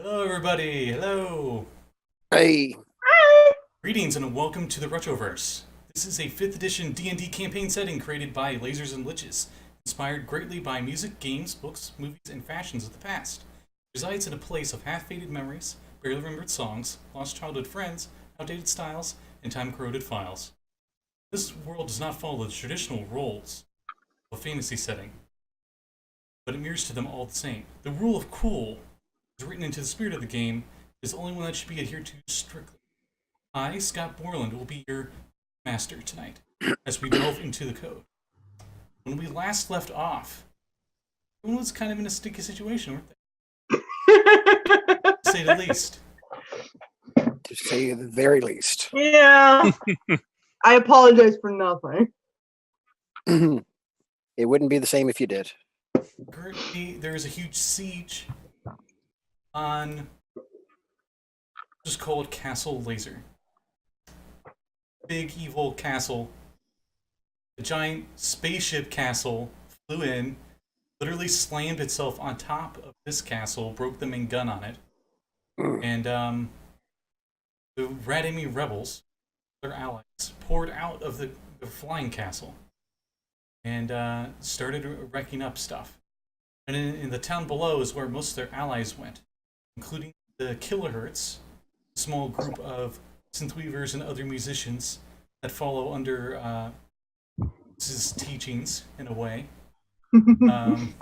Hello, everybody. Hello. Hey, Greetings and welcome to the Retroverse. This is a 5th edition D&D campaign setting created by Lasers and Liches, inspired greatly by music, games, books, movies, and fashions of the past. It resides in a place of half-faded memories, barely remembered songs, lost childhood friends, outdated styles, and time-corroded files. This world does not follow the traditional roles of a fantasy setting, but it mirrors to them all the same. The rule of cool is written into the spirit of the game, is the only one that should be adhered to strictly. I, Scott Borland, will be your master tonight as we delve into the code. When we last left off, everyone was kind of in a sticky situation, weren't they? To say the least. to say the very least. Yeah. I apologize for nothing. It wouldn't be the same if you did. Currently, there is a huge siege on, just called Castle Laser. Big evil castle. A giant spaceship castle flew in, literally slammed itself on top of this castle, broke the main gun on it, and the Red Enemy rebels, their allies, poured out of the flying castle and started wrecking up stuff. And in the town below is where most of their allies went, including the Hertz, a small group of synthweavers and other musicians that follow under his teachings in a way. And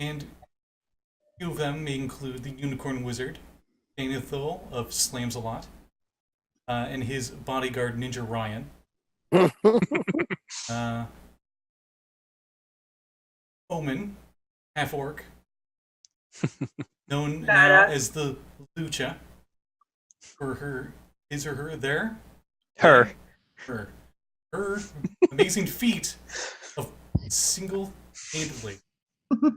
a few of them may include the Unicorn Wizard, Danathil of Slams a Lot, and his bodyguard Ninja Ryan. Omen, Half-Orc, known now as the Lucha, for her, his or her there? Her amazing feat of single-handedly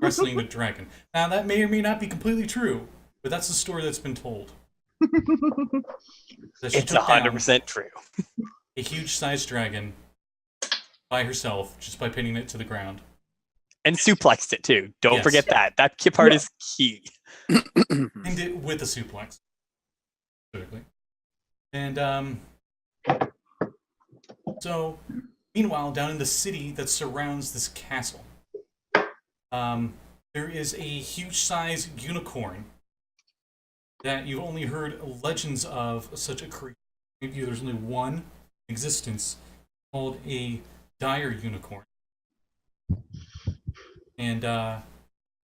wrestling a dragon. Now, that may or may not be completely true, but that's the story that's been told. That she It's took down 100% true. a huge-sized dragon by herself, just by pinning it to the ground. And suplexed it too. Don't Yes. forget that. That key part is key. Pinned it with a suplex. Specifically. And, so, meanwhile, down in the city that surrounds this castle, there is a huge-sized unicorn that you've only heard legends of such a creature. Maybe there's only one in existence called a dire unicorn. And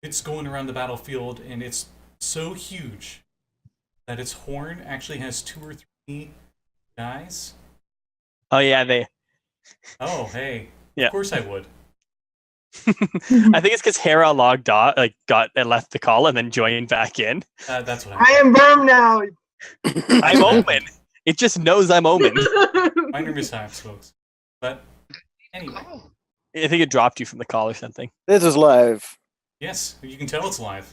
it's going around the battlefield, and it's so huge that its horn actually has 2 or 3 guys. Oh yeah, they. Oh, hey. Yeah. Of course I would. I think it's because Hera logged off, got and left the call and then joined back in. That's what I am Verm now. I'm Omen. It just knows I'm Omen. Minor mishaps, folks. But anyway, I think it dropped you from the call or something. This is live. yes, you can tell it's live.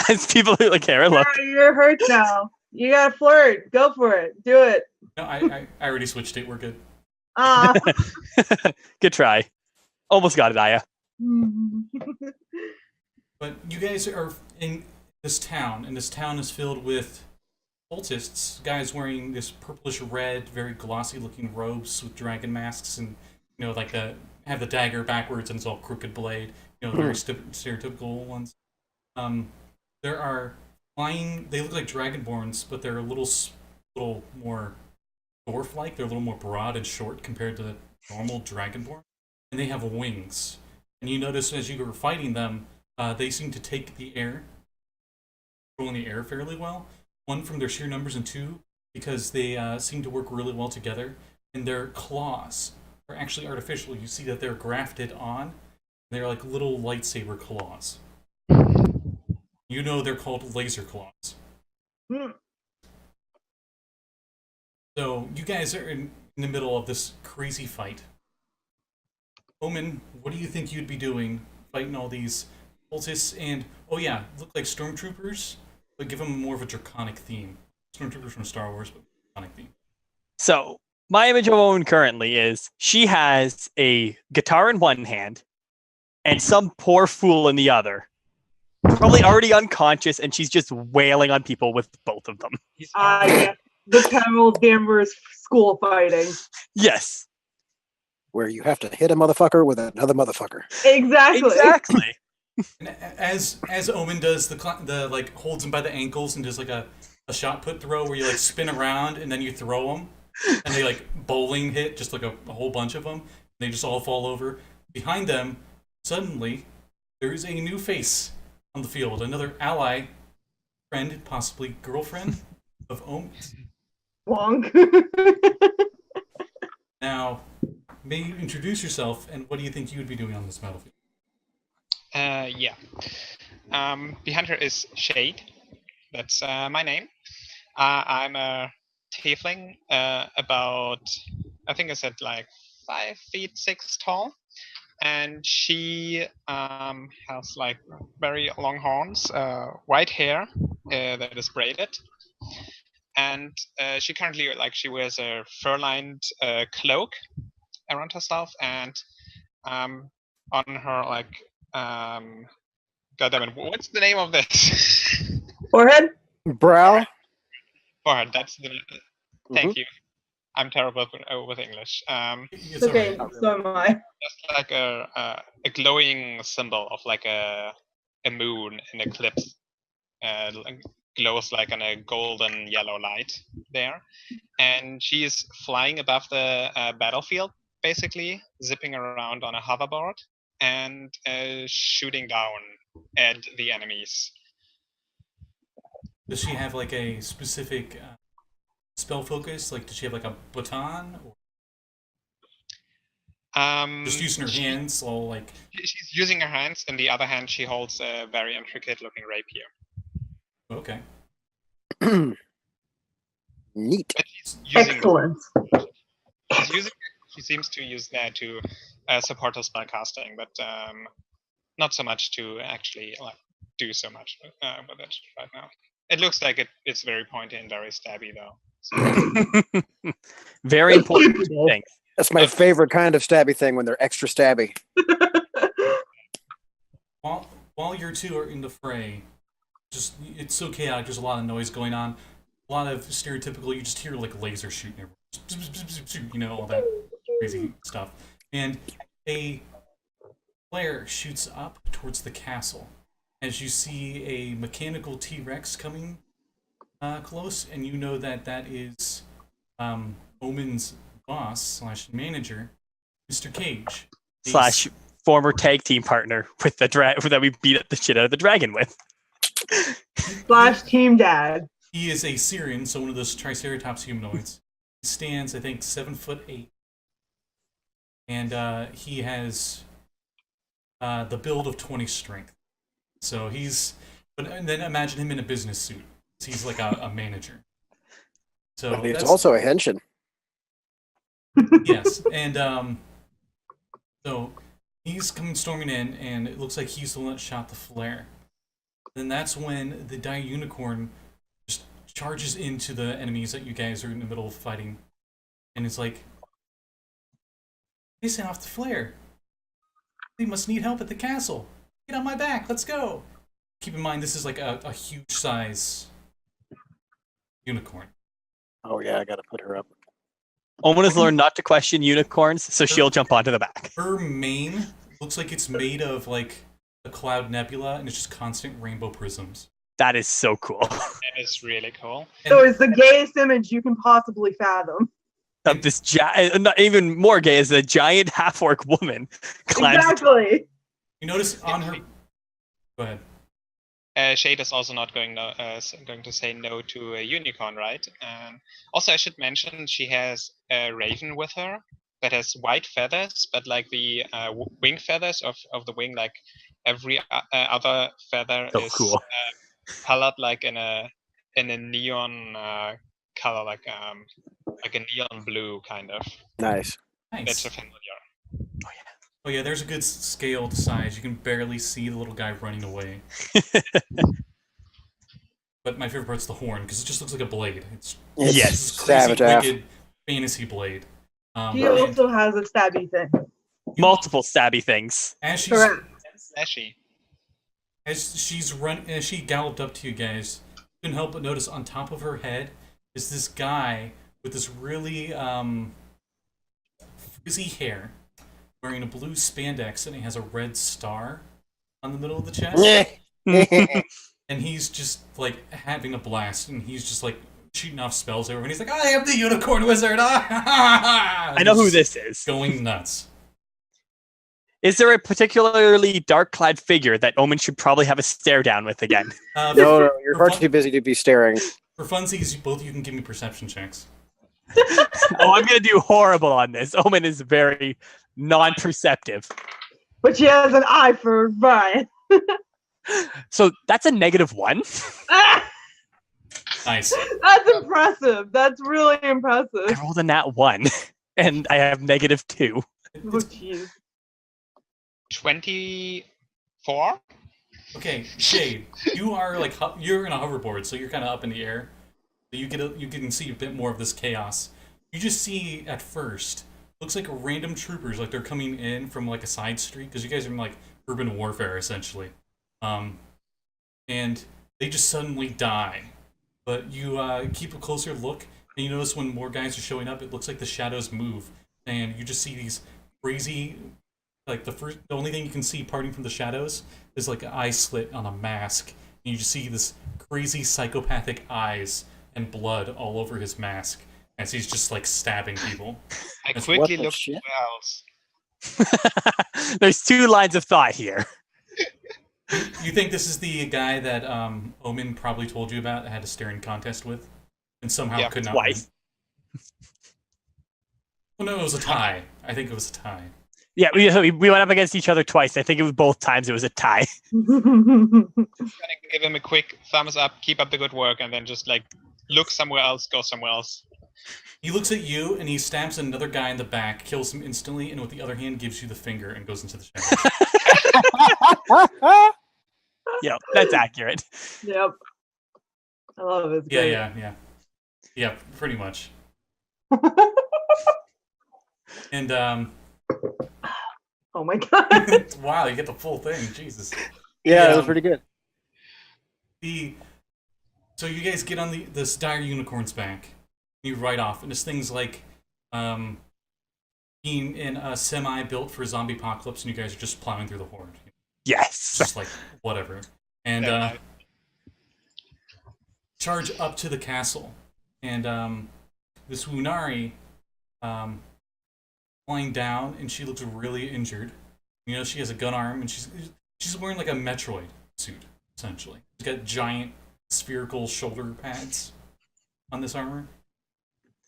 As people who like Hera look. You're hurt now. You gotta flirt. Go for it. Do it. No, I already switched it. We're good. Good try. Almost got it, Aya. But you guys are in this town, and this town is filled with cultists, guys wearing this purplish red, very glossy looking robes with dragon masks, and have the dagger backwards and it's all crooked blade. Very stereotypical ones. There are flying. They look like dragonborns, but they're a little more dwarf-like. They're a little more broad and short compared to the normal dragonborn, and they have wings. And you notice as you were fighting them, they seem to take the air, controlling the air fairly well. One, from their sheer numbers, and two, because they seem to work really well together. And their claws are actually artificial. You see that they're grafted on. They're like little lightsaber claws. You know they're called laser claws. So you guys are in the middle of this crazy fight. Omen, what do you think you'd be doing fighting all these cultists? And, oh yeah, look like stormtroopers, but give them more of a draconic theme. Stormtroopers from Star Wars, but draconic theme. So my image of Owen currently is she has a guitar in one hand and some poor fool in the other. probably already unconscious, and she's just wailing on people with both of them. Yeah. The Camel Danvers school fighting. Yes, Where you have to hit a motherfucker with another motherfucker. Exactly. exactly. And as Omen does the like holds him by the ankles and does like a shot put throw where you like spin around and then you throw them and they like bowling hit just like a whole bunch of them. They just all fall over. Behind them, suddenly there is a new face on the field, another ally, friend, possibly girlfriend of Omen's. Wonk. Now, may you introduce yourself and what do you think you would be doing on this battlefield? Yeah. The hunter is Shade. That's my name. I'm a tiefling, about, I think I said like 5 feet 6 tall, and she has like very long horns, white hair that is braided, and she currently she wears a fur-lined cloak around herself, and on her God damn it, what's the name of this? Forehead? Brow. Forehead, that's the... Thank Mhm. you. I'm terrible with English. It's okay, alright. so am I. Just like a glowing symbol of like a moon, an eclipse. Glows like on a golden yellow light there. And she is flying above the battlefield, basically, zipping around on a hoverboard and shooting down at the enemies. Does she have like a specific spell focus? Like, does she have like a baton? Or just using her hands, all like... She's using her hands. In the other hand, she holds a very intricate-looking rapier. Okay. Neat. But she's using, Excellent. she seems to use that to support her spell casting, but not so much to actually do so much with it right now. It looks like it's very pointy and very stabby, though. So, Very important Capable. thing. That's my favorite kind of stabby thing when they're extra stabby. While you two are in the fray, just it's so chaotic. There's a lot of noise going on. A lot of stereotypical. You just hear like laser shooting everywhere. You know, all that crazy stuff. And a flare shoots up towards the castle as you see a mechanical T-Rex coming close, and you know that is Omen's boss / manager, Mr. Cage. Slash former tag team partner with the that we beat up the shit out of the dragon with. / team dad. He is a Syrian, so one of those Triceratops humanoids. He stands, I think, 7'8", and he has the build of 20 strength. So and then imagine him in a business suit. He's like a manager. So He's also a Henshin. Yes, and so he's coming storming in, and it looks like he's the one that shot the flare. Then that's when the dire unicorn just charges into the enemies that you guys are in the middle of fighting, and it's like, they sent off the flare. We must need help at the castle. Get on my back. Let's go. Keep in mind, this is like a huge size unicorn. Oh yeah, I gotta put her up. Omen has learned not to question unicorns, so she'll jump onto the back. Her mane looks like it's made of like a cloud nebula, and it's just constant rainbow prisms. That is so cool. that is really cool. So it's the gayest image you can possibly fathom. Of this not even more gay is a giant half-orc woman climbs. Exactly. You notice on her... Go ahead. Shade is also not going to say no to a unicorn, right? Also, I should mention she has a raven with her that has white feathers, but like the wing feathers of the wing, like every other feather So is cool. colored like in a neon color, like a neon blue kind of. Nice. That's Nice. familiar. Oh yeah, there's a good scaled size. You can barely see the little guy running away. But my favorite part's the horn, because it just looks like a blade. It's It's Yes. this crazy, savage AF. wicked fantasy blade. He And also has a stabby thing. Multiple stabby things. as she's Correct. Slashy. As she galloped up to you guys, you couldn't help but notice on top of her head is this guy with this really frizzy hair, wearing a blue spandex, and he has a red star on the middle of the chest. And he's just like having a blast, and he's just like shooting off spells everywhere. And he's like, "I am the unicorn wizard!" I know who this is. Going nuts. Is there a particularly dark-clad figure that Omen should probably have a stare down with again? No, you're far too busy to be staring. For funsies, both of you can give me perception checks. Oh, I'm gonna do horrible on this. Omen is very non-perceptive. But she has an eye for Ryan. So that's a -1. Nice. That's impressive. That's really impressive. I rolled a nat 1, and I have -2. Oh, jeez. 24. Okay, Shade, you are like you're in a hoverboard, so you're kind of up in the air. So you can see a bit more of this chaos. You just see at first looks like random troopers, like they're coming in from like a side street because you guys are in like urban warfare essentially, and they just suddenly die. But you keep a closer look, and you notice when more guys are showing up, it looks like the shadows move, and you just see these crazy. Like the only thing you can see parting from the shadows is like an eye slit on a mask. And you just see this crazy psychopathic eyes and blood all over his mask as he's just like stabbing people. I That's quickly what the looked shit? where else. There's 2 lines of thought here. You think this is the guy that Omen probably told you about that had a staring contest with, and somehow Yeah, could not twice. win? Well, no, it was a tie. I think it was a tie. Yeah, we went up against each other twice. I think it was both times it was a tie. Gonna give him a quick thumbs up, keep up the good work, and then just like look somewhere else, go somewhere else. He looks at you and he stabs another guy in the back, kills him instantly, and with the other hand gives you the finger and goes into the shadows. Yeah, that's accurate. Yep. I love it. It's Yeah, great. yeah, pretty much. And Oh my god. wow, you get the full thing, Jesus. Yeah, that was pretty good. So you guys get on this dire unicorn's back. You ride off, and this thing's like being in a semi built for zombie apocalypse, and you guys are just plowing through the horde. Yes. Just like whatever. And Yeah. charge up to the castle. And this Wunari flying down, and she looks really injured. You know, she has a gun arm, and she's wearing like a Metroid suit, essentially. She's got giant spherical shoulder pads on this armor.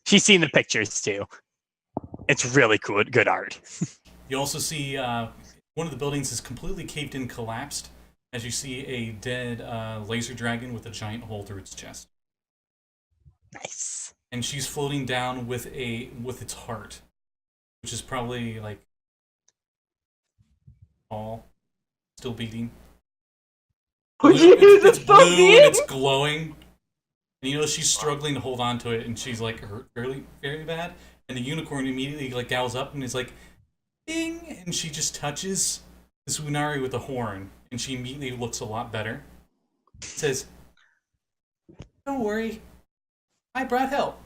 She's seen the pictures too. It's really cool, good art. You also see one of the buildings is completely caved in, collapsed, as you see a dead laser dragon with a giant hole through its chest. Nice. And she's floating down with its heart, which is probably like all still beating. Oh, jeez, It's it's blue so and mean. it's glowing. And you know she's struggling to hold on to it, and she's like hurt very, very bad. And the unicorn immediately like gals up and is like, "Ding!" And she just touches this Wunari with a horn, and she immediately looks a lot better. Says, "Don't worry, I brought help."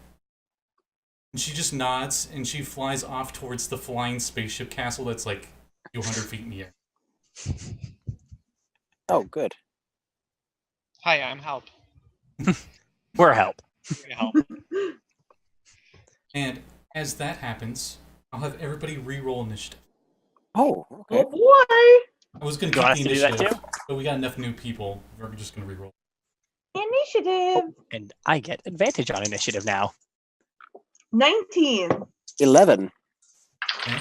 And she just nods, and she flies off towards the flying spaceship castle that's like 200 feet in the air. Oh, good. Hi, I'm help. We're help. Here to help. And as that happens, I'll have everybody re-roll initiative. Oh, okay. Oh boy. I was going Do to I keep the have to do that initiative, but we got enough new people. We're just going to re-roll. Initiative. And I get advantage on initiative now. 19. 11. Okay?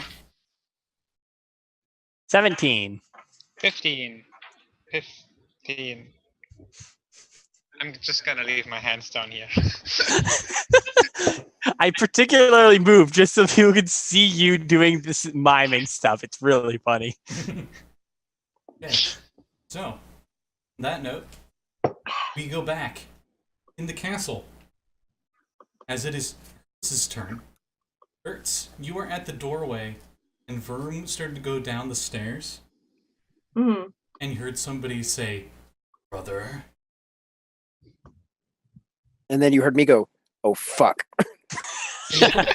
17. 15. 15. I'm just gonna leave my hands down here. I particularly moved just so people could see you doing this miming stuff. It's really funny. Okay. So, on that note, we go back in the castle. As it is Hertz's turn. Hertz, you are at the doorway, and Verm started to go down the stairs. Mm-hmm. and you heard somebody say, "Brother." And then you heard me go, "Oh fuck."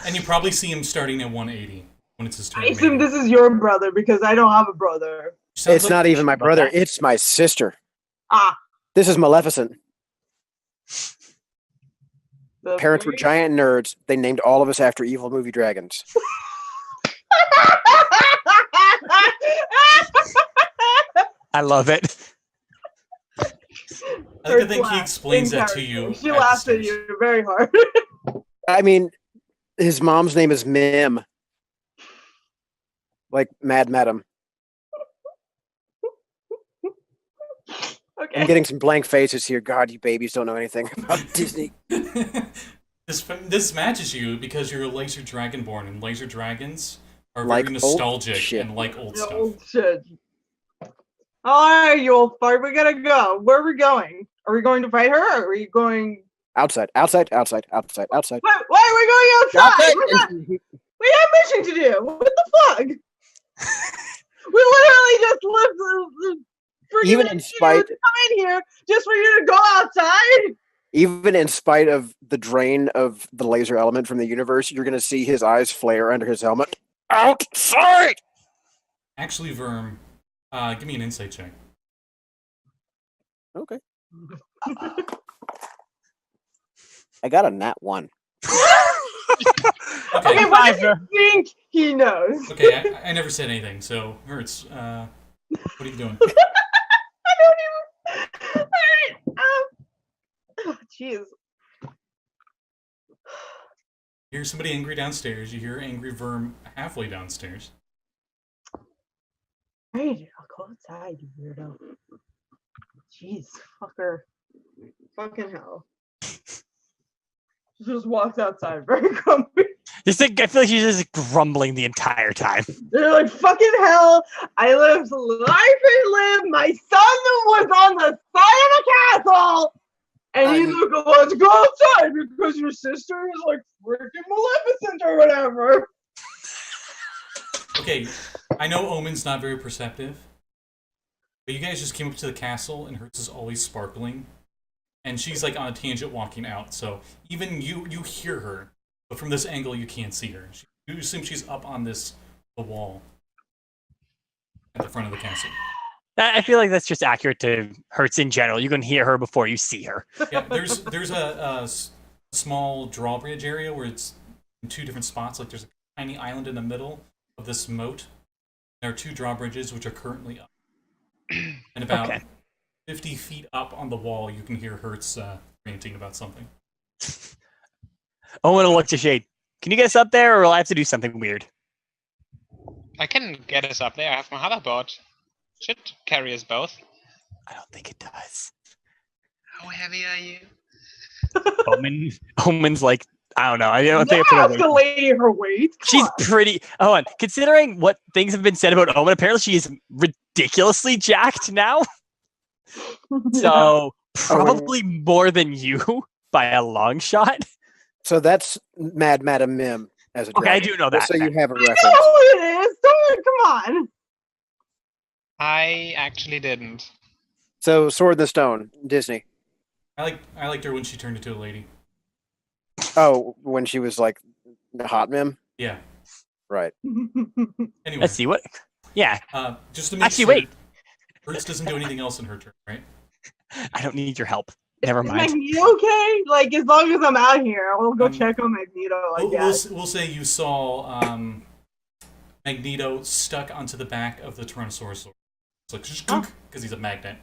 And you probably see him starting at 180 when it's his turn. I assume this is your brother because I don't have a brother. Sounds It's like- not even my about brother. that. It's my sister. Ah. This is Maleficent. The Parents were three? giant nerds. They named all of us after evil movie dragons. I love it. I think he explains In that to character. you. She the laughed at stairs. you very hard. I mean, his mom's name is Mim. Like Mad Madam. Okay. I'm getting some blank faces here. God, you babies don't know anything about Disney. This matches you because you're a laser dragonborn, and laser dragons are Like very old nostalgic shit. and like old The stuff. old shit. Alright, you old fart, we gotta go. Where are we going? Are we going to fight her, or are we going... Outside, outside, outside, outside, outside. Why are we going outside? Outside! We have mission to do. What the fuck? We literally just lived the freaking Even in spite- to come in here just for you to go outside. Even in spite of the drain of the laser element from the universe, you're going to see his eyes flare under his helmet. Outside! Actually, Verm, give me an insight check. Okay. I got a nat 1. Okay, Okay, what do you think he knows? okay, I never said anything. So, Hertz, what are you doing? I don't even. Oh, jeez. You hear somebody angry downstairs. You hear angry Verm halfway downstairs. Right, I'll go outside, you weirdo. Jeez, fucker. Fucking hell. She just walks outside very grumpy. Just like, I feel like she's just grumbling the entire time. They're like, fucking hell, I lived life and lived. My son was on the side of the castle. And he's like, let's go outside because your sister is like freaking Maleficent or whatever. Okay, I know Omen's not very perceptive, but you guys just came up to the castle, and Hertz is always sparkling, and she's like on a tangent walking out. So even you hear her, but from this angle you can't see her. You assume she's up on the wall at the front of the castle. I feel like that's just accurate to Hertz in general. You can hear her before you see her. Yeah, there's a small drawbridge area where it's in two different spots. Like there's a tiny island in the middle of this moat. There are two drawbridges which are currently up, and about 50 feet up on the wall, you can hear Hertz ranting about something. Owen will look to Shade. Can you get us up there, or will I have to do something weird? I can get us up there. I have my hoverboard. Should carry us both. I don't think it does. How heavy are you? Omen's like, I don't know. I don't think Yeah, I put ask a lady her weight. Come She's on. pretty. Owen, considering what things have been said about Omen, apparently she is ridiculously jacked now. So probably more than you by a long shot. So that's Mad Madam Mim as a Okay, I dragon. do know Just that. so you have a I know reference. who it is. Don't come on. I actually didn't. So Sword in the Stone, Disney. I liked her when she turned into a lady. Oh, when she was like hot Mim? Yeah. Right. Anyway, Let's see what. Yeah, just to make actually, sure, wait. Hertz doesn't do anything else in her turn, right? I don't need your help. Never Is mind. Magneto okay? Like, as long as I'm out here, I'll go Um, check on Magneto, I We'll, guess. we'll say you saw Magneto stuck onto the back of the Tyrannosaurus. It's like because he's a magnet.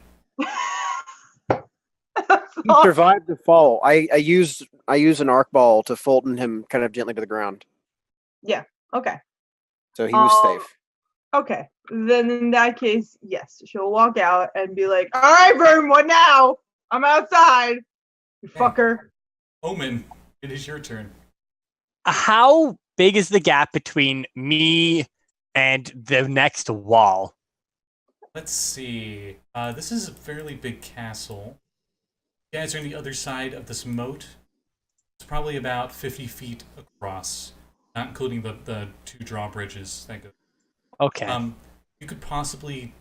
He survived the fall. I used an arc ball to Fulton him kind of gently to the ground. Okay. So he was Um, safe. Okay. Then in that case, yes, she'll walk out and be like, all right, Vern, what now? I'm outside. You Yeah. fucker. Omen, it is your turn. How big is the gap between me and the next wall? Let's see. This is a fairly big castle. You guys are on the other side of this moat. It's probably about 50 feet across, not including the two drawbridges that go. Okay. You could possibly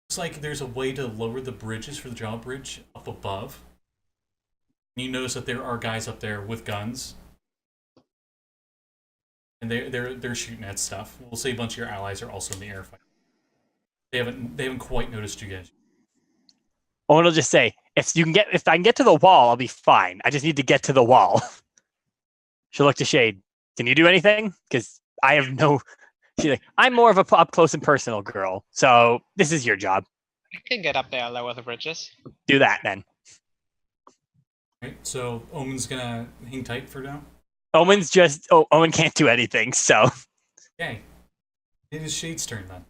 looks like there's a way to lower the bridges for the drawbridge up above. And you notice that there are guys up there with guns. And they're shooting at stuff. We'll say a bunch of your allies are also in the air fight. They haven't quite noticed you guys. Owen will just say, if I can get to the wall, I'll be fine. I just need to get to the wall. She'll look to Shade. Can you do anything? Because I have no... She's like, I'm more of a up close and personal girl, so this is your job. I can get up there and lower the bridges. Do that then. Right, so Omen's gonna hang tight for now. Owen can't do anything, so... Okay. It is Shade's turn then.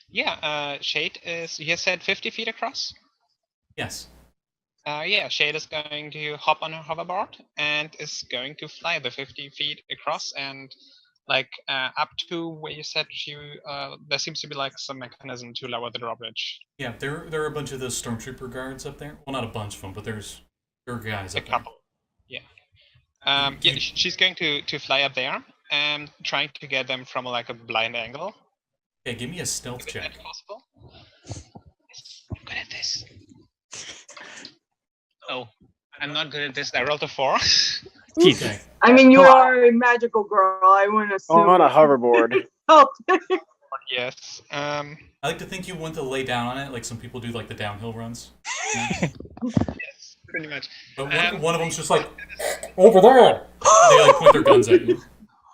Yeah, Shade is, you said 50 feet across? Yes. Yeah, Shade is going to hop on her hoverboard and is going to fly the 50 feet across and like up to where you said there seems to be like some mechanism to lower the drawbridge. Yeah, there are a bunch of those stormtrooper guards up there. Well, not a bunch of them, but there are guys A up couple. Yeah. Yeah, she's going to fly up there and trying to get them from like a blind angle. there. Okay, give me a stealth Is check. that possible? Yes, I'm good at this. Oh, I'm not good at this. I rolled a 4. Okay. I mean, you are a magical girl. I wouldn't assume. On a hoverboard. Oh, Yes. I like to think you want to lay down on it, like some people do, like the downhill runs. Yes, pretty much. But one of them's just like, over there! They like point their guns at you.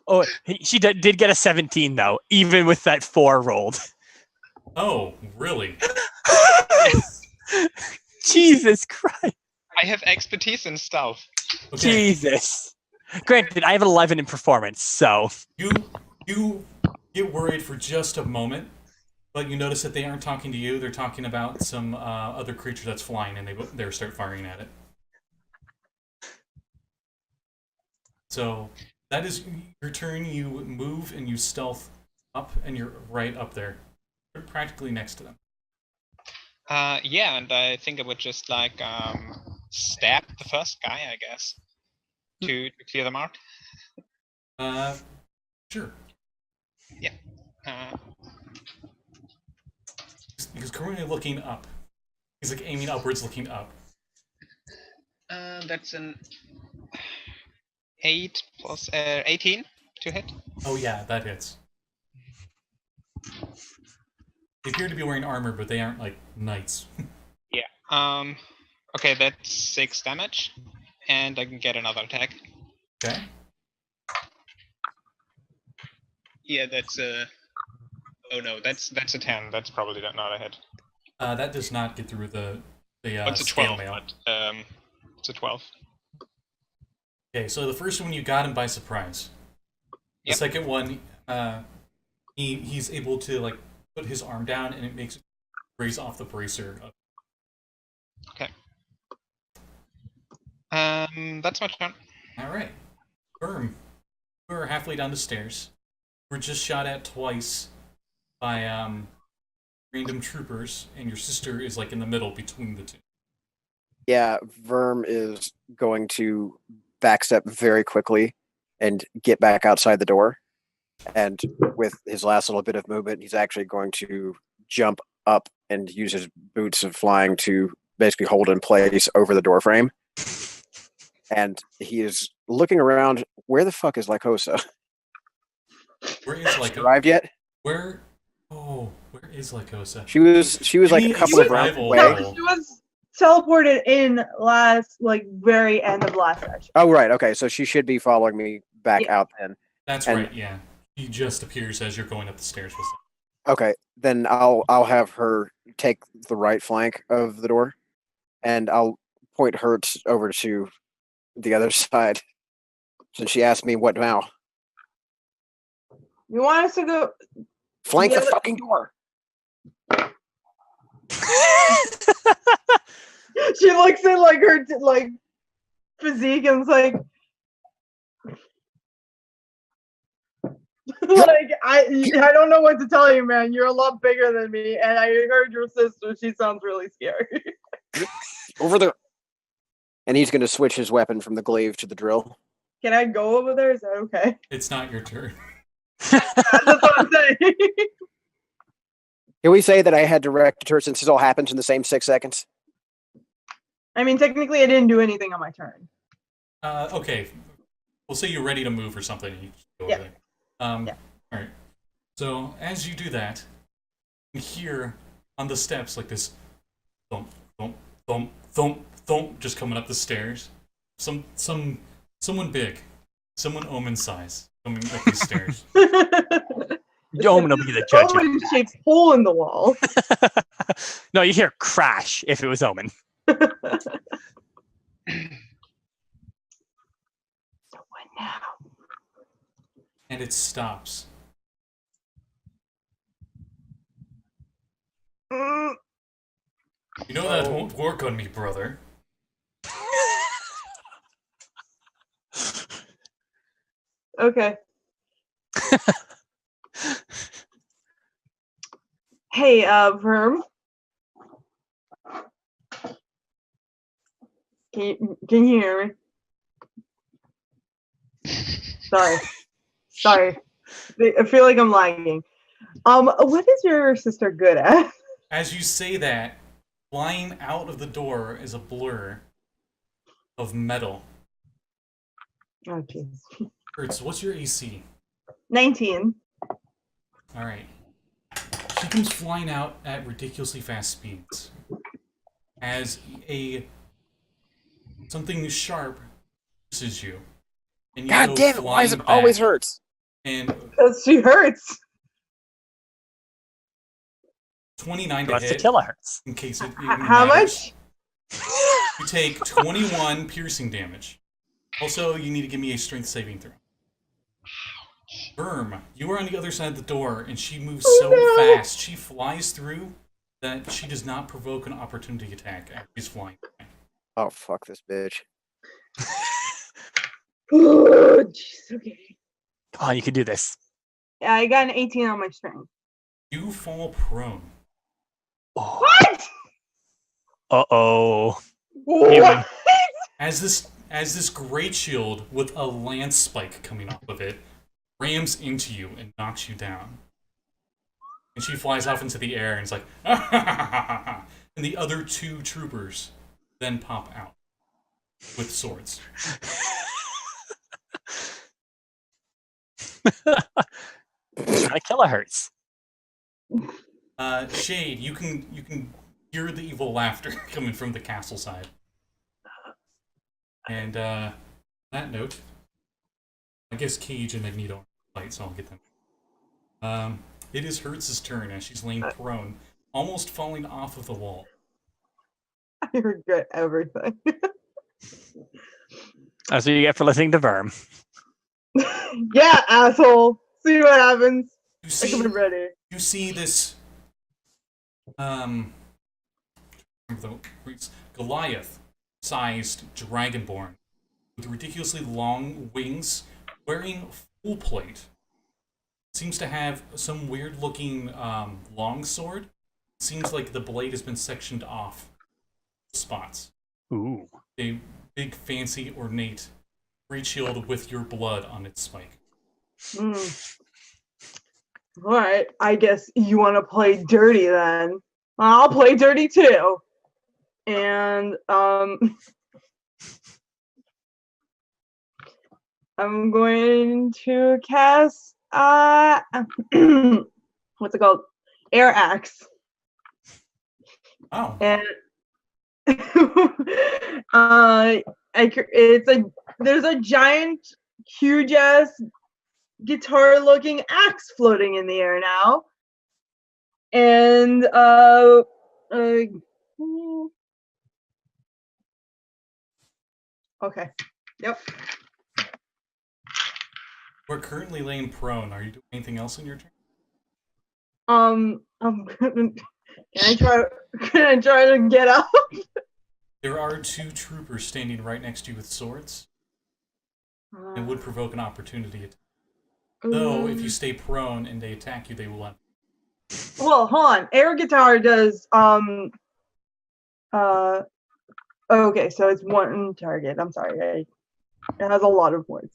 Oh, she did get a 17 though, even with that 4 rolled. Oh, really? Jesus Christ! I have expertise in stealth. Okay. Jesus. Granted, I have an 11 in performance, so You get worried for just a moment, but you notice that they aren't talking to you. They're talking about some other creature that's flying, and they start firing at it. So that is your turn. You move and you stealth up, and you're right up there. You're practically next to them. Yeah, and I think I would just like stab the first guy, I guess, to clear them out. Sure. Yeah. He's currently looking up. He's like aiming upwards, looking up. That's an 8 plus 18 to hit. Oh yeah, that hits. They appear to be wearing armor, but they aren't like knights. Yeah. Okay, that's 6 damage, and I can get another attack. Okay. Yeah, that's a. Oh no, that's a 10. That's probably not a hit. That does not get through the It's a scale 12, mail. but it's a 12. Okay, so the first one you got him by surprise. The Yep. second one, he's able to like put his arm down, and it makes it raise off the bracer. Okay. That's my turn. All right, Berm, we're halfway down the stairs. We're just shot at twice by random troopers, and your sister is like in the middle between the two. Yeah, Verm is going to backstep very quickly and get back outside the door. And with his last little bit of movement, he's actually going to jump up and use his boots of flying to basically hold in place over the door frame. And he is looking around. Where the fuck is Lycosa? Where is Lycosa? Arrived yet? Where is Lycosa? She was like a couple of rounds survival away. roll. she was teleported in very end of last session. Oh right, okay. So she should be following me back Yeah. out then. That's And- right. Yeah, he just appears as you're going up the stairs with him. Okay, then I'll have her take the right flank of the door, and I'll point Hertz over to the other side. Since she asked me what now, You want us to go? flank Yeah, the but- fucking door. She looks at her physique and is like, I don't know what to tell you, man. You're a lot bigger than me, and I heard your sister. She sounds really scary. Over there. And he's going to switch his weapon from the glaive to the drill. Can I go over there? Is that okay? It's not your turn. That's what I'm saying. Can we say that I had directed her since this all happens in the same 6 seconds? I mean, technically, I didn't do anything on my turn. Okay. We'll say you're ready to move or something. You just go Yeah. over there. Yeah. All right. So as you do that, you hear on the steps like this thump, thump, thump, thump, thump, just coming up the stairs. Someone big, someone Omen size, coming up these stairs. Omen will be the judge. of Omen shaped hole in the wall. No, you hear crash if it was Omen. So what now? And it stops. Mm, You know that won't work on me, brother. okay. Hey, Verm. Can you hear me? Sorry. I feel like I'm lagging. What is your sister good at? As you say that, flying out of the door is a blur of metal. Oh, jeez. Hertz, what's your AC? 19. Alright. She comes flying out at ridiculously fast speeds. As something sharp pierces you. And you God go damn it! Why is it flying always back, Hertz? And Because she hurts. 29 to What's the hit, kilohertz? in case it even How matters. much? You take 21 piercing damage. Also, you need to give me a strength saving throw. Verm, you are on the other side of the door, and she moves so fast. She flies through that she does not provoke an opportunity attack as she's flying by. Oh, fuck this bitch. Oh, jeez, okay. Come on, you can do this. Yeah, I got an 18 on my strength. You fall prone. What? Uh-oh. What? As this great shield with a lance spike coming off of it rams into you and knocks you down. And she flies off into the air and is like, and the other two troopers then pop out with swords. Trying to kill a Hertz. Shade, you can hear the evil laughter coming from the castle side. And that note, I guess Cage and Magneto are fight, so I'll get them. It is Hertz's turn as she's laying prone, almost falling off of the wall. I regret everything. That's what you get for listening to Verm. Yeah, asshole. See what happens. You I can be ready. see this Goliath-sized Dragonborn with ridiculously long wings, wearing full plate. Seems to have some weird-looking long sword. Seems like the blade has been sectioned off spots. Ooh. A big, fancy, ornate great shield with your blood on its spike. Alright, I guess you want to play dirty then. I'll play dirty too. And, I'm going to cast, what's it called? Air Axe. Oh. And, there's a giant, huge ass guitar-looking axe floating in the air now, and okay, yep. We're currently laying prone. Are you doing anything else in your turn? I'm gonna. Can I try to get up? There are two troopers standing right next to you with swords. It would provoke an opportunity attack. Though, if you stay prone and they attack you, they will have... Well, hold on. Air guitar does, okay, so it's one target. I'm sorry. It has a lot of words.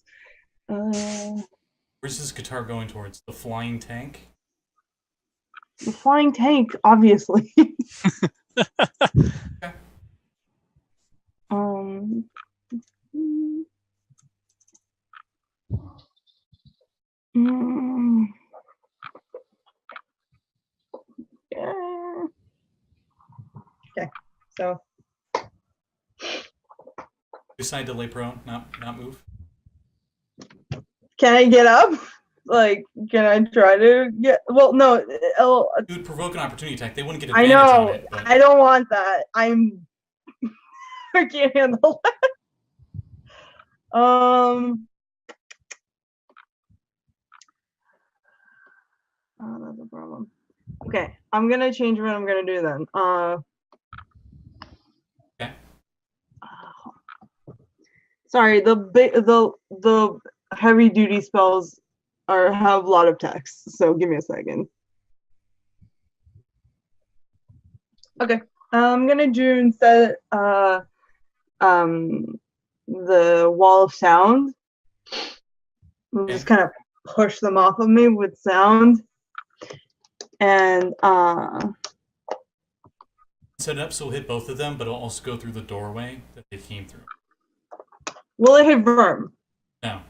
Where's this guitar going towards? The flying tank? The flying tank, obviously. um. mm, yeah. Okay, so Decide to lay prone, not move. can I get up? Like, can I try to get? Well, no. You would provoke an opportunity attack. They wouldn't get I advantage on know. it. But I don't want that. I can't handle that. Oh, that's a problem. Okay, I'm gonna change what I'm gonna do then. Okay. Sorry, the heavy duty spells have a lot of text, so give me a second. Okay, I'm gonna do instead the wall of sound. And just kind of push them off of me with sound. And set it up so it'll hit both of them, but it'll also go through the doorway that they came through. will it hit Verm? No.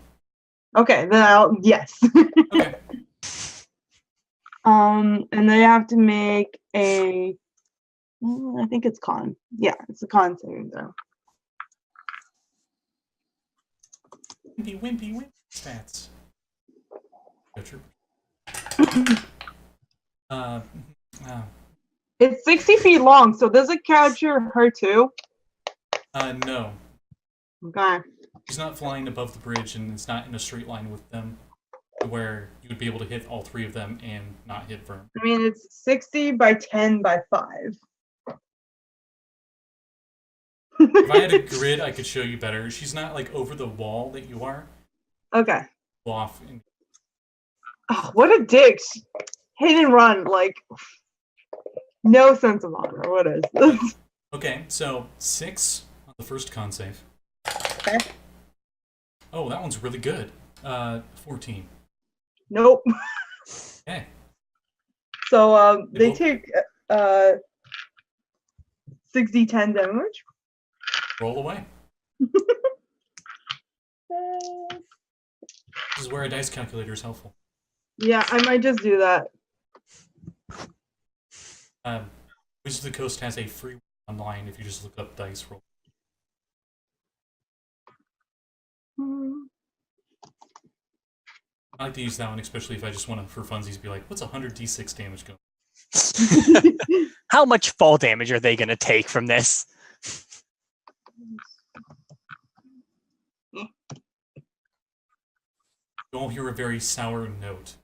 Okay, then yes. Okay. And they have to make I think it's con. Yeah, it's a con saving throw. Wimpy stats. It's 60 feet long, so does it capture her too? No. Okay. He's not flying above the bridge, and it's not in a straight line with them, where you would be able to hit all three of them and not hit Verm. I mean, it's 60 by 10 by 5. If I had a grid, I could show you better. She's not like over the wall that you are. Okay. Off. Oh, what a dick. Hit and run, like, no sense of honor. What is this? Okay, so 6 on the first con save. Okay. Oh, that one's really good. 14. Nope. Okay. So they take 6d10 damage. Roll away. This is where a dice calculator is helpful. Yeah, I might just do that. Wizards of the Coast has a free online if you just look up dice roll. I like to use that one, especially if I just want to, for funsies, be like, what's 100 d6 damage going? How much fall damage are they going to take from this? You all hear a very sour note.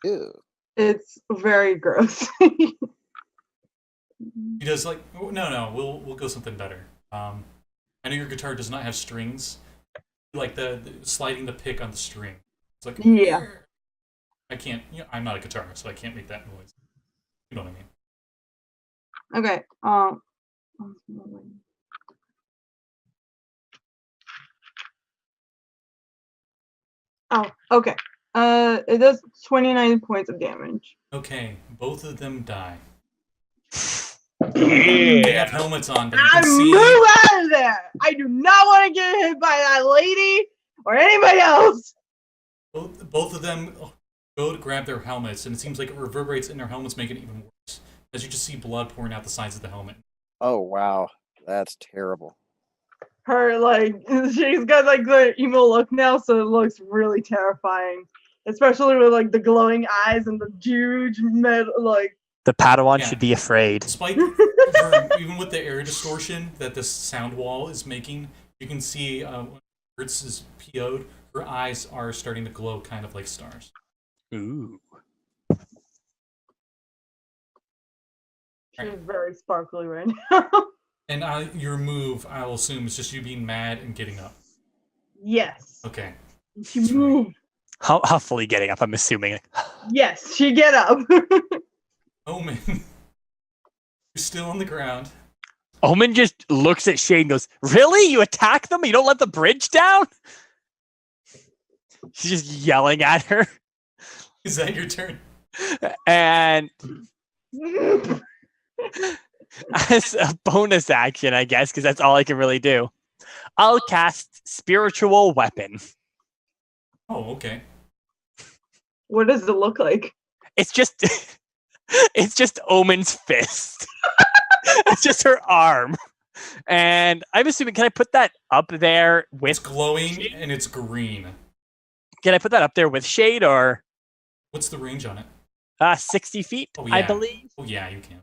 Ew. It's very gross. He does like, no, we'll go something better. I know your guitar does not have strings. Like the sliding the pick on the string. It's like, Yeah. I can't, I'm not a guitarist, so I can't make that noise. You know what I mean? Okay. Oh, okay. It does 29 points of damage. Okay, both of them die. They have helmets on, but you can see... Move out of there! I do not want to get hit by that lady or anybody else! Both of them go to grab their helmets, and it seems like it reverberates in their helmets, making it even worse. As you just see blood pouring out the sides of the helmet. Oh, wow. That's terrible. Her, like, she's got, like, the emo look now, so it looks really terrifying. Especially with, like, the glowing eyes and the huge like... The Padawan should be afraid. Despite, even with the air distortion that this sound wall is making, you can see when Hertz is PO'd, her eyes are starting to glow kind of like stars. Ooh. She's very sparkly right now. And your move, I will assume, is just you being mad and getting up. Yes. Okay. She moved. Huffily getting up, I'm assuming. Yes, she get up. Omen. You're still on the ground. Omen just looks at Shane and goes, "Really? You attack them? You don't let the bridge down?" She's just yelling at her. Is that your turn? And as a bonus action, I guess, because that's all I can really do, I'll cast Spiritual Weapon. Oh, okay. What does it look like? It's just Omen's fist. It's just her arm. And I'm assuming, can I put that up there with It's glowing Shade? and it's green. Can I put that up there with Shade, or What's the range on it? 60 feet, Oh, I yeah. believe? Oh, yeah, you can.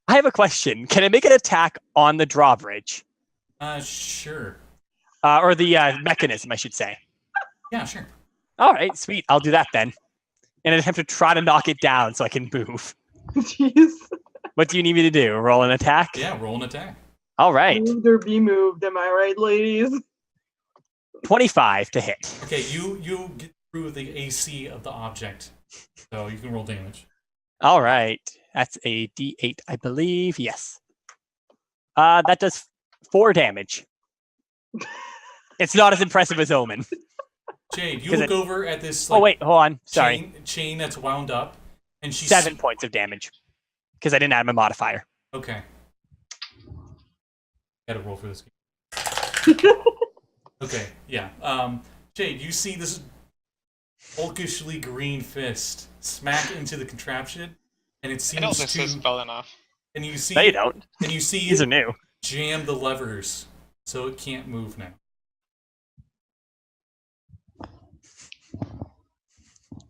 I have a question. Can I make an attack on the drawbridge? Sure. Or the mechanism, I should say. Yeah, sure. All right, sweet. I'll do that then. In an attempt to try to knock it down so I can move. Jeez. What do you need me to do? Roll an attack? Yeah, roll an attack. All right. Moved or be moved, am I right, ladies? 25 to hit. Okay, you get through the AC of the object, so you can roll damage. All right. That's a D8, I believe. Yes. That does 4 damage. It's not as impressive as Omen. Jade, you 'Cause look over at this. Oh, wait. Hold on. Sorry. Chain that's wound up, and she's 7 points of damage. Because I didn't add my modifier. Okay. Gotta roll for this game. Okay, yeah. Jade, you see this hulkishly green fist smack into the contraption, and it I know seems this to. isn't well enough. And you see. No, you don't. And you see These are it new. jam the levers, so it can't move now.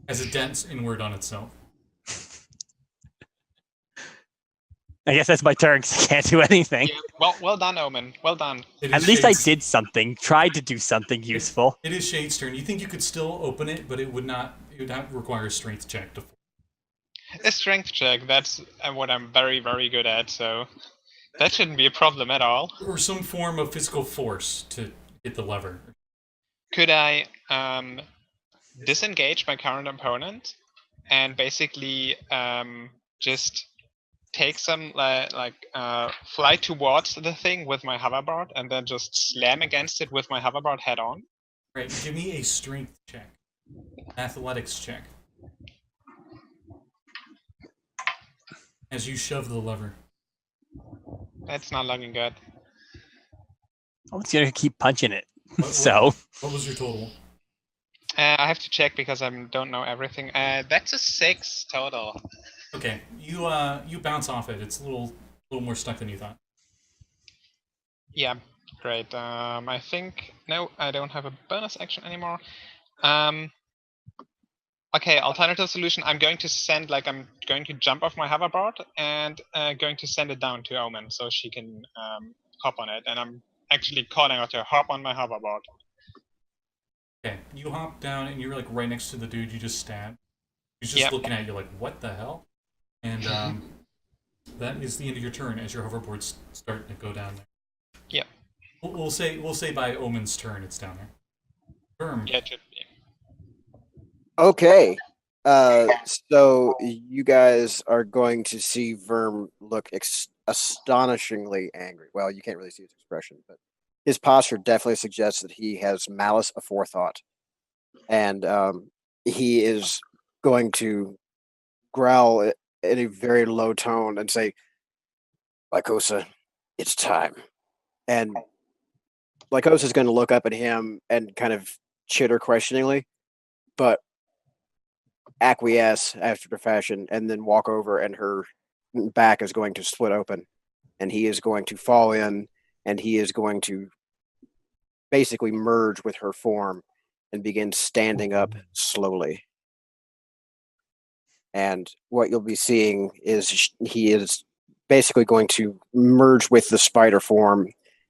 As it dents inward on itself. I guess that's my turn because I can't do anything. Yeah, well done, Omen. Well done. It At is least I Shade's- did something. Tried to do something useful. It is Shade's turn. You think you could still open it, but it would not. It would have to require a strength check to. A strength check, that's what I'm very, very good at, so that shouldn't be a problem at all. Or some form of physical force to get the lever. Could I disengage my current opponent and basically just take some fly towards the thing with my hoverboard and then just slam against it with my hoverboard head on? Right. Give me a strength check. Athletics check. As you shove the lever. That's not looking good. I'm just gonna keep punching it. What- So What was your total? I have to check because I don't know everything. That's a 6 total. Okay. You bounce off it. It's a little more stuck than you thought. Yeah, great. I think no, I don't have a bonus action anymore. Okay, alternative solution. I'm going to jump off my hoverboard and going to send it down to Omen so she can hop on it. And I'm actually calling out to her, hop on my hoverboard. Okay. You hop down and you're like right next to the dude you just stabbed. He's just Yep. looking at you like, what the hell? And that is the end of your turn as your hoverboard's starting to go down there. Yep. We'll say by Omen's turn it's down there. Verm. Yeah, it should be. Okay. So you guys are going to see Verm look astonishingly angry. Well, you can't really see his expression, but his posture definitely suggests that he has malice aforethought. And he is going to growl in a very low tone and say, Lycosa, it's time. And Lycosa is going to look up at him and kind of chitter questioningly, but acquiesce after the fashion, and then walk over, and her back is going to split open, and he is going to fall in, and he is going to basically merge with her form and begin standing up slowly. And what you'll be seeing is he is basically going to merge with the spider form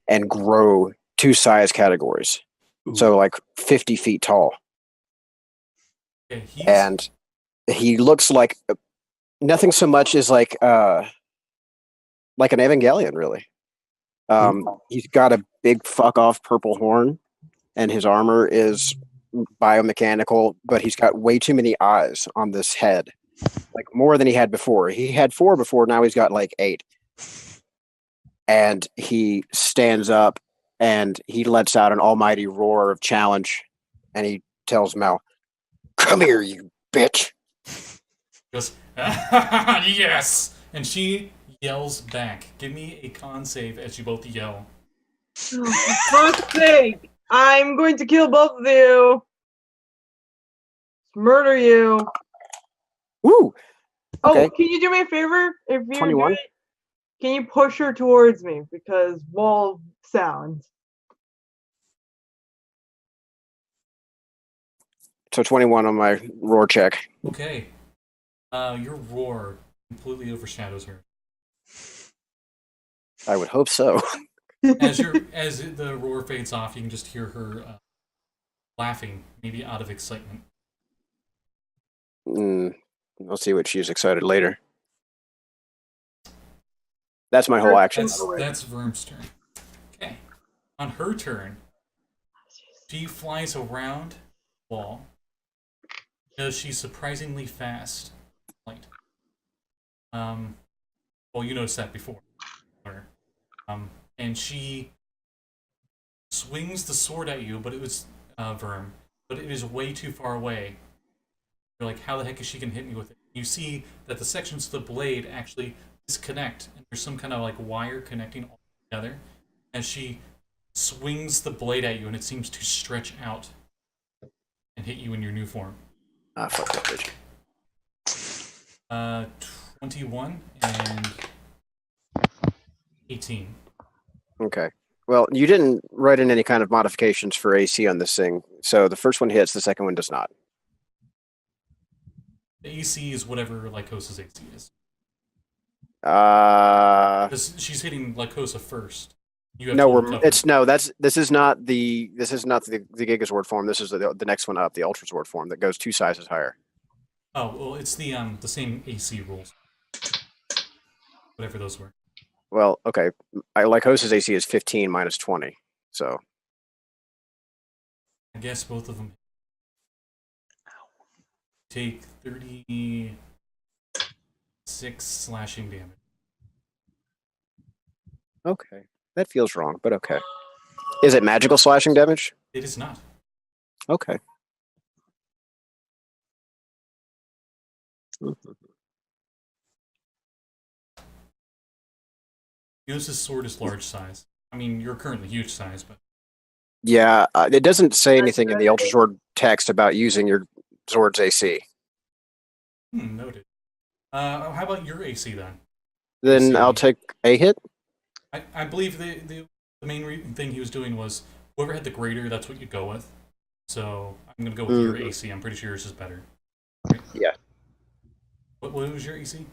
and grow 2 size categories. Ooh. So like 50 feet tall. Okay, And he looks like nothing so much as like an Evangelion, really. He's got a big fuck off purple horn, and his armor is biomechanical, but he's got way too many eyes on this head, like more than he had before. He had 4 before, now he's got like 8. And he stands up and he lets out an almighty roar of challenge, and he tells Mel, "Come here, you bitch." Goes, yes! And she yells back. Give me a con save as you both yell. Oh, for fuck's sake! I'm going to kill both of you. Murder you. Woo! Okay. Oh, can you do me a favor? If you're 21? doing it, can you push her towards me? Because wall sounds. So 21 on my roar check. Okay. Your roar completely overshadows her. I would hope so. As the roar fades off, you can just hear her laughing, maybe out of excitement. I'll see what she's excited later. That's my whole action. That's Verm's turn. Okay. On her turn, she flies around the wall. Because she's surprisingly fast. Light. Well, you noticed that before. And she swings the sword at you, but it was Verm, but it is way too far away. You're like, how the heck is she gonna hit me with it? You see that the sections of the blade actually disconnect, and there's some kind of like wire connecting all together. As she swings the blade at you, and it seems to stretch out and hit you in your new form. Ah, fuck that bitch. 21 and 18. Okay. Well, you didn't write in any kind of modifications for AC on this thing, so the first one hits, the second one does not. The AC is whatever Lycosa's AC is. Uh, Because she's hitting Lycosa first. You have no, total cover. this is not the Gigazord form. This is the next one up, the Ultrazord form that goes 2 sizes higher. Oh, well, it's the same AC rules. Whatever those were. Well, okay. Lycosa's AC is 15 minus 20, so I guess both of them take 36 slashing damage. okay. That feels wrong, but okay. Is it magical slashing damage? It is not. Okay. You notice his sword is large size. I mean, you're currently huge size, but Yeah, it doesn't say anything in the Ultrazord text about using your Zord's AC. Noted. How about your AC then? Then AC. I'll take a hit. I believe the main thing he was doing was whoever had the greater, that's what you go with. So I'm gonna go with your AC. I'm pretty sure yours is better. Right? Yeah. What was your AC?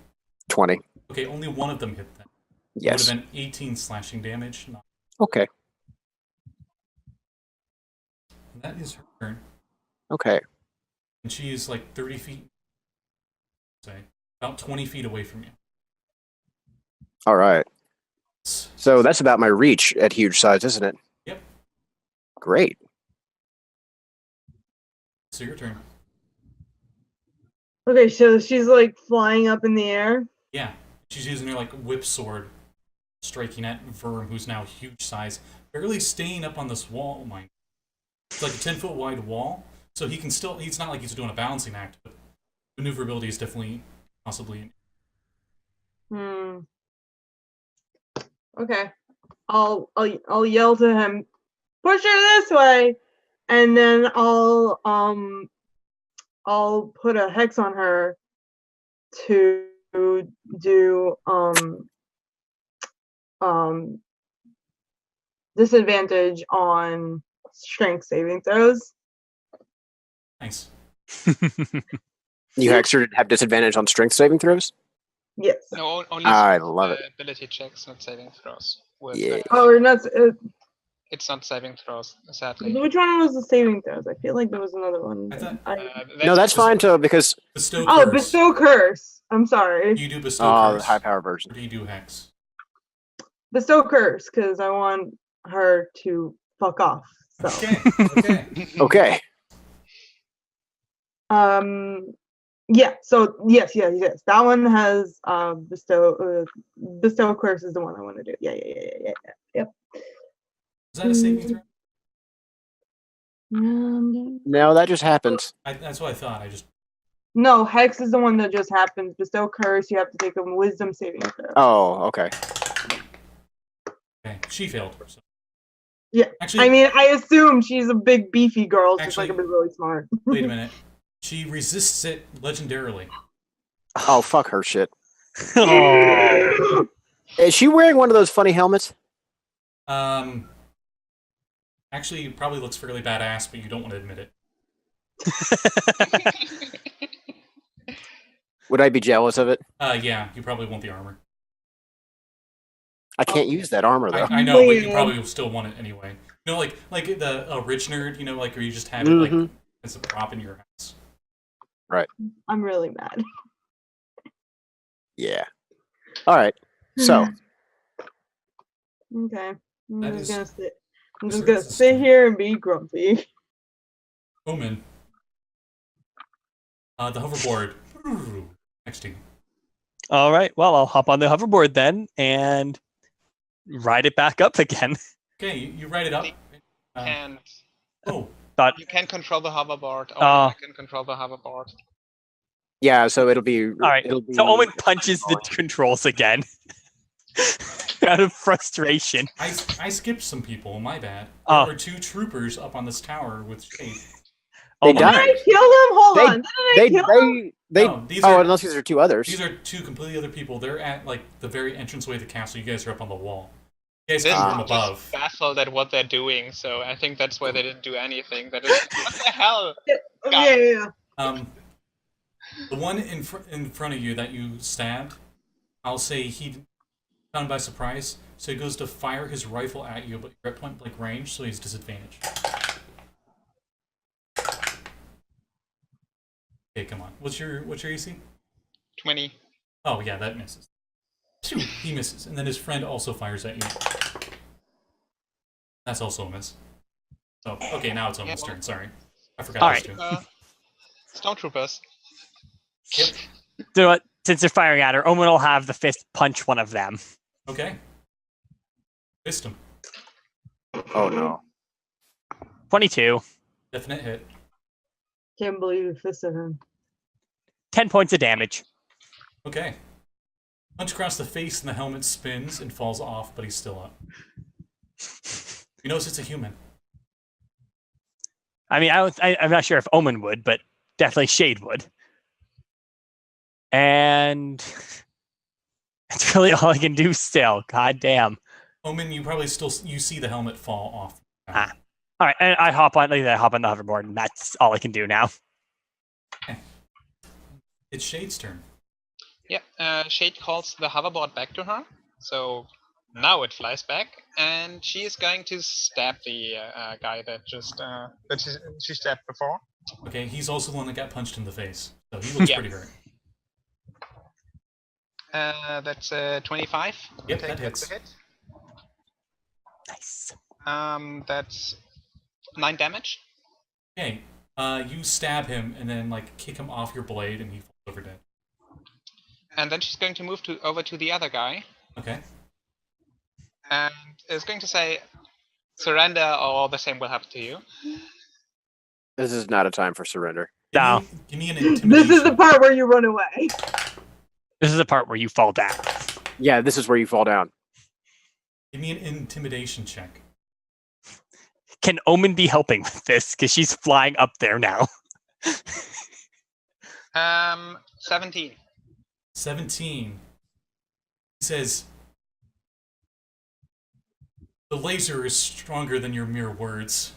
20. Okay, only one of them hit that. Yes. It would have been 18 slashing damage. Okay. That is her turn. Okay. And she is like 30 feet, say, about 20 feet away from you. All right. So that's about my reach at huge size, isn't it? Yep. Great. So your turn. Okay, so she's like flying up in the air. Yeah. She's using her like whip sword, striking at Verm, who's now huge size, barely staying up on this wall. Mind, it's like a 10-foot wide wall, so he can still. He's not like he's doing a balancing act, but maneuverability is definitely possibly. Okay, I'll yell to him, push her this way, and then I'll put a hex on her to do disadvantage on strength saving throws. Nice. You actually have disadvantage on strength saving throws? Yes. No, only I love it. ability checks, not saving throws. Yeah. Oh, or not. It's not saving throws, sadly. Which one was the saving throws? I feel like there was another one. I thought- No, that's fine too, because Bestow Oh, curse. bestow curse. I'm sorry. You do bestow the curse. high power version. Or do you do hex? Bestow curse, because I want her to fuck off. So. Okay. Okay. Yeah. So yes. That one has bestow curse is the one I want to do. Yeah. Yep. Is that a saving throw? No, that just happens. That's what I thought. I just No, Hex is the one that just happens. Bestow curse, you have to take a wisdom saving throw. Oh, okay. Okay, she failed. So. Yeah, Actually, I mean, I assume she's a big beefy girl, just Actually- like I'm really smart. wait a minute. She resists it legendarily. Oh, fuck her shit. Oh. Is she wearing one of those funny helmets? Actually, it probably looks fairly badass, but you don't want to admit it. Would I be jealous of it? Yeah, you probably want the armor. I can't use that armor though. I know, but you Man. probably will still want it anyway. You know, like the rich nerd, you know, like where you just have it like Mhm. as a prop in your house. I'm really mad. Yeah. All right. So Okay. I'm That just is- gonna sit. I'm this just gonna is- sit here and be grumpy. Omen. The hoverboard. Next to you. All right. Well, I'll hop on the hoverboard then and ride it back up again. Okay, you write it up. And Oh, you can control the hoverboard. Oh. You can control the hoverboard. yeah, so it'll be. All right. It'll be, So Omen punches the controls again out of frustration. I skipped some people. My bad. Oh. There were 2 troopers up on this tower with shade. They Omen- died. Did I kill them? Hold They- on. Didn't I kill them? They. No, these Oh, are- unless these are 2 others. These are 2 completely other people. They're at like the very entranceway of the castle. You guys are up on the wall. You guys This come is from just above. baffled at what they're doing, so I think that's why they didn't do anything. That is, what the hell? Oh, yeah. The one in front of you that you stabbed, I'll say he found by surprise. So he goes to fire his rifle at you, but you're at point blank range, so he's disadvantaged. Okay, come on. What's your AC? 20. Oh yeah, that misses. Phew, he misses, and then his friend also fires at you. That's also a miss. Oh, okay, now it's Omen's turn. Sorry, I forgot All those right. two. Stormtroopers. Yep. So since they're firing at her, Omen will have the fist punch one of them. Okay. Missed him. Oh no. 22. Definite hit. Can't believe you fisted him. 10 points of damage. Okay. Punch across the face, and the helmet spins and falls off, but he's still up. You notice it's a human. I mean, I'm not sure if Omen would, but definitely Shade would. And that's really all I can do still. God damn. Omen, you probably still you see the helmet fall off. Ah. All right, and I hop on the hoverboard, and that's all I can do now. It's Shade's turn. Yeah, Shade calls the hoverboard back to her, so now it flies back, and she is going to stab the guy that just that she stabbed before. Okay, he's also the one that got punched in the face, so he looks Yeah. pretty hurt. That's 25. Yep, Take that hits. the hit. Nice. That's 9 damage. Okay, you stab him and then like kick him off your blade, and he falls over dead. And then she's going to move over to the other guy, Okay. and is going to say, "Surrender, or the same will happen to you." This is not a time for surrender. No. Give me an intimidation. This is the part where you run away. This is the part where you fall down. Yeah, this is where you fall down. Give me an intimidation check. Can Omen be helping with this? Because she's flying up there now. 17. 17. He says, "The laser is stronger than your mere words.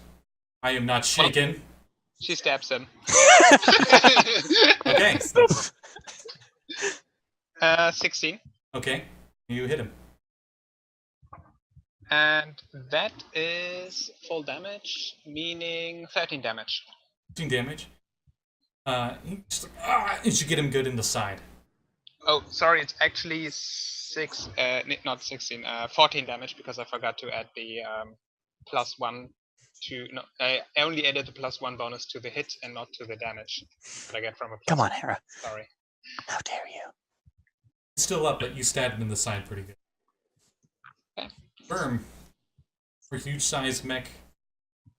I am not shaken." She stabs him. Okay. 16. Okay. You hit him. And that is full damage, meaning 13 damage. 15 damage. He just like, and you get him good in the side. Oh, sorry, it's actually not 16, 14 damage, because I forgot to add the +1 to, no, I only added the +1 bonus to the hit and not to the damage that I get from a plus. Come on, Hera. Sorry. How dare you? He's still up, but you stabbed him in the side pretty good. Okay. Berm. For huge size mech.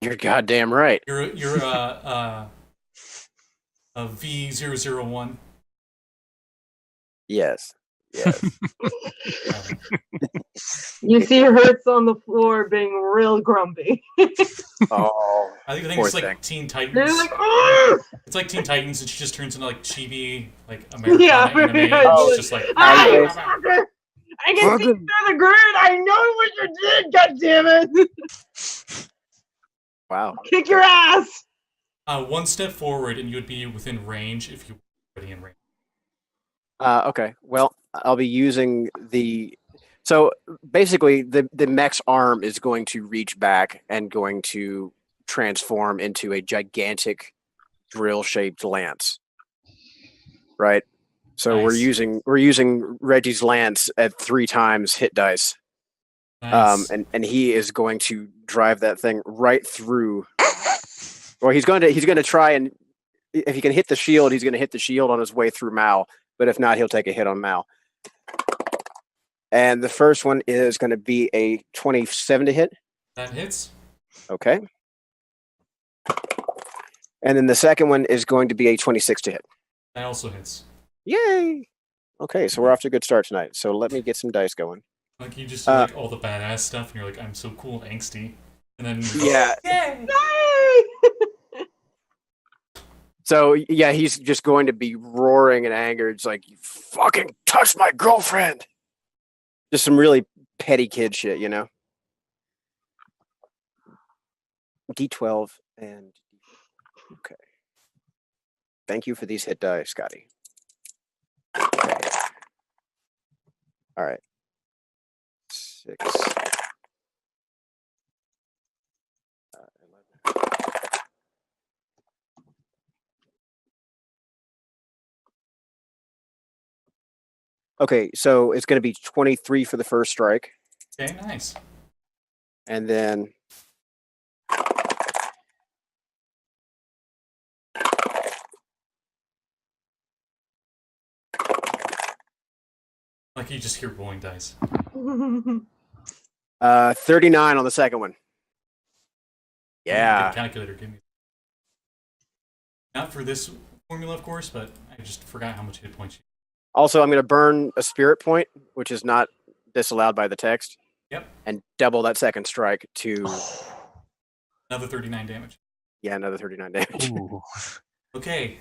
You're goddamn right. You're V001. Yes. Yes. You see Hertz on the floor being real grumpy. Oh, I think poor it's like thing. Teen They're Titans. like, "Argh!" It's like Teen Titans, and she just turns into like chibi, like Americana Yeah, anime. yeah, And Oh, she's just like, Ah, you anyways. fucker! I can see Fucking- through the grid. I know what you did. God damn it! Wow. Kick your ass. one step forward, and you would be within range if you were already in range. Okay. Well, I'll be using the. So basically, the mech's arm is going to reach back and going to transform into a gigantic drill-shaped lance. Right. So we're Nice. using Reggie's lance at 3 times hit dice. Nice. And he is going to drive that thing right through. Well, he's going to try, and if he can hit the shield, he's going to hit the shield on his way through Mal. But if not, he'll take a hit on Mal. And the first one is going to be a 27 to hit. That hits. Okay. And then the second one is going to be a 26 to hit. That also hits. Yay! Okay, so we're off to a good start tonight. So let me get some dice going. Like you just do like all the badass stuff, and you're like, I'm so cool and angsty, and then Yeah. Yay! Yay! So yeah, he's just going to be roaring in anger. It's like, you fucking touched my girlfriend. Just some really petty kid shit, you know. D12 and okay. Thank you for these hit die, Scotty. Okay. All right. 6. 11. Okay, so it's going to be 23 for the first strike, Okay, nice. and then Like you just hear rolling dice. 39 on the second one. Get a Yeah. calculator, give me. Not for this formula, of course, but I just forgot how much hit points you. Also, I'm going to burn a spirit point, which is not disallowed by the text. Yep. And double that second strike to Another 39 damage. yeah, another 39 damage. Ooh. Okay.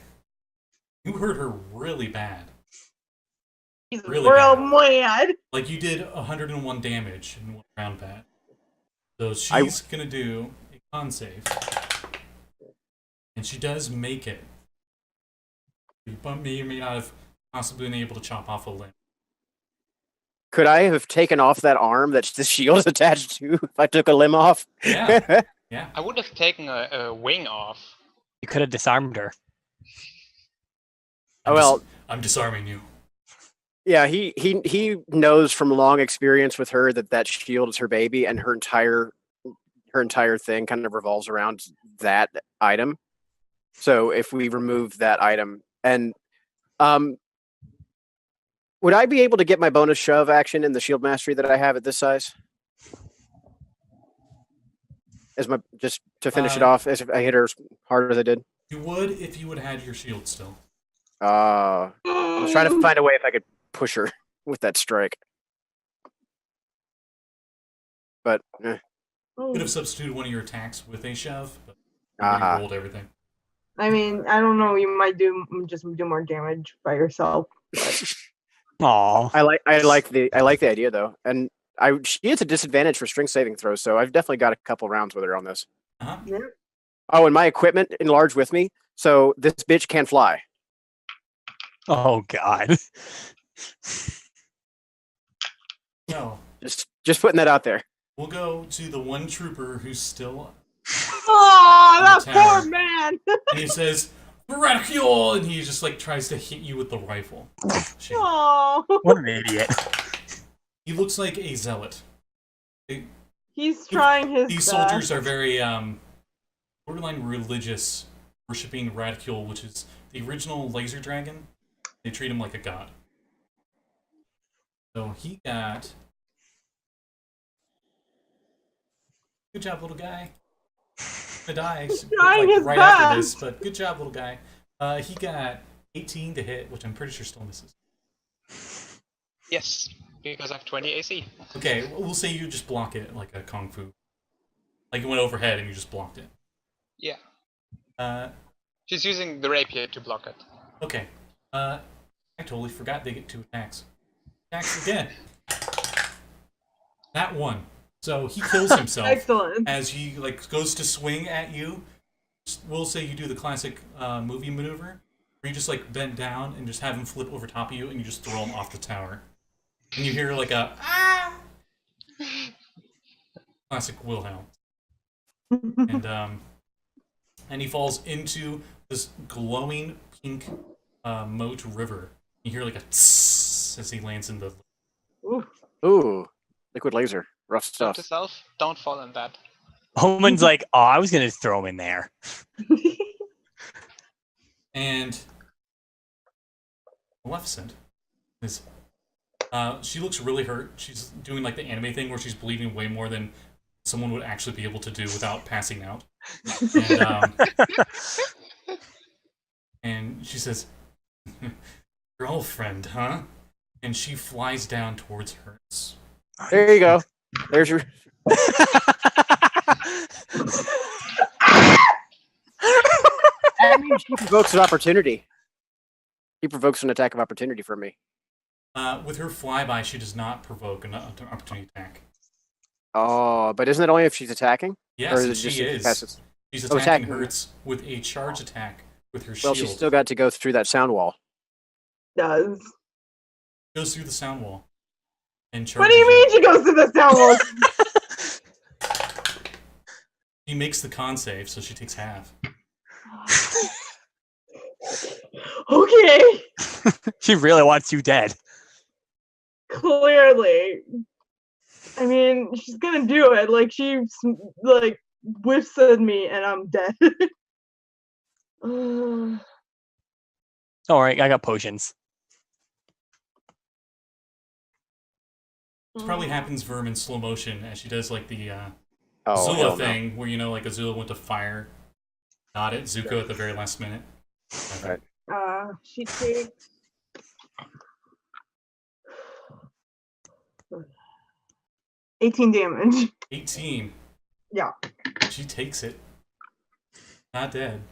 You hurt her really bad. He's Really real bad. mad. Like you did 101 damage in one round, Pat. So she's gonna do a con save, and she does make it. You may or may not have possibly been able to chop off a limb. Could I have taken off that arm that the shield is attached to if I took a limb off? Yeah. Yeah. I would have taken a wing off. You could have disarmed her. I'm disarming you. Yeah, he knows from long experience with her that shield is her baby, and her entire thing kind of revolves around that item. So if we remove that item, and would I be able to get my bonus shove action in the shield mastery that I have at this size? As my just to finish it off, as if I hit her as hard as I did. You would if you would have had your shield still. I was trying to find a way if I could push her with that strike, but You could have substituted one of your attacks with a shove, but you Ah. rolled everything. I mean, I don't know. You might do more damage by yourself. Aw. I like the idea though, and she has a disadvantage for strength saving throws, so I've definitely got a couple rounds with her on this. Uh-huh. Yeah. Oh, and my equipment enlarged with me, so this bitch can fly. Oh God. So Just putting that out there. we'll go to the one trooper who's still, Oh, that the poor town. man. and he says, "Vermithrax," and he just like tries to hit you with the rifle. Shit. Oh, What an idiot. He looks like a zealot. he's trying his These best. soldiers are very borderline religious, worshipping Radicule, which is the original laser dragon. They treat him like a god. So he got. Good job, little guy. The die trying his right after best. this, but good job, little guy. He got 18 to hit, which I'm pretty sure still misses. Yes, because I have 20 AC. Okay, we'll say you just block it like a kung fu. Like you went overhead and you just blocked it. Yeah. She's using the rapier to block it. Okay. I totally forgot they get 2 attacks. Attacks again. That one. So he kills himself. Excellent. As he goes to swing at you. We'll say you do the classic movie maneuver, where you just bend down and just have him flip over top of you, and you just throw him off the tower. And you hear a ah! Classic Wilhelm. And he falls into this glowing pink moat river. You hear a tss as he lands in the. Ooh, liquid laser, rough Note stuff. to self, don't fall in that. Omen's like, oh, I was gonna throw him in there. And Maleficent is. She looks really hurt. She's doing the anime thing where she's bleeding way more than someone would actually be able to do without passing out. And she says, "Girlfriend, huh?" And she flies down towards Hertz. There you go. There's your. That means she provokes an opportunity. He provokes an attack of opportunity for me. With her flyby, she does not provoke an opportunity attack. Oh, but isn't it only if she's attacking? Yes, Or is it she just is. passes? She's Oh, attacking attacking. Hertz with a charge attack with her Well, shield. she's still got to go through that sound wall. Does. Goes through the sound wall. And charges What do you mean she goes to the sound wall? She makes the con save, so she takes half. Okay. She really wants you dead. Clearly. I mean, she's gonna do it. She withstood me and I'm dead. Don't worry, I got potions. This probably happens Verm in slow motion as she does the Oh, Zula hell no. thing where Azula went to fire, got it, Zuko at the very last minute. Right. She takes 18 damage. 18. Yeah. She takes it. Not dead.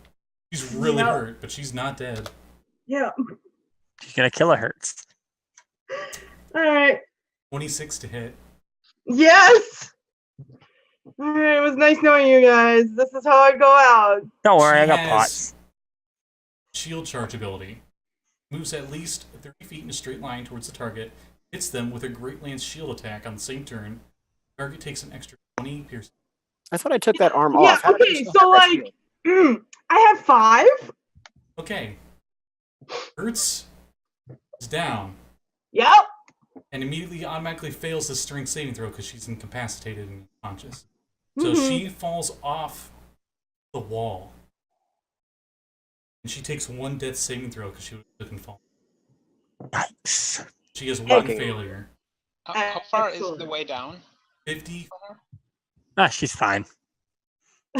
She's really Yep. hurt, but she's not dead. Yeah. She's gonna kill a Hertz. Alright. 26 to hit. Yes! Alright, it was nice knowing you guys. This is how I go out. Don't worry, She I got has pots. Shield charge ability. Moves at least 30 feet in a straight line towards the target. Hits them with a Great Lance shield attack on the same turn. Target takes an extra 20 piercing. I thought I took that arm Yeah, off. How did I okay, still so, have that shield? I have 5. Okay. Hertz is down. Yep. And immediately automatically fails the strength saving throw because she's incapacitated and unconscious. So Mhm. she falls off the wall. And she takes 1 death saving throw because she couldn't fall. Nice. She has 1 Okay. failure. How far is Excellent. the way down? 50. for her? Ah, she's fine.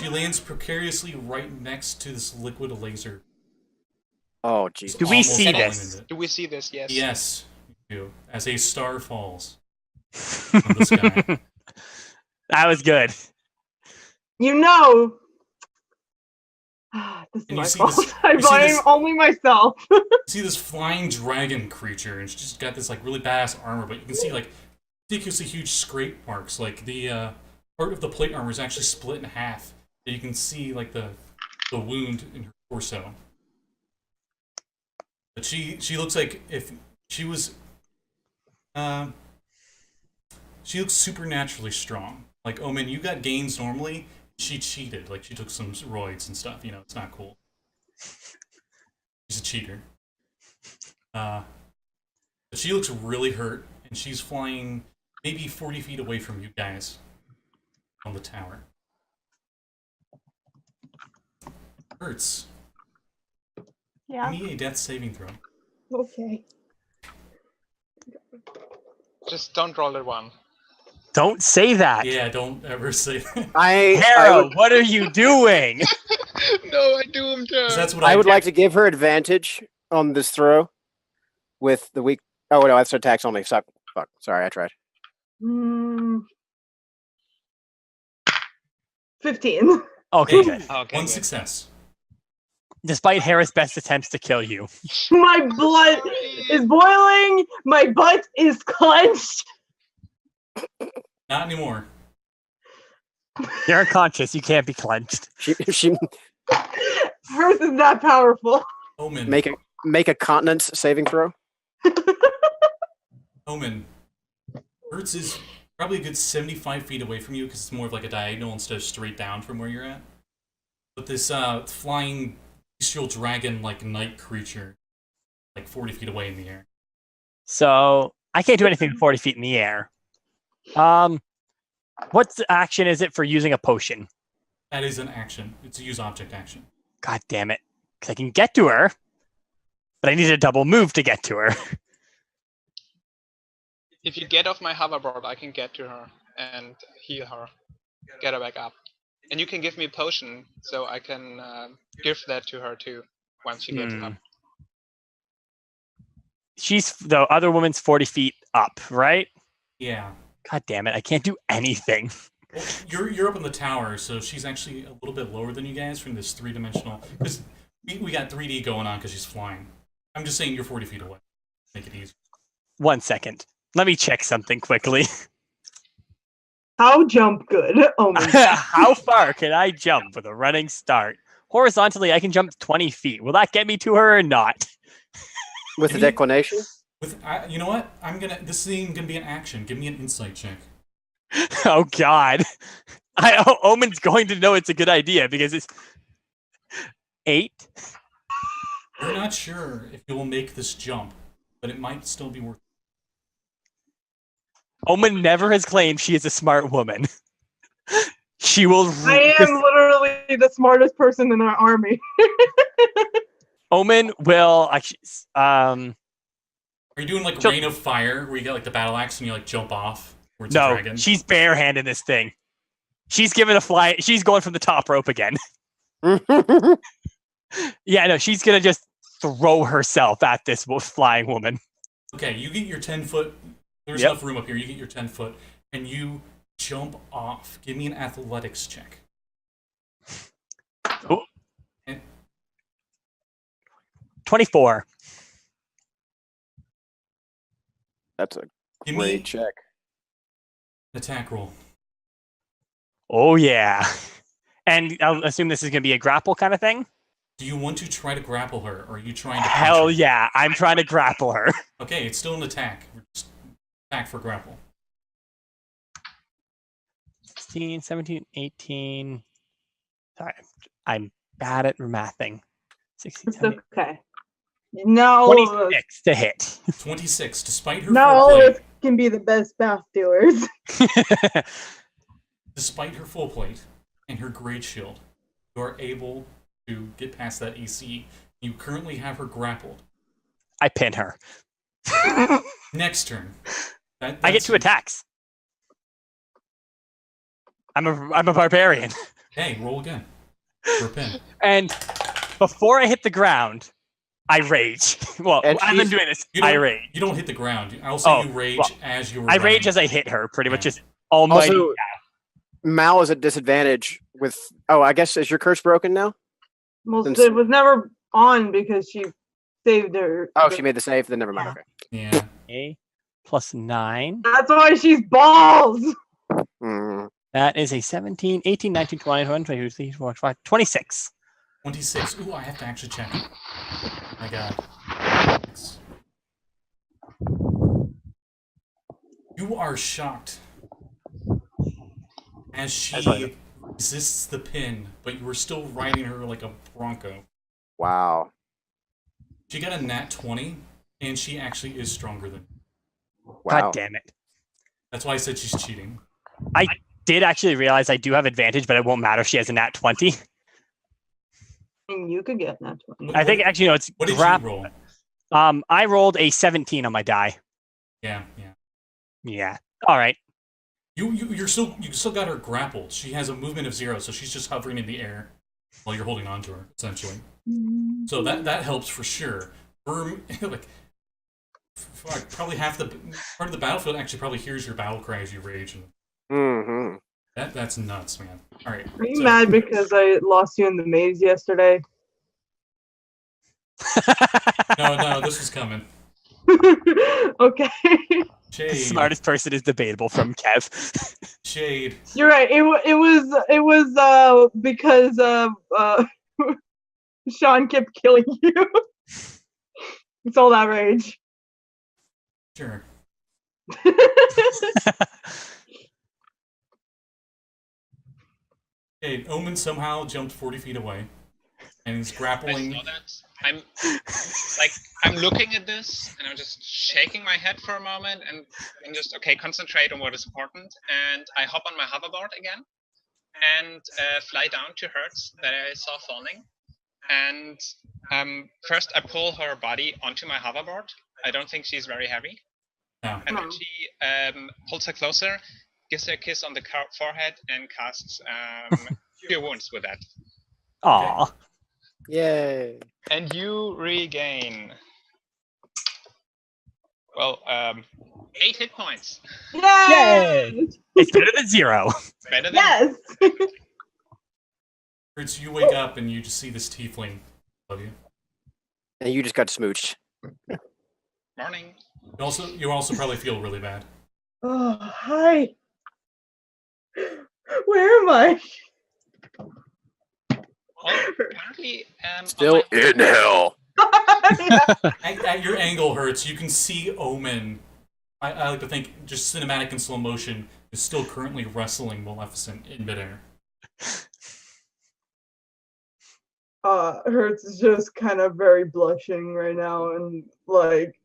She lands precariously right next to this liquid laser. Oh, jeez. Do we Almost see falling this? into it. Do we see this? Yes. Yes, you do. As a star falls from the sky. That was good. You know. This is And you my see fault. this- I you see blame this- only myself. You see this flying dragon creature, and she's just got this really badass armor, but you can see ridiculously huge scrape marks. The part of the plate armor is actually split in half. And you can see the wound in her torso. But she looks like if she was she looks supernaturally strong. Like Omen, you got gains normally. She cheated. She took some roids and stuff. It's not cool. She's a cheater. But she looks really hurt, and she's flying maybe 40 feet away from you guys on the tower. Hertz, Yeah. give me a death saving throw. Okay. Just don't roll a 1. Don't say that. Yeah, don't ever say that. I Hera, would- what are you doing? No, I doomed her. 'Cause that's what I would like to give her advantage on this throw with the weak. Oh no, that's attacks only. Fuck. Sorry, I tried. 15. Okay, good. Okay, One good. success. Despite Hera's best attempts to kill you. My blood is boiling. My butt is clenched. Not anymore. You're unconscious. You can't be clenched. She Hertz is that powerful. Omen. make a continence saving throw. Omen. Hertz is probably a good 75 feet away from you because it's more of like a diagonal instead of straight down from where you're at. But this flying bestial dragon-like night creature, like 40 feet away in the air. So I can't do anything 40 feet in the air. What action is it for using a potion? That is an action. It's a use object action. God damn it. Because I can get to her, but I need a double move to get to her. If you get off my hoverboard, I can get to her and heal her, get her back up. And you can give me a potion, so I can give that to her too once she gets up. The other woman's 40 feet up, right? Yeah. God damn it. I can't do anything. Well, you're up in the tower, so she's actually a little bit lower than you guys from this three-dimensional... Because we got 3D going on because she's flying. I'm just saying you're 40 feet away. Make it easy. 1 second. Let me check something quickly. How jump good? Oh my god. How far can I jump with a running start? Horizontally, I can jump 20 feet. Will that get me to her or not? With the declination? You know what? This is even gonna be an action. Give me an insight check. Oh god. Omen's going to know it's a good idea because it's 8. You're not sure if you will make this jump, but it might still be worth it. Omen never has claimed she is a smart woman. She will. I am literally the smartest person in our army. Omen will. Are you doing like Rain of Fire, where you get like the battle axe and you like jump off? Where it's a dragon? She's barehanding this thing. She's giving a fly. She's going from the top rope again. Yeah, no, she's gonna just throw herself at this flying woman. Okay, you get your 10-foot. There's enough room up here. You get your 10-foot, and you jump off. Give me an athletics check. Oh. 24. That's a great check. Attack roll. Oh yeah. And I'll assume this is gonna be a grapple kind of thing. Do you want to try to grapple her, or are you trying to? Hell yeah! I'm trying to grapple her. Okay, it's still an attack. Just attack for grapple. 16, 17, 18. Sorry, I'm bad at mathing. 16, It's 17, okay. No. 26 to hit. 26, despite her Not full all of plate. us can be the best math doers. Despite her full plate and her great shield, you are able to get past that AC. You currently have her grappled. I pin her. Next turn. I get 2 attacks. I'm a barbarian. Hey, roll again. For a pin. And before I hit the ground, I rage. Well, And as I'm doing this, I rage. You don't hit the ground. I'll say you rage as you were I rage running. as I hit her, pretty much just almighty. Also, Mal is at disadvantage with. Oh, I guess is your curse broken now? Well, Since- it was never on because she saved her. Oh, she made the save. Then never mind. Okay. Yeah. A plus 9. That's why she's balls. Mm. That is a 17, 18, 19, 20, 21, 22, 23, 24, 25, 26. 26. Ooh, I have to actually check. My god. You are shocked as she resists the pin, but you were still riding her like a bronco. Wow. She got a nat 20, and she actually is stronger than you. Wow. God damn it. That's why I said she's cheating. I did actually realize I do have advantage, but it won't matter if she has a nat 20. And you could get that 20. I think actually, no, it's What did you roll? I rolled a 17 on my die. Yeah. Yeah. All right. You still got her grappled. She has a movement of 0, so she's just hovering in the air. while you're holding on to her, essentially. So that helps for sure. Verm, like, probably half the part of the battlefield actually probably hears your battle cry as you rage. And that's nuts, man. All right. Are you mad because I lost you in the maze yesterday? No, this was coming. Okay. Shade. The smartest person is debatable from Kev. Shade. You're right. It was because Sean kept killing you. It's all that rage. Sure. Shade. Omen somehow jumped 40 feet away and is grappling. I saw that. I'm looking at this and I'm just shaking my head for a moment and just concentrate on what is important. And I hop on my hoverboard again and fly down to Hertz that I saw falling. And first I pull her body onto my hoverboard. I don't think she's very heavy. No. And then she pulls her closer, gives her a kiss on the forehead, and casts Cure Wounds with that. Aw. Yay. And you regain, 8 hit points. Yay! It's better than 0. Better than Yes. Hertz, you wake up and you just see this tiefling above you. And you just got smooched. Morning. You also probably feel really bad. Oh, hi. Where am I? Well, apparently, Still in hell. At your angle, Hertz, you can see Omen. I like to think just cinematic and slow motion is still currently wrestling Maleficent in midair. Hertz is just kind of very blushing right now and like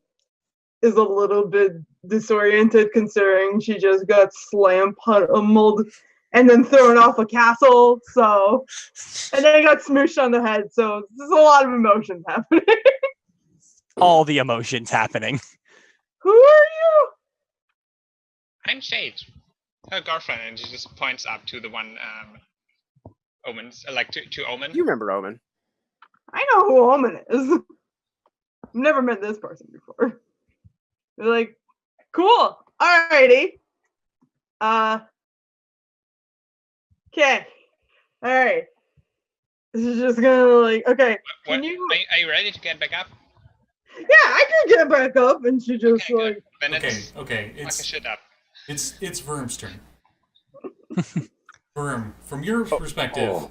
is a little bit disoriented considering she just got slam pummeled and then thrown off a castle, so and then got smooshed on the head, so there's a lot of emotions happening. All the emotions happening. Who are you? I'm Shade, her girlfriend, and she just points up to the one Omen's, to Omen. You remember Omen. I know who Omen is. I've never met this person before. They're like, cool, alrighty. Okay. Alright. This is just gonna okay. Can you Are you ready to get back up? Yeah, I can get back up and she just Good. Then Okay. Fuck a shit up. It's Verm's turn. Verm, from your perspective,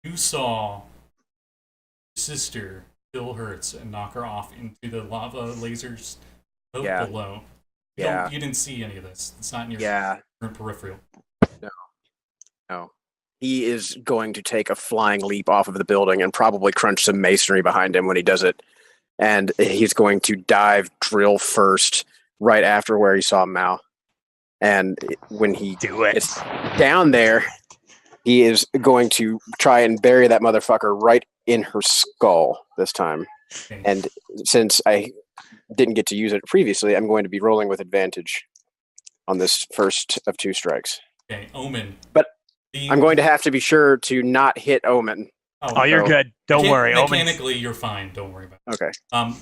you saw sister kill Hertz and knock her off into the lava lasers below. You didn't see any of this. It's not in your current peripheral. No. He is going to take a flying leap off of the building and probably crunch some masonry behind him when he does it. And he's going to dive drill first right after where he saw Mao. And when he gets down there, he is going to try and bury that motherfucker right in her skull this time. Okay. And since I didn't get to use it previously, I'm going to be rolling with advantage on this first of 2 strikes. Okay, Omen. But I'm going to have to be sure to not hit Omen. Oh, you're good. Don't worry. Mechanically, you're fine. Don't worry about it. Okay.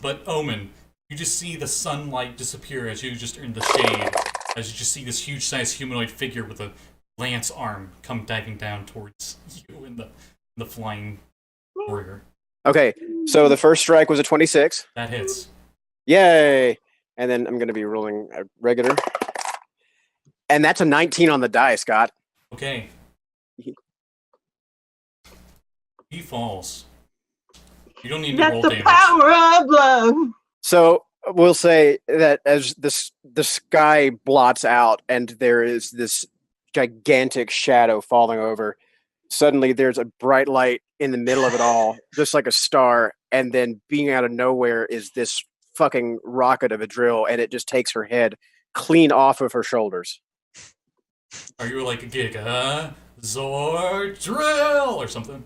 But Omen, you just see the sunlight disappear as you just are in the shade. As you just see this huge-sized humanoid figure with a lance arm come diving down towards you and the flying warrior. Okay, so the first strike was a 26. That hits. Yay! And then I'm going to be rolling a regular. And that's a 19 on the die, Scott. Okay. He falls. You don't need to roll damage. That's the power of love. So we'll say that as the sky blots out and there is this gigantic shadow falling over, suddenly there's a bright light in the middle of it all, just like a star, and then being out of nowhere is this fucking rocket of a drill, and it just takes her head clean off of her shoulders. Are you like a Giga Zord drill or something?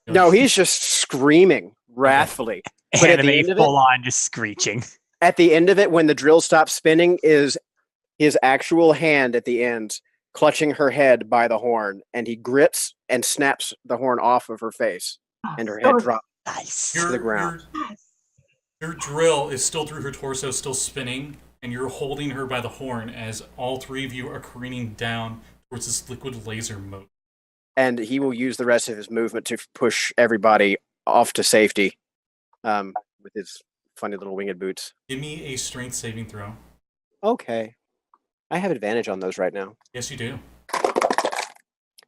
No, he's just screaming wrathfully. But Anime full on just screeching. At the end of it, when the drill stops spinning, is his actual hand at the end clutching her head by the horn, and he grips and snaps the horn off of her face, and her head drops Nice. to the ground. Your drill is still through her torso, still spinning, and you're holding her by the horn as all three of you are careening down towards this liquid laser moat. And he will use the rest of his movement to push everybody off to safety with his funny little winged boots. Give me a strength saving throw. Okay. I have advantage on those right now. Yes, you do.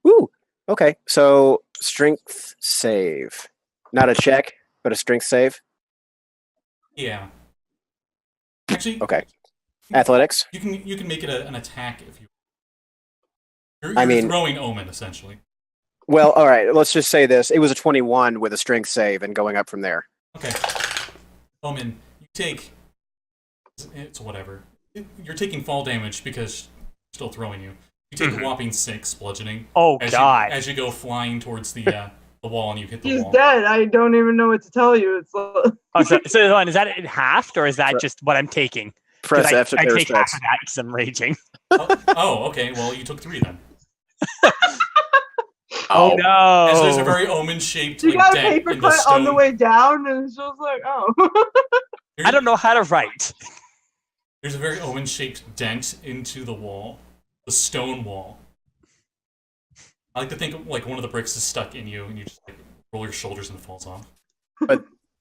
Woo! Okay, so strength save. Not a check, but a strength save. Yeah. Actually, Okay. Athletics. you can make it an attack if you. You're I mean- throwing Omen essentially. Well, all right, let's just say this. It was a 21 with a strength save and going up from there. Okay. Omen, you take. It's whatever. You're taking fall damage because she's still throwing you. You take a whopping 6 bludgeoning. Oh, as God. as you go flying towards the wall and you hit the He's wall. dead. I don't even know what to tell you. It's Oh, so is that in halved, or is that just what I'm taking? 'Cause Press F to I pay take half respects. of that because I'm raging. Oh, okay. Well, you took 3 then. Oh, no. As there's a very Omen-shaped you got a dent paper in the cut stone. on the way down, and it's just like, oh. I don't know how to write. There's a very Omen-shaped dent into the wall, the stone wall. I like to think of, like one of the bricks is stuck in you, and you just like roll your shoulders and it falls off.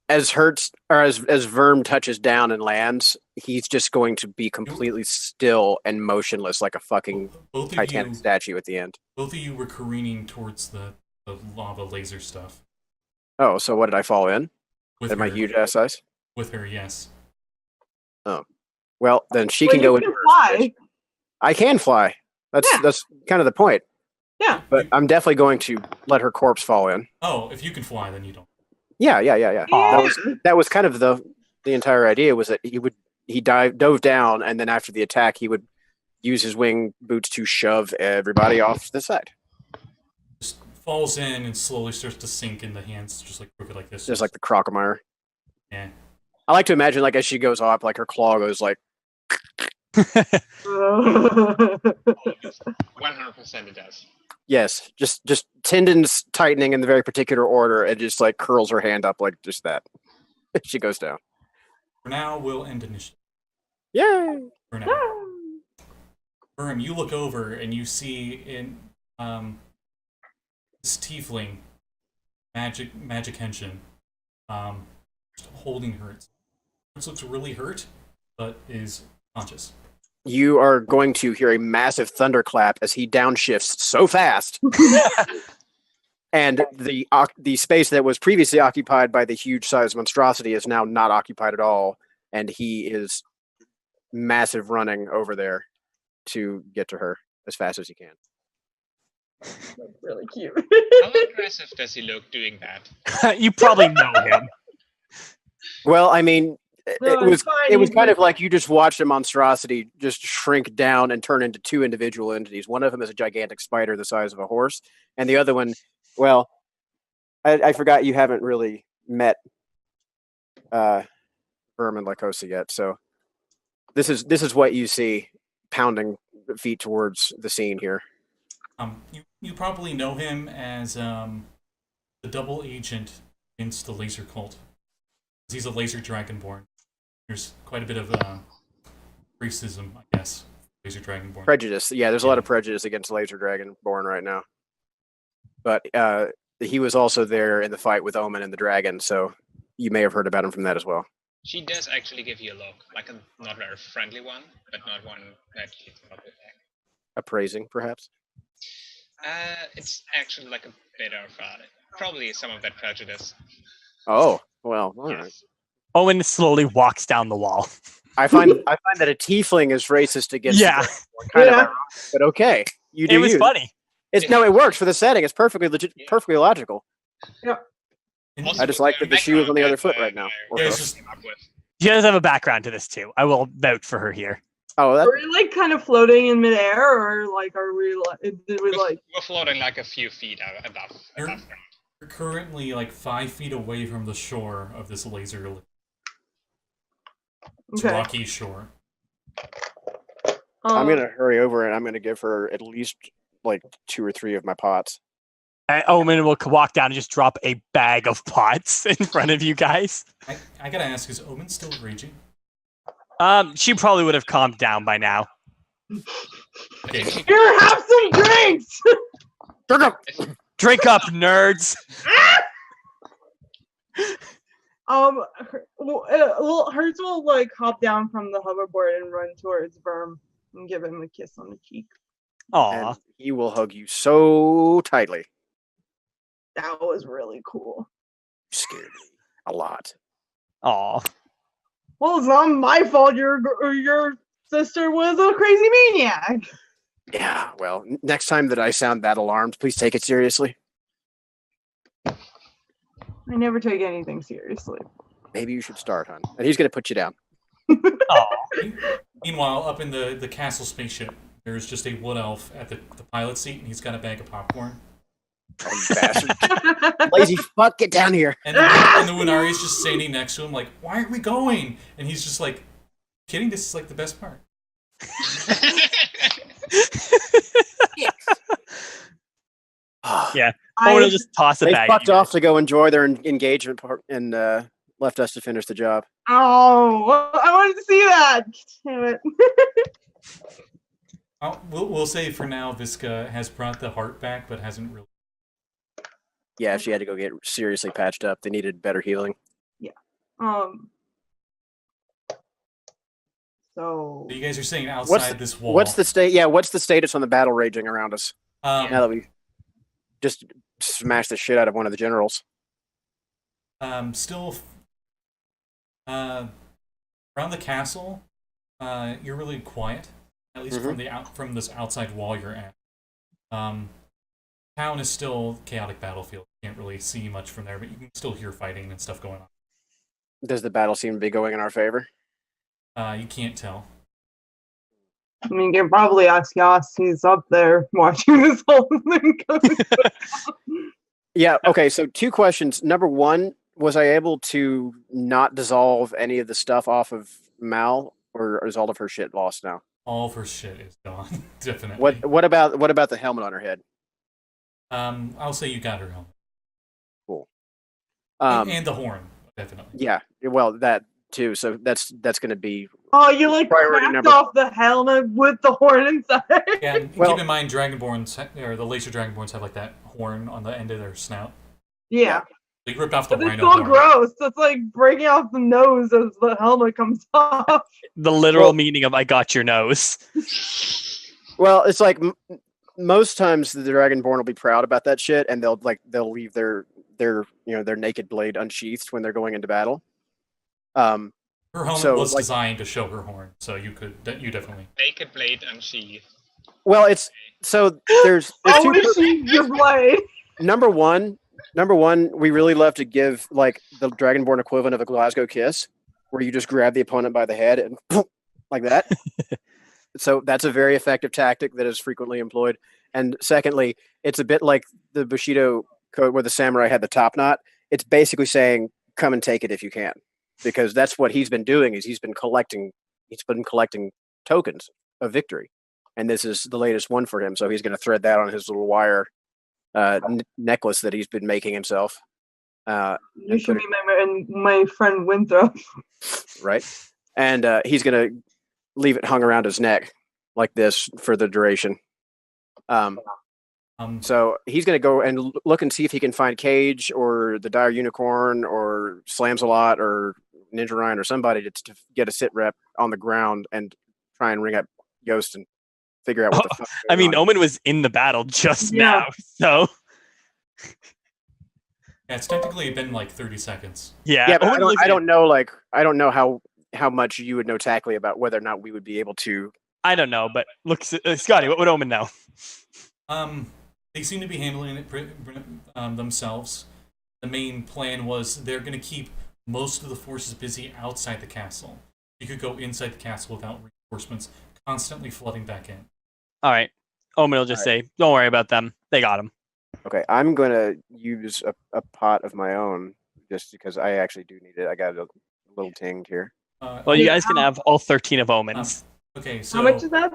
As Hertz or as Verm touches down and lands, he's just going to be completely still and motionless like a fucking Both of Titanic you, statue at the end. both of you were careening towards the lava laser stuff. Oh, so what did I fall in? With At my her, huge ass size? with her, yes. Well, then she Well, can go you in can first. fly. I can fly. That's Yeah. kind of the point. Yeah. But I'm definitely going to let her corpse fall in. Oh, if you can fly, then you don't. Yeah. Aw. That was kind of the entire idea, was that he dove down, and then after the attack he would use his wing boots to shove everybody off to the side. Just falls in and slowly starts to sink in the hands, just like crooked like this. Just like the crocomire. Yeah. I like to imagine, like, as she goes off, like her claw goes like 100% it does. yes, just tendons tightening in the very particular order, and just like curls her hand up like just that. She goes down. For now, we'll end initiative. Yay! For now. Verm, you look over and you see in this tiefling, magic Henshin, just holding Hertz. Hertz looks really hurt, but is conscious. You are going to hear a massive thunderclap as he downshifts so fast, and the space that was previously occupied by the huge sized monstrosity is now not occupied at all, and he is massive running over there to get to her as fast as he can. Really cute. How aggressive does he look doing that? You probably know him. Well, I mean, No, it was it's fine. it was He's kind like- of like you just watched a monstrosity just shrink down and turn into 2 individual entities. One of them is a gigantic spider the size of a horse, and the other one, well, I forgot you haven't really met Vermin Lycosa yet, so this is what you see pounding feet towards the scene here. You probably know him as the double agent against the laser cult. He's a laser dragonborn. There's quite a bit of racism, I guess. Laser dragonborn. Prejudice, yeah, there's a lot of prejudice against Laser Dragonborn right now, but he was also there in the fight with Omen and the dragon, so you may have heard about him from that as well. She does actually give you a look, like a not very friendly one, but not one that you not with back. Appraising, perhaps. It's actually like a bit of probably some of that prejudice. Oh, well, all right. Yes. Owen slowly walks down the wall. I find that a tiefling is racist against Yeah. the Dragonborn. Kind of Yeah. ironic, but okay. You do It was you. funny. It works for the setting. It's perfectly legit, Yeah. perfectly logical. And Also, I just like that the shoe is on the other foot right background now. that, Yeah, it's just- came up with. She does have a background to this too. I will vouch for her here. Oh, that Are we like kind of floating in midair, or like are we like? Did we like? We're floating like a few feet above You're- ground. You're currently like 5 feet away from the shore of this laser Okay. rocky shore. I'm gonna hurry over and I'm gonna give her at least like 2 or 3 of my pots. Omen will walk down and just drop a bag of pots in front of you guys. I gotta ask, is Omen still raging? She probably would have calmed down by now. Okay. Here, have some drinks. Drink up, nerds. Hertz will like hop down from the hoverboard and run towards Verm and give him a kiss on the cheek. Aw. And he will hug you so tightly. That was really cool. You scared me a lot. Aw. Well, it's not my fault. Your sister was a crazy maniac. Yeah, well, next time that I sound that alarmed, please take it seriously. I never take anything seriously. Maybe you should start, hon. And he's gonna put you down. Aw. Meanwhile, up in the castle spaceship, there's just a wood elf at the pilot seat, and he's got a bag of popcorn. Oh, you bastard. Lazy fuck, get down here. And the Winari's just standing next to him, like, why are we going? And he's just like, kidding, this is like the best part. Yeah. Or will just toss a They bag. fucked off to go enjoy their engagement part and left us to finish the job. Oh, I wanted to see that. Damn it. We'll say for now, Visca has brought the heart back, but hasn't really. Yeah, she had to go get seriously patched up. They needed better healing. So You guys are saying outside this wall. What's the state? Yeah, what's the status on the battle raging around us? Now that we just smashed the shit out of one of the generals. Still, around the castle, you're really quiet. At least from this outside wall you're at. Town is still chaotic battlefield. You can't really see much from there, but you can still hear fighting and stuff going on. Does the battle seem to be going in our favor? You can't tell. I mean, you can probably ask Yost. He's up there watching this whole thing go down. Yeah, okay, so 2 questions. Number 1, was I able to not dissolve any of the stuff off of Mal, or is all of her shit lost now? All of her shit is gone, definitely. What about the helmet on her head? I'll say you got her helmet. Cool. And the horn, definitely. Yeah, well, that too. So that's going to be. Oh, you like Priority cracked number- off the helmet with the horn inside. Yeah, and Well- keep in mind, Dragonborns, or the laser Dragonborns have like that horn on the end of their snout. Yeah. They ripped off the But it's rhino so horn. gross. It's like breaking off the nose as the helmet comes off. The literal meaning of I got your nose. Well, it's like most times the Dragonborn will be proud about that shit, and they'll leave their naked blade unsheathed when they're going into battle. Her helmet So, was like- designed to show her horn, so you definitely. Naked blade unsheathed. Well, it's so there's two. Always sheathe your blade. Number one, we really love to give like the Dragonborn equivalent of a Glasgow kiss, where you just grab the opponent by the head and like that. So that's a very effective tactic that is frequently employed. And secondly, it's a bit like the Bushido code where the samurai had the top knot. It's basically saying, "Come and take it if you can," because that's what he's been doing. Is he's been collecting tokens of victory, and this is the latest one for him. So he's going to thread that on his little wire necklace that he's been making himself. You should be my friend Winthrop. Right, and he's going to leave it hung around his neck like this for the duration. So he's going to go and look and see if he can find Cage or the Dire Unicorn or Slams a Lot or Ninja Ryan or somebody to get a sit rep on the ground and try and ring up Yost and figure out what the fuck. I mean, Omen was in the battle just Yeah. now, so Yeah, it's technically been like 30 seconds. yeah. Yeah, but Omen I don't know how much you would know tactly about whether or not we would be able to. I don't know, but look, Scotty, what would Omen know? They seem to be handling it themselves. The main plan was they're going to keep most of the forces busy outside the castle. You could go inside the castle without reinforcements constantly flooding back in. All right, Omen will just say, "Don't worry about them. They got him." Okay, I'm going to use a pot of my own just because I actually do need it. I got a little ting here. Well, you guys can have all 13 of Omens. Okay, so How much is that?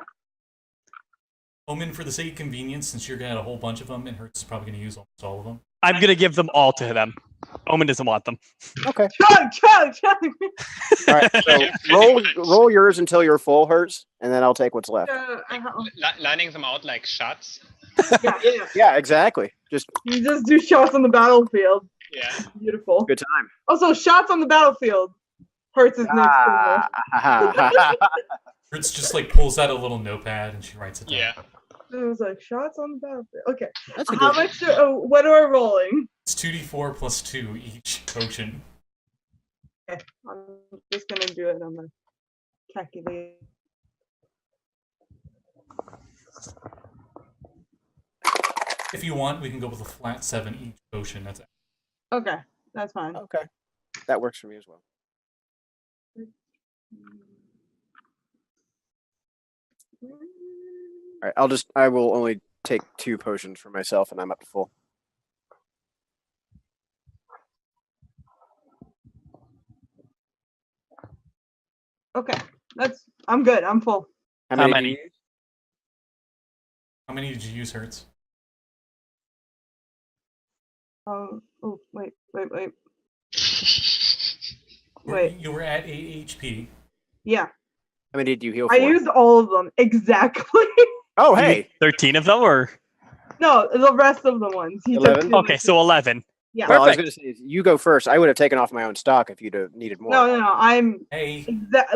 Omen, for the sake of convenience, since you're gonna have a whole bunch of them, and Hertz is probably gonna use almost all of them. I'm gonna give them all to them. Omen doesn't want them. Okay. Chug. All right. So roll yours until you're full, Hertz, and then I'll take what's left. Lining them out like shots. Yeah. Yeah, exactly. Just You just do shots on the battlefield. Yeah. Beautiful. good time. Also, shots on the battlefield. Hertz is next to Hertz just like pulls out a little notepad and she writes it down. Yeah. It was like shots on the battlefield. Okay. That's a How good. much? What are we rolling? It's 2d4 plus 2 each potion. Okay. I'm just gonna do it on the calculator. If you want, we can go with a flat 7 each potion. That's it. Okay, that's fine. Okay, that works for me as well. All right, I will only take 2 potions for myself, and I'm up to full. Okay, I'm good. I'm full. How How many? many? do you use? How many did you use, Hertz? Oh, wait. You were at 8 HP. Yeah, How many did you heal for? I used all of them exactly. Oh, hey. 13 of them, or No, the rest of the ones. He took 11? two. okay, so 11. Yeah. Well, I was Perfect. going to say, you go first. I would have taken off my own stock if you'd have needed more. No. I'm Hey.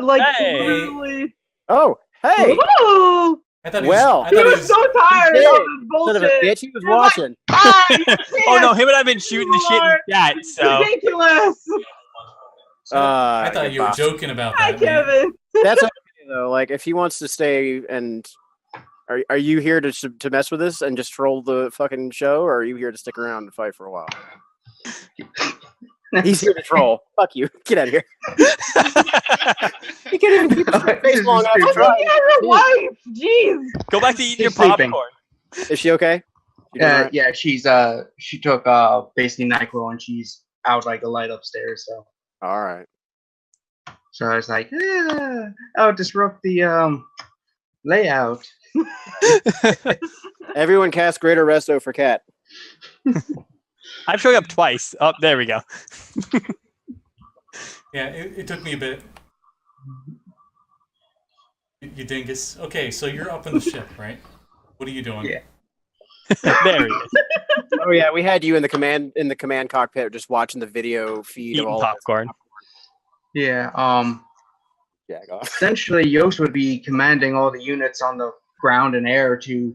like Hey. literally. Oh, hey. Woo! I thought Well. he He was, was so tired did. of this Son bullshit. of a bitch, he was You're like, watching. You Oh no, can't. him and I've been shooting the shit in chat. So Ridiculous. I thought good you were boss. joking about Hi, that, man. Kevin. That's okay, though. Like, if he wants to stay and... Are you here to mess with us and just troll the fucking show, or are you here to stick around and fight for a while? He's here to troll. Fuck you. Get out of here. He can't even keep a straight face long enough to Look try. at your wife. Jeez. go back to eating your She's sleeping. popcorn. Is she okay? She doing all right? Yeah, she took basically NyQuil and she's out like a light upstairs. All right. So I was like, I'll disrupt the layout. Everyone cast Greater Resto for Cat. I'm showing up twice. Oh, there we go. Yeah, it took me a bit. You dingus. Okay, so you're up in the ship, right? What are you doing? Yeah. There he is. Oh yeah, we had you in the command cockpit, just watching the video feed of Eating all. popcorn. Yeah. Yeah, go on. Essentially, Yost would be commanding all the units on the ground and air to,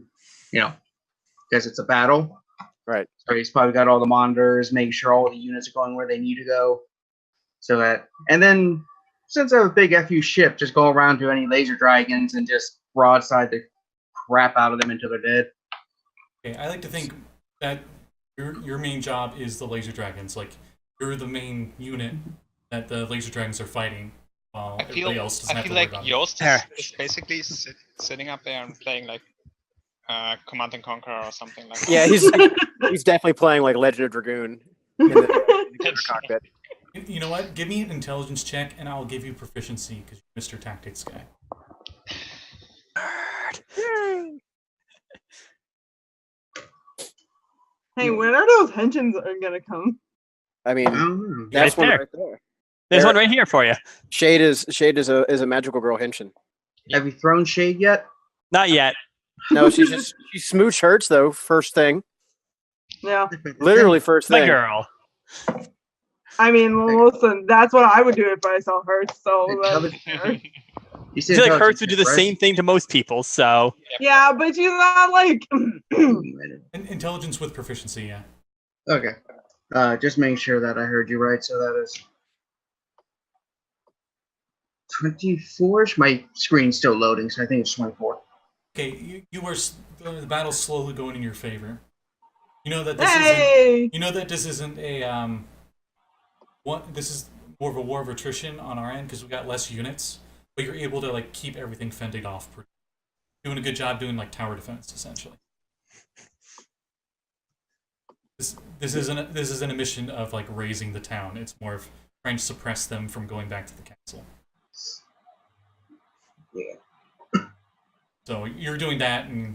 because it's a battle. Right. So he's probably got all the monitors, making sure all the units are going where they need to go. So that, and then since I have a big FU ship, just go around to any laser dragons and just broadside the crap out of them until they're dead. Okay, I like to think that your main job is the laser dragons. Like, you're the main unit that the laser dragons are fighting, while everybody else doesn't I have to feel worry like about it. Yost There. is basically sitting up there and playing like Command and Conquer or something like that. Yeah, he's definitely playing like Legend of Dragoon in the cockpit. You know what? Give me an intelligence check, and I'll give you proficiency because you're Mr. Tactics guy. Hey, when are those Henshins gonna come? I mean, Oh. that's Right one there. right there. There's There- one right here for you. Shade is a magical girl Henshin. Have you thrown shade yet? Not yet. No, she smooched Hertz though. First thing, Yeah. literally first My thing. girl. I mean, listen, that's what I would do if I saw Hertz. So that's fair. You I feel like Hertz would do the same thing to most people, so Yeah, but she's not like. Intelligence with proficiency, yeah. Okay. Just making sure that I heard you right. So that is 24. My screen's still loading, so I think it's 24. Okay, the battle's slowly going in your favor. You know that this Hey! isn't a this is more of a war of attrition on our end because we got less units, but you're able to like keep everything fended off. Doing a good job doing like tower defense essentially. This isn't a mission of like raising the town. It's more of trying to suppress them from going back to the castle. Yeah. So you're doing that, and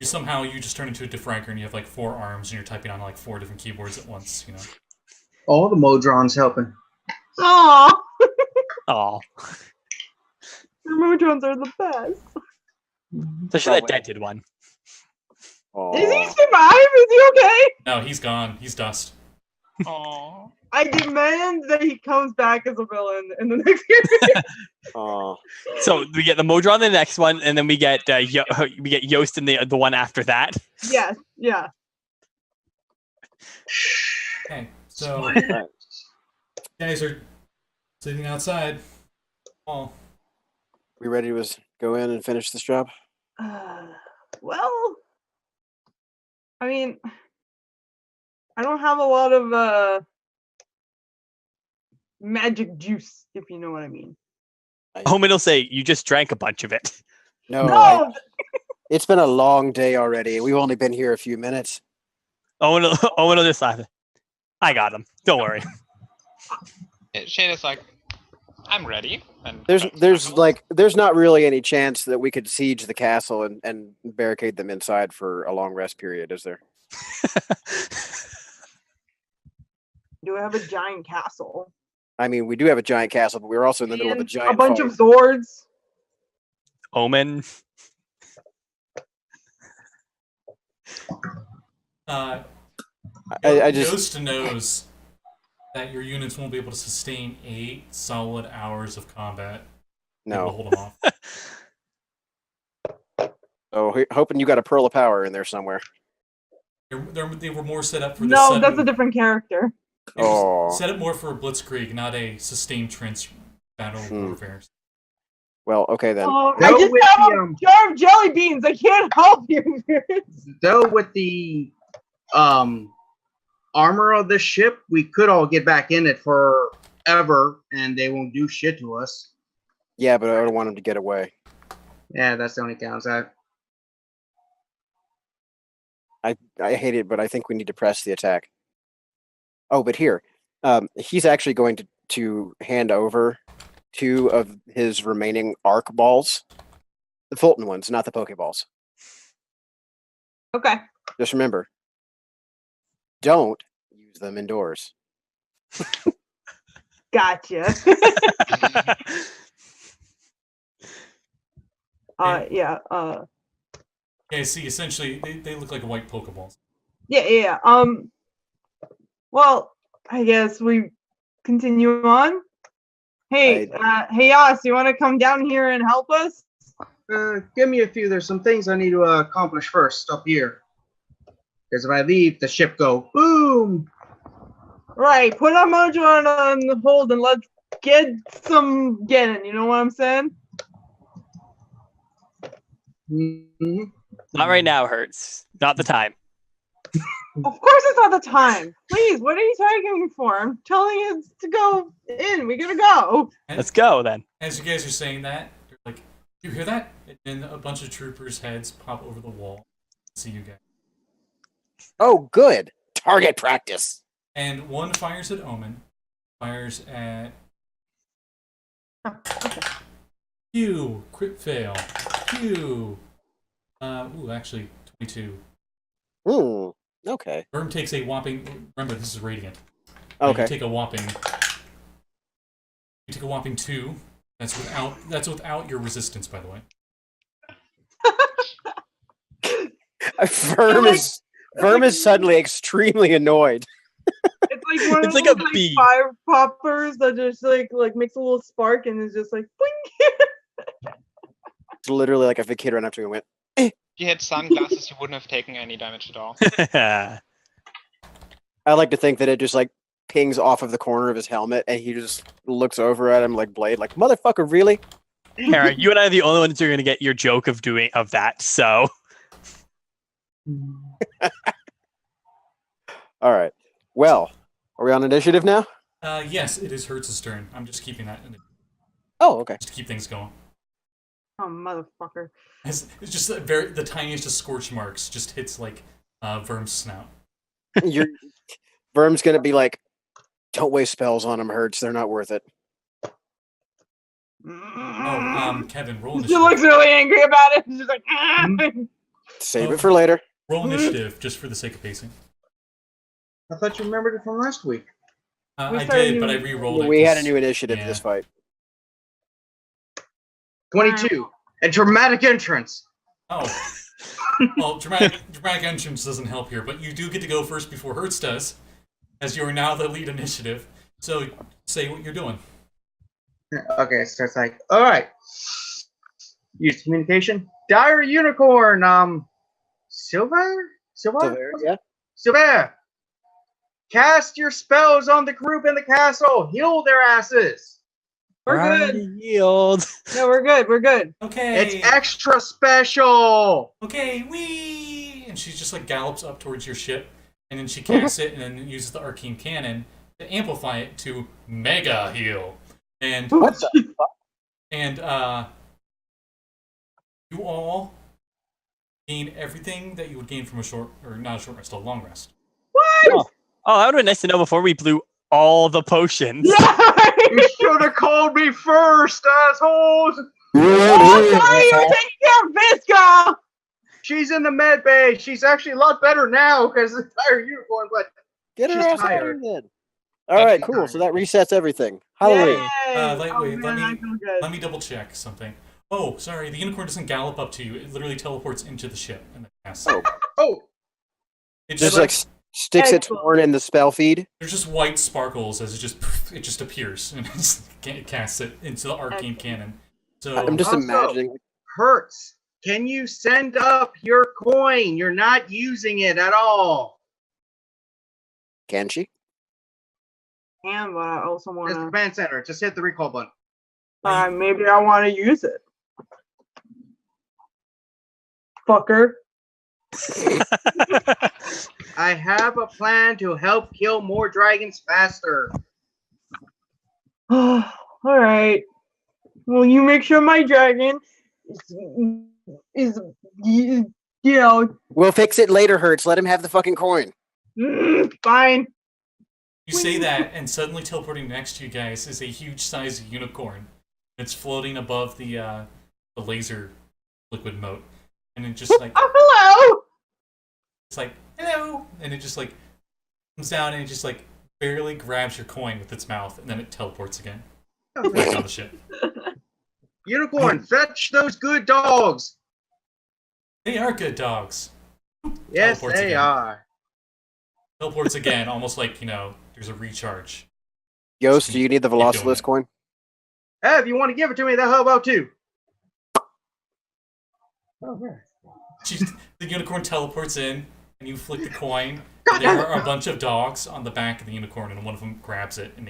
somehow you just turn into a defragger and you have like 4 arms and you're typing on like 4 different keyboards at once. You know. All the Modrons helping. Aw, Oh, the Modrons are the best. especially that Probably. dented one. Is he Aw. survive? Is he okay? No, he's gone. He's dust. Aw. I demand that he comes back as a villain in the next game. Aw. So we get the Modron in the next one, and then we get we get Yost in the one after that. Yes, yeah. Okay, so Right. you guys are sitting outside. Oh, We ready to go in and finish this job? Well, I mean, I don't have a lot of magic juice, if you know what I mean. Omen will say, "You just drank a bunch of it." No, No, it's been a long day already. We've only been here a few minutes. Owen will just laugh. I got him. Don't worry. Shade is like, I'm ready. And There's not really any chance that we could siege the castle and barricade them inside for a long rest period, is there? do I have a giant castle? I mean, we do have a giant castle, but we're also in the middle of a And giant a bunch fight. of Zords. Omen. I just Yost knows that your units won't be able to sustain 8 solid hours of combat. Able to no. hold them off. So hoping you got a pearl of power in there somewhere. They were more set up for the No, sudden, that's a different character. it was Oh. set up more for a blitzkrieg, not a sustained trench battle warfare. Well, okay then. Oh, Go I just with have the, a jar of jelly beans. I can't help you. Though with the armor of the ship, we could all get back in it forever, and they won't do shit to us. Yeah, but I don't want him to get away. Yeah, that's the only downside. I hate it, but I think we need to press the attack. Oh, but here, he's actually going to hand over 2 of his remaining arc balls, the Fulton ones, not the Pokeballs. Okay. Just remember, don't use them indoors. Gotcha. Yeah. Okay, see, essentially, they look like white Pokeballs. Yeah. Well, I guess we continue on. Hey, hey, Yost, you want to come down here and help us? Give me a few. There's some things I need to accomplish first up here. Because if I leave, the ship go boom. Right. Put our mojo on hold and let's get some getting. You know what I'm saying? Mm-hmm. Not right now, Hertz. Not the time. Of course it's not the time. Please, what are you tagging me for? I'm telling you to go in. We gotta go. And Let's go then. as you guys are saying that, they're like, you hear that? And a bunch of troopers' heads pop over the wall. See you guys. Oh, good. Target practice. And one fires at Omen, fires at Q, crit fail. Q. Actually, 22. Okay. Verm takes a whopping. Remember, this is radiant. Okay. You take a whopping 2. That's without your resistance, by the way. Verm is suddenly extremely annoyed. It's like one It's of like those a bee. fire poppers that just like makes a little spark and is just like boing. It's literally like if a kid ran up to me and went, If you had sunglasses, you wouldn't have taken any damage at all. I like to think that it just like pings off of the corner of his helmet and he just looks over at him like Blade, like, motherfucker, really? Hera, you and I are the only ones who are going to get your joke of that. So All right. Well, are we on initiative now? Yes, it is Hertz's turn. I'm just keeping that in Oh, okay. just to keep things going. Oh motherfucker. It's just the tiniest of scorch marks just hits like Verm's snout. Verm's gonna be like, don't waste spells on him, Hertz. They're not worth it. Oh, Kevin, roll She initiative. looks really angry about it. She's like, Save it for later. Roll initiative, just for the sake of pacing. I thought you remembered it from last week. I did, but I re-rolled it. We had a 'cause- new initiative yeah. this fight. 22. A dramatic entrance. Oh. Well, dramatic entrance doesn't help here, but you do get to go first before Hertz does, as you are now the lead initiative. So say what you're doing. Okay, so it's like, all right. Use communication. Dire Unicorn. Silver? Yeah. Silver. Cast your spells on the group in the castle. Heal their asses. We're good. Yield. No, we're good. We're good. Okay. It's extra special. Okay, wee! And she just like gallops up towards your ship, and then she casts it, and then uses the arcane cannon to amplify it to mega heal. And What the fuck? and you all gain everything that you would gain from a short, or not a short rest, a long rest. What? Oh, that would have been nice to know before we blew all the potions. Yeah. You should have called me first, assholes. Oh, sorry, you're taking care of Visca. She's in the med bay. She's actually a lot better now because the Dire Unicorn, but Get her She's ass out of tired. here then. All right, She's cool. tired. So that resets everything. Hallelujah. Yay. Wait, Oh, let man, I me feel good. let me double check something. Oh, sorry, the unicorn doesn't gallop up to you. It literally teleports into the ship and then casts it. oh, It Just just like sticks its Excellent. horn in the spell feed. there's just white sparkles as it just appears and it casts it into the arcane cannon. So I'm just Also- imagining. Hertz, can you send up your coin? You're not using it at all. Can she? And I also want It's to. command center. Just hit the recall button. Maybe I want to use it. Fucker. I have a plan to help kill more dragons faster. All right. Well, you make sure my dragon is you know, We'll fix it later, Hertz. Let him have the fucking coin. fine. you say that, and suddenly teleporting next to you guys is a huge-sized unicorn. It's floating above the laser liquid moat, and it just like Oh, hello. it's like hello, and it just like comes down and it just like barely grabs your coin with its mouth, and then it teleports again back on the ship. Unicorn, fetch those good dogs. They are good dogs. Yes, Teleports they again. are. Teleports again, almost like there's a recharge. Yost, do you need the Keep doing Velocilus it. coin? Hey, if you want to give it to me, that'll help out too. The unicorn teleports in, and you flick the coin. And there are a bunch of dogs on the back of the unicorn, and one of them grabs it, and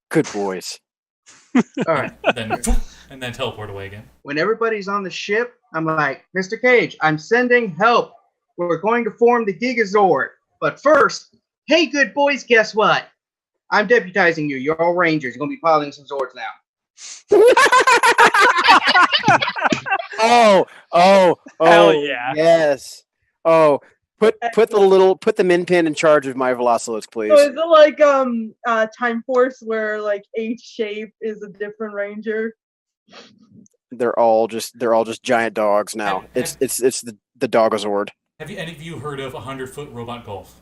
Good boys. All right. and then teleport away again. When everybody's on the ship, I'm like, Mr. Cage, I'm sending help. We're going to form the Gigazord. But first, hey, good boys, guess what? I'm deputizing you. You're all Rangers. You're going to be piloting some Zords now. Oh, Hell yeah. yes. Oh, put the min pin in charge of my Velocilus, please. So is it like Time Force where like each shape is a different ranger? They're all just giant dogs now. Have- It's the Dogazord. Have any of you heard of 100-foot robot golf?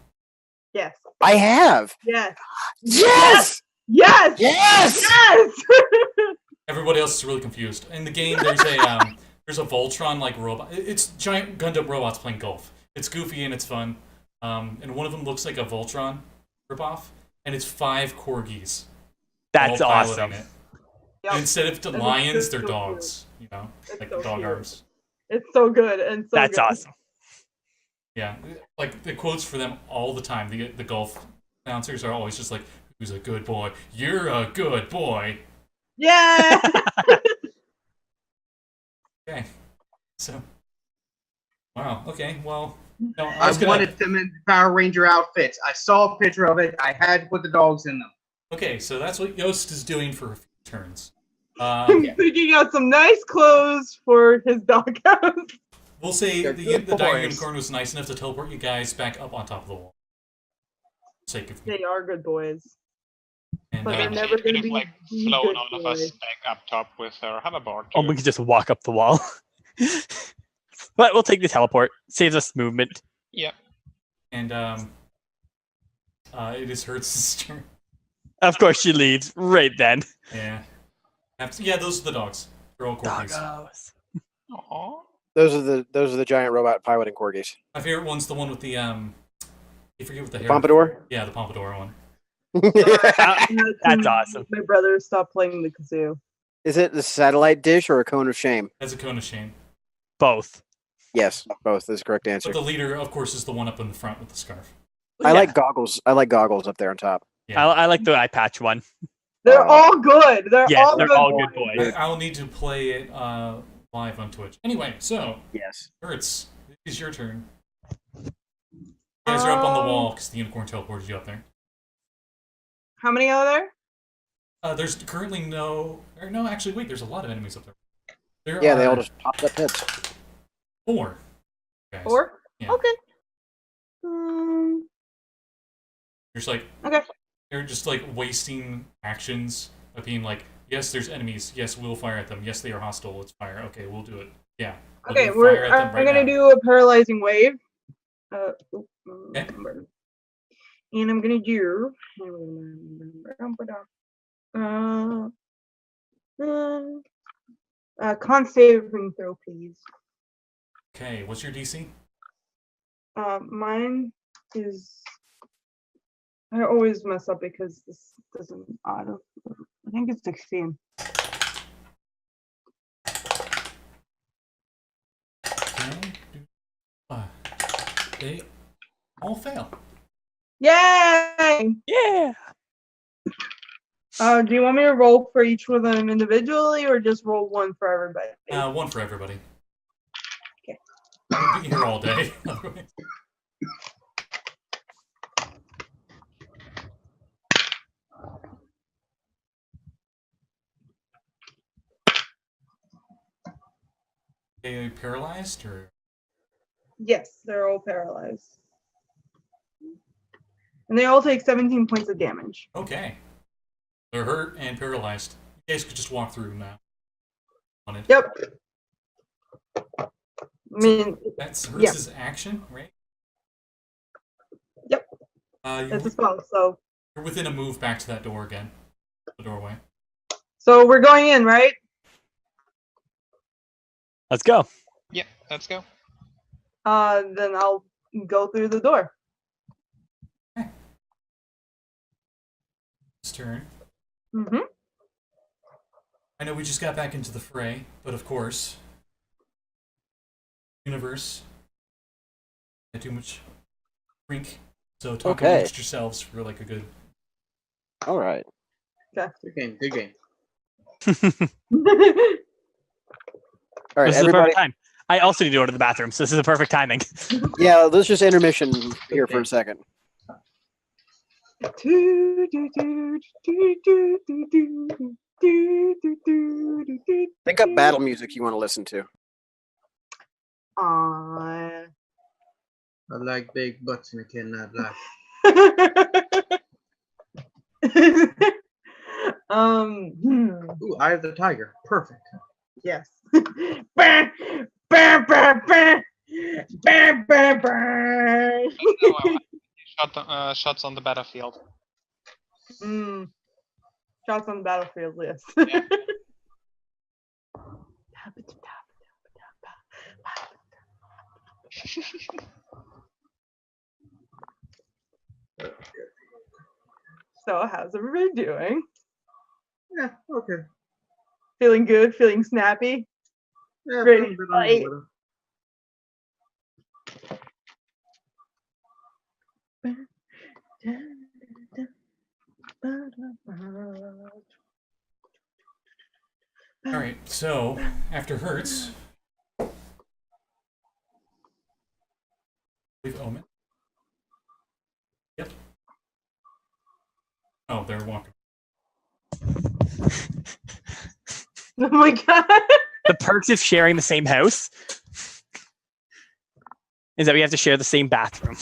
Yes. I have. Yes. Yes. Yes. Yes. Yes. Everybody else is really confused. In the game, there's a Voltron like robot. It's giant Gundam robots playing golf. It's goofy and it's fun. And one of them looks like a Voltron ripoff, and it's 5 corgis. That's all piloting awesome. it. Yep. And instead of the And it's lions, just they're so dogs. It's Like so the dog cute. arms. It's so good and so That's good. awesome. Yeah, like the quotes for them all the time. The golf announcers are always just like, "Who's a good boy? You're a good boy." Yeah. Okay, so wow. Okay, well, no, I wanted them in Power Ranger outfits. I saw a picture of it. I had to put the dogs in them. Okay, so that's what Yost is doing for a few turns. I'm picking out some nice clothes for his doghouse. We'll say They're the good dire boys. unicorn was nice enough to teleport you guys back up on top of the wall. For the sake of They are good boys. and, but they're She never could gonna have be like the flown good all of us boys. back up top with her hoverboard. Oh, too. we can just walk up the wall. But we'll take the teleport. Saves us movement. Yeah. And it is Hertz's turn. Of course, she leaves right then. Yeah. Yeah, those are the dogs. They're all corgis. Doggos. Aw. Those are the giant robot piloting corgis. My favorite one's the one with the you forget what the hair. Pompadour? Yeah, the pompadour one. That's awesome. My brother stopped playing the kazoo. Is it the satellite dish or a cone of shame? That's a cone of shame. Both. Yes, both is the correct answer. But the leader, of course, is the one up in the front with the scarf. I like goggles. I like goggles up there on top. Yeah. I like the eye patch one. They're all good. They're all good boys. I'll need to play it live on Twitch. Anyway, so Yes. Hertz, it is your turn. You guys are up on the wall because the unicorn teleported you up there. How many are there? There's currently no. Or no, actually, wait. There's a lot of enemies up there. Yeah, they all just popped up heads. 4. Guys. 4? Yeah. Okay. You're just like. Okay. They're just like wasting actions of being like, yes, there's enemies. Yes, we'll fire at them. Yes, they are hostile. Let's fire. Okay, we'll do it. Yeah. Okay, we'll fire at them I'm right gonna now. do a paralyzing wave. Okay. And I'm gonna do con saving throw, please. Okay, what's your DC? Mine is. I always mess up because this doesn't. I think it's 16. Okay. They all fail. Yay! Yeah. Do you want me to roll for each of them individually, or just roll one for everybody? One for everybody. Okay. We'll be here all day. Are they paralyzed or? Yes, they're all paralyzed. And they all take 17 points of damage. Okay. They're hurt and paralyzed. You guys could just walk through now. Yep. I mean, that's Hertz's action, right? Yep. That's a spell, so. You're within a move back to that door again. The doorway. So we're going in, right? Let's go. Yeah, let's go. Then I'll go through the door. Okay. This turn. Mm-hmm. I know we just got back into the fray, but of course, universe had too much drink, so talk amongst yourselves for like a good. All right. Okay. Good game. Good game. All right, This is the everybody. perfect time. I also need to go to the bathroom, so this is the perfect timing. Yeah, let's just intermission here for a second. Think up battle music you want to listen to. Aww. I like big butts and I cannot lie. Ooh, Eye of the Tiger. Perfect. Yes. Bah, bah, bah, bah. Bah, bah, bah. Shots on the battlefield. Shots on the battlefield, yes. Yeah. So, how's everybody doing? Yeah, okay. Feeling good? Feeling snappy? Yeah, Ready feeling to a bit under the fight. weather. All right, so after Hertz, leave Omen. Yep. Oh, they're walking. Oh my god. The perks of sharing the same house is that we have to share the same bathroom.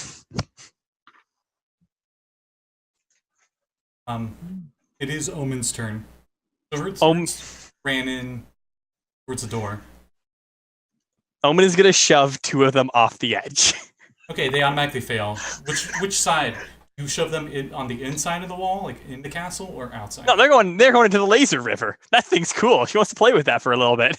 It is Omen's turn. So Hertz ran in towards the door. Omen is gonna shove 2 of them off the edge. Okay, they automatically fail. Which side? You shove them on the inside of the wall, like in the castle, or outside? No, they're going into the laser river. That thing's cool. She wants to play with that for a little bit.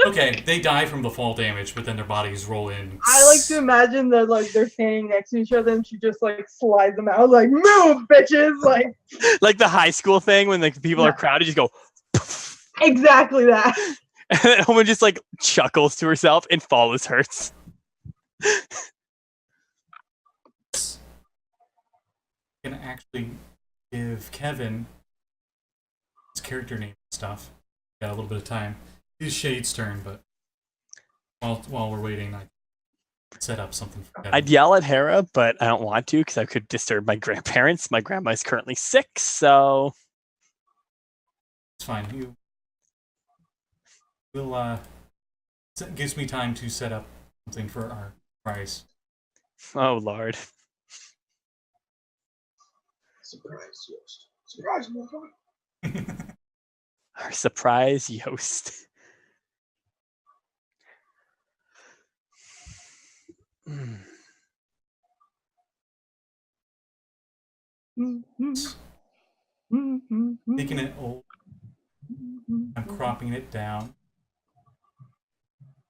Okay, they die from the fall damage, but then their bodies roll in. I like to imagine that like they're standing next to each other and she just like slides them out like move bitches like Like the high school thing when like people are crowded, just go exactly that. and then Omen just like chuckles to herself and follows Hertz. Gonna actually give Kevin his character name and stuff. Got a little bit of time. It's Shade's turn, but while we're waiting, I set up something for Kevin. I'd yell at Hera, but I don't want to because I could disturb my grandparents. My grandma is currently sick, so It's fine. You will it gives me time to set up something for our prize. oh lord. Surprise, Yost. Surprise, motherfucker. Our surprise Yost. Taking it old, I'm cropping it down.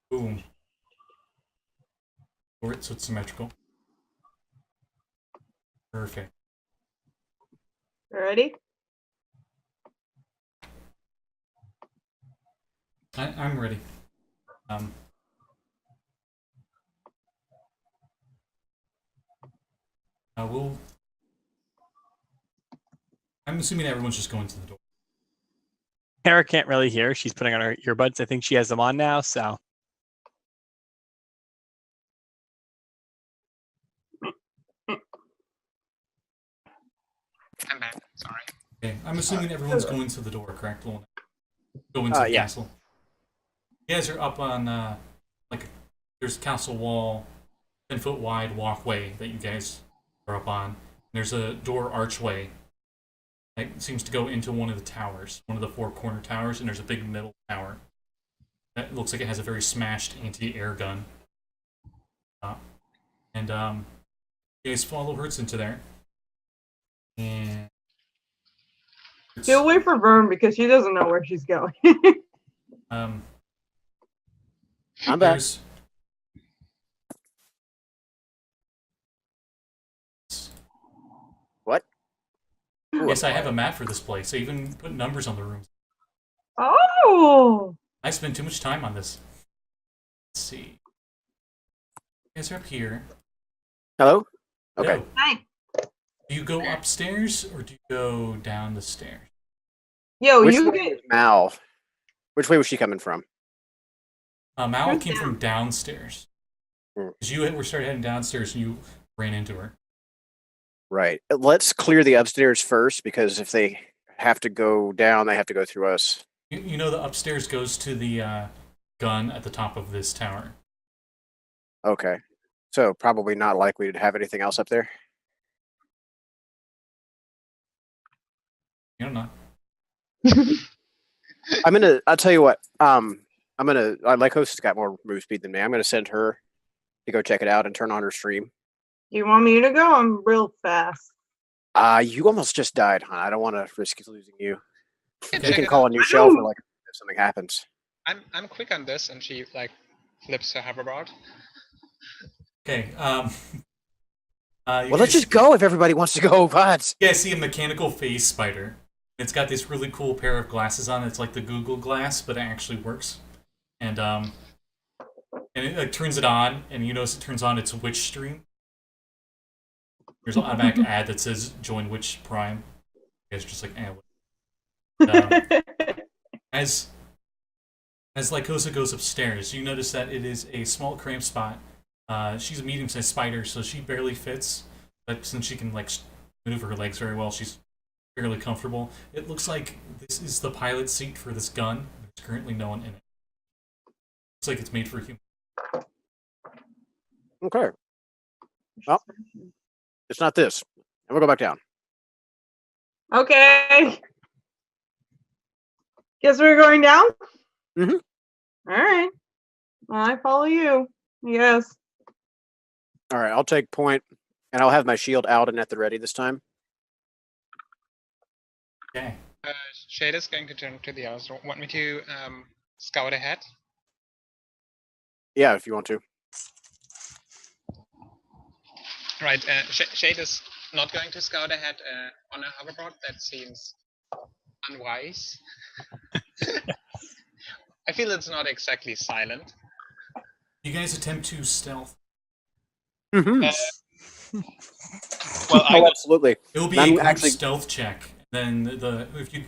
Boom. So it's symmetrical. Perfect. Ready? I'm ready. I'm assuming everyone's just going to the door. Hera can't really hear. She's putting on her earbuds. I think she has them on now, so I'm back. Sorry. Okay, I'm assuming everyone's going to the door, correct? Go into the yeah. castle. You guys are up on there's a castle wall, 10-foot wide walkway that you guys are up on. There's a door archway that seems to go into one of the towers, one of the 4 corner towers, and there's a big middle tower that looks like it has a very smashed anti-air gun. And you guys follow Hertz into there. And Still wait for Vern because she doesn't know where she's going. I'm back. What? Ooh, Yes, I have a map for this place. I even put numbers on the rooms. Oh! I spent too much time on this. Let's see. You guys are up here. Hello? Okay. Go. Hi. Do you go upstairs or do you go down the stairs? Yo, Which you way get was Mal? Which way was she coming from? Mal Where's came down? from downstairs. Hmm. Because you were started heading downstairs and you ran into her. Right. Let's clear the upstairs first because if they have to go down, they have to go through us. You know the upstairs goes to the gun at the top of this tower. Okay. So probably not likely to have anything else up there. You don't know. I'll tell you what. My host has got more move speed than me. I'm gonna send her to go check it out and turn on her stream. You want me to go? I'm real fast. You almost just died, huh? I don't want to risk losing you. Yeah, You check can it call out. a new shell for like if something happens. I'm quick on this, and she like flips her hoverboard. Okay. Well, let's just go if everybody wants to go. But You guys see a mechanical phase spider. It's got this really cool pair of glasses on. It's like the Google Glass, but it actually works. And it like, turns it on, and you notice it turns on its Witch stream. There's an automatic ad that says "Join Witch Prime." You guys are just like, As Lycosa goes upstairs, you notice that it is a small cramped spot. She's a medium-sized spider, so she barely fits. But since she can like maneuver her legs very well, she's fairly comfortable. It looks like this is the pilot seat for this gun. There's currently no one in it. Looks like it's made for a human. okay. Well, it's not this. And we'll go back down. Okay. Guess we're going down? Mhm. Alright. I follow you. Yes. All right, I'll take point, and I'll have my shield out and at the ready this time. Okay. Shade is going to turn to the others. Want me to scout ahead? Yeah, if you want to. Right. Shade is not going to scout ahead on a hoverboard. That seems unwise. I feel it's not exactly silent. You guys attempt to stealth. Mm-hmm. Well, I will. Absolutely. It will be I'm a group actually- stealth check. Then if you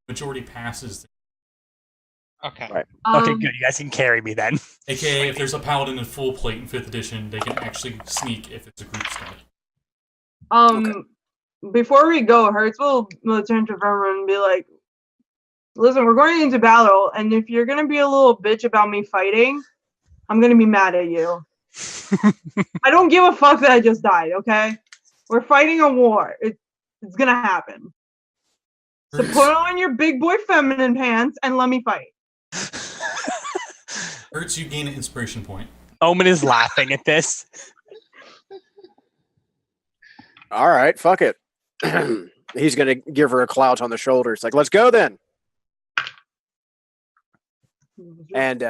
majority passes, Okay. Right. Okay, good. You guys can carry me then. aka if there's a paladin in full plate in 5th edition, they can actually sneak if it's a group stealth. Before we go, Hertz will turn to Vermin and be like, listen, we're going into battle, and if you're gonna be a little bitch about me fighting, I'm gonna be mad at you. I don't give a fuck that I just died, okay? We're fighting a war. It's gonna happen. So put on your big boy feminine pants and let me fight. Hertz, you gain an inspiration point. Omen is laughing at this. All right, fuck it. He's gonna give her a clout on the shoulder. It's like, let's go then. And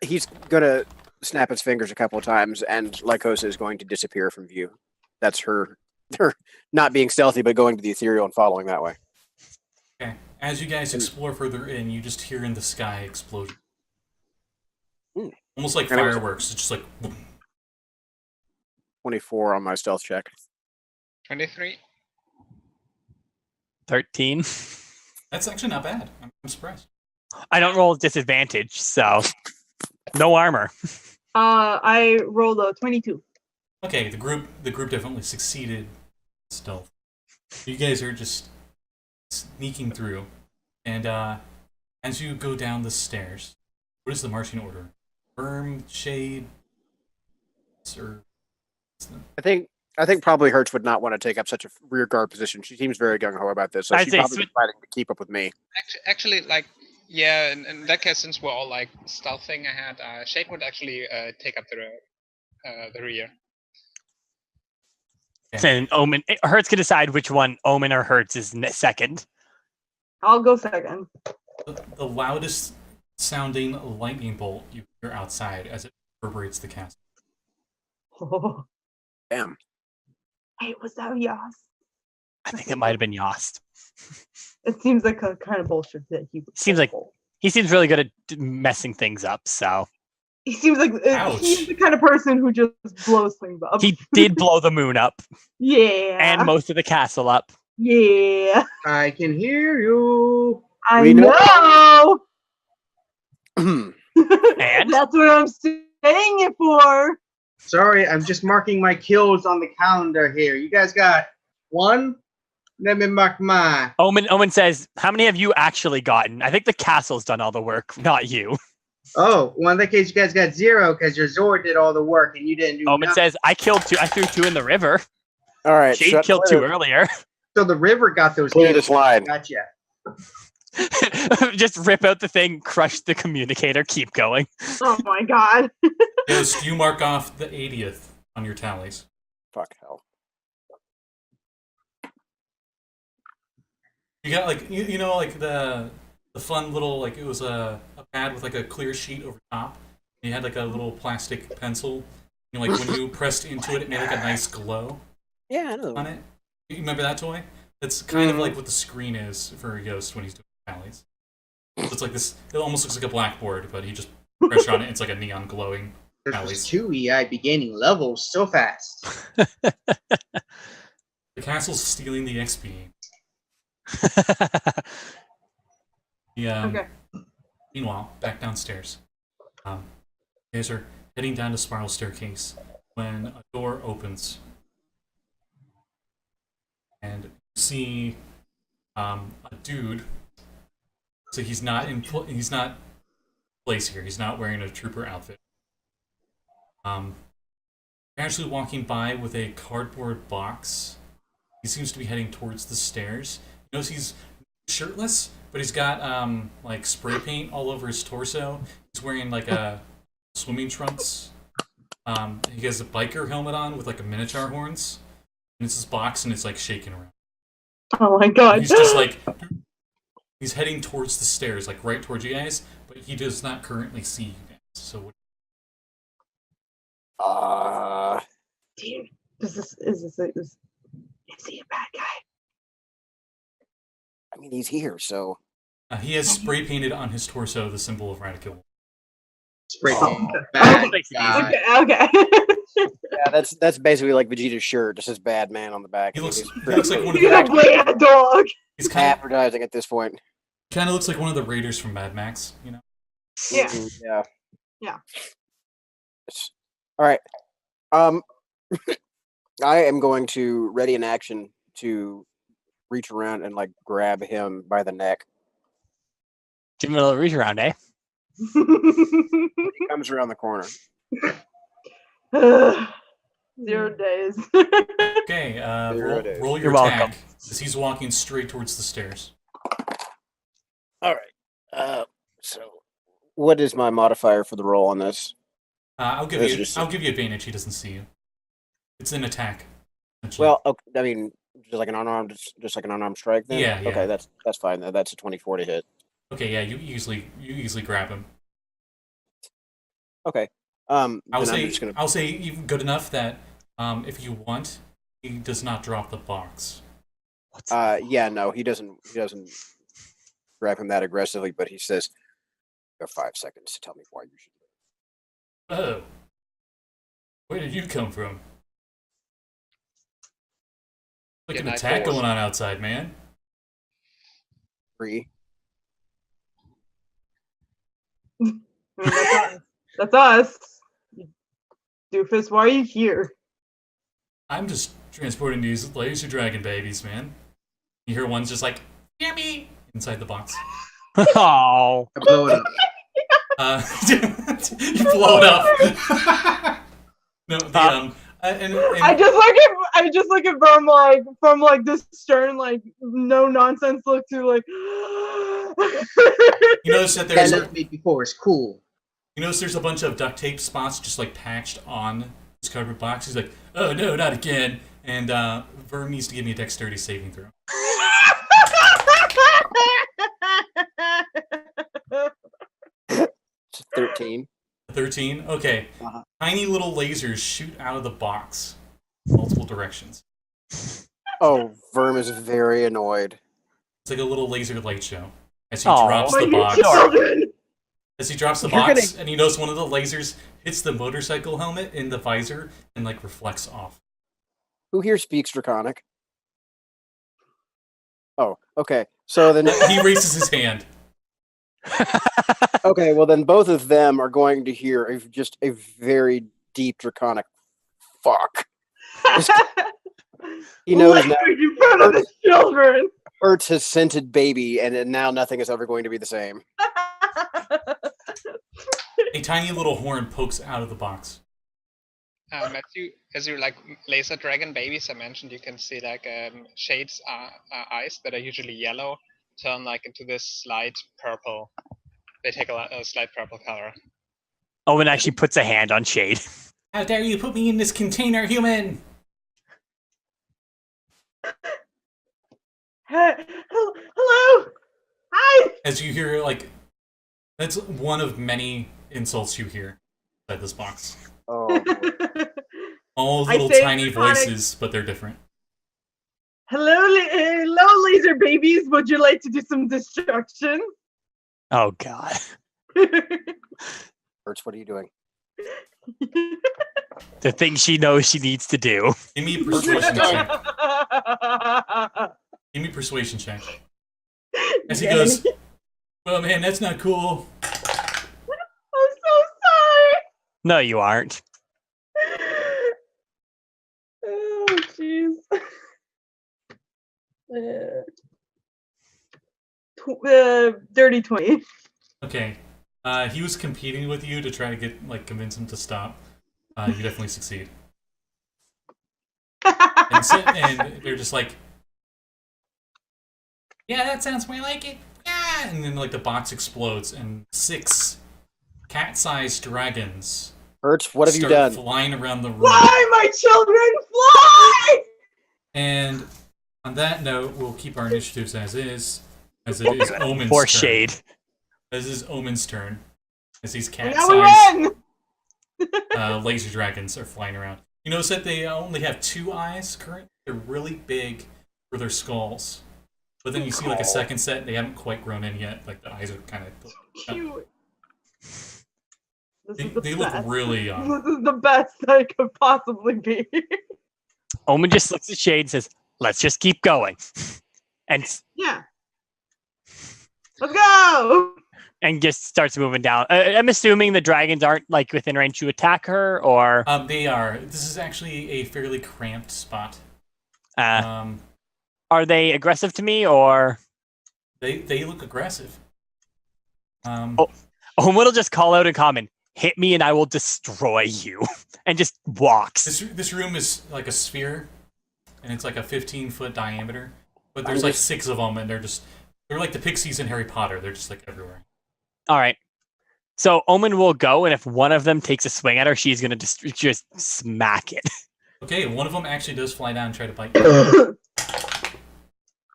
he's gonna snap his fingers a couple of times, and Lycosa is going to disappear from view. That's her not being stealthy, but going to the ethereal and following that way. Okay. As you guys explore further in, you just hear in the sky explosion. Almost like And it was- fireworks. It's just like boom. 24 on my stealth check. 23. 13. That's actually not bad. I'm surprised. I don't roll disadvantage, so no armor. I rolled a 22. Okay, the group definitely succeeded stealth. You guys are just sneaking through, and as you go down the stairs, what is the marching order? Firm, shade, or I think probably Hertz would not want to take up such a rear guard position. She seems very gung ho about this, so I'd she's say probably deciding to keep up with me. Actually, like, yeah, in that case, since we're all like stealthing ahead, Shade would actually take up the rear. And Omen, Hertz can decide which one, Omen or Hertz, is second. I'll go second. the loudest sounding lightning bolt you hear outside as it reverberates the castle. Oh. Damn. Hey, was that Yost? I think it might have been Yost. It seems like a kind of bullshit that he would Seems like- pull. He seems really good at messing things up, so He seems like Ouch. he's the kind of person who just blows things up. he did blow the moon up Yeah. and most of the castle up. Yeah. I can hear you. I We know. know. And? That's what I'm saying it for. Sorry, I'm just marking my kills on the calendar here. You guys got one? Let me mark mine. Omen says, how many have you actually gotten? I think the castle's done all the work, not you. Oh, well, in that case, you guys got 0 because your Zord did all the work and you didn't do Omen nothing. says, I killed 2. I threw 2 in the river. All right, Shade killed 2 earlier. So the river got those Clear kills. this line. Gotcha. Just rip out the thing, crush the communicator, keep going. Oh my god. Yost, you mark off the 80th on your tallies. Fuck hell. You got like you know like the fun little like it was a pad with like a clear sheet over top. You had like a little plastic pencil. You know, like when you pressed into it, it made like a nice glow Yeah, I know. on it. You remember that toy? That's kind of like what the screen is for Yost when he's doing tallies. So it's like this. It almost looks like a blackboard, but he just pressure on it. It's like a neon glowing. This Tallies. was 2E. I'd be gaining levels so fast. The castle's stealing the XP. Yeah. Okay. Meanwhile, back downstairs, you guys are heading down the spiral staircase when a door opens, and you see a dude. So he's not place here. He's not wearing a trooper outfit. Actually walking by with a cardboard box. He seems to be heading towards the stairs. You notice he's shirtless, but he's got like spray paint all over his torso. He's wearing like a swimming trunks. He has a biker helmet on with like a minotaur horns, and it's his box, and it's like shaking around. Oh my god. He's just like he's heading towards the stairs, like right towards you guys, but he does not currently see you guys. So Dude, is he a bad guy? I mean, he's here, so he has spray painted on his torso the symbol of Radical. Spray paint. Oh. Bad Makes it guy. Okay. yeah, that's basically like Vegeta's shirt. Just says "bad man" on the back. He looks He's like one of He's a the bad dog. he's kind advertising at this point. of looks like one of the raiders from Mad Max, you know. Yeah. Yeah. Yeah. All right. I am going to ready an action to reach around and like grab him by the neck. Give him a little reach around, eh? He comes around the corner. 0 days. Okay, 0 days. roll your You're attack welcome. as he's walking straight towards the stairs. All right. So, what is my modifier for the roll on this? I'll give This you is- I'll give you advantage. He doesn't see you. It's an attack. essentially. Well, okay, I mean, just like an unarmed strike. Then. Yeah, yeah. Okay, that's fine. That's a 24 to hit. okay, yeah, you easily grab him. Okay. I'll then I'm say just gonna. I'll say even good enough that if you want, he does not drop the box. Yeah, no, he doesn't grab him that aggressively, but he says, "You have 5 seconds to tell me why you should." Oh, where did you come from? Like Yeah, an nice attack balls. going on outside, man. 3. I mean, that's us. Doofus, why are you here? I'm just transporting these laser dragon babies, man. You hear one's just like, "Yummy!" inside the box. Oh, I blow it up. You blow it up. No, the and I just look at from like this stern, like no nonsense look to like you notice that That there's never made before. It's cool. you notice there's a bunch of duct tape spots just like patched on this cardboard box. He's like, "Oh no, not again!" And Vern needs to give me a dexterity saving throw. It's 13. 13. Okay. Uh-huh. Tiny little lasers shoot out of the box, multiple directions. Oh, Verm is very annoyed. It's like a little laser light show as he Aw. drops Why the you box. children? As he drops the You're box, and you notice one of the lasers hits the motorcycle helmet in the visor and like reflects off. Who here speaks Draconic? Oh, okay. So then, He raises his hand. okay, well then both of them are going to hear just a very deep Draconic fuck. He knows now Language in front of the children. Hertz has scented baby, and now nothing is ever going to be the same. A tiny little horn pokes out of the box. As you like laser dragon babies, I mentioned you can see like shades eyes that are usually yellow turn like into this slight purple. They take a slight purple color. Owen actually puts a hand on Shade. How dare you put me in this container, human! Hello. Hi. As you hear, like, that's one of many insults you hear inside this box. Oh, boy. All I little say tiny draconic. voices, but they're different. Hello, laser babies. Would you like to do some destruction? Oh God. Hertz, what are you doing? The thing she knows she needs to do. Give me a persuasion check. Give me a persuasion check. As he Yeah. goes, "Well, man, that's not cool." I'm so sorry. No, you aren't. Oh, jeez. Dirty 20. Okay. He was competing with you to try to convince him to stop. You definitely succeed. And they're just like, "Yeah, that sounds more like it." Yeah, and then like the box explodes and 6 cat-sized dragons Hertz, what have you start done? flying around the room. Fly, my children, fly! And on that note, we'll keep our initiatives as is, as it is Omen's For turn. shade. This is Omen's turn, as these Now we cat-sized win! laser dragons are flying around. You notice that they only have 2 eyes currently. They're really big for their skulls. But then you see like a second set, they haven't quite grown in yet. Like the eyes are kind of... Cute. This They, is the they look best. really This is the best I could possibly be. Omen just looks at Shade and says, let's just keep going. And Yeah. Let's go! and just starts moving down. I'm assuming the dragons aren't like within range to attack her, or They are. This is actually a fairly cramped spot. are they aggressive to me, or They look aggressive. Omen will just call out in common, hit me and I will destroy you, and just walks. This room is like a sphere, and it's like a 15-foot diameter. But there's like 6 of them, and they're like the pixies in Harry Potter. They're just like everywhere. All right. So Omen will go, and if one of them takes a swing at her, she's gonna just smack it. Okay, one of them actually does fly down and try to bite you.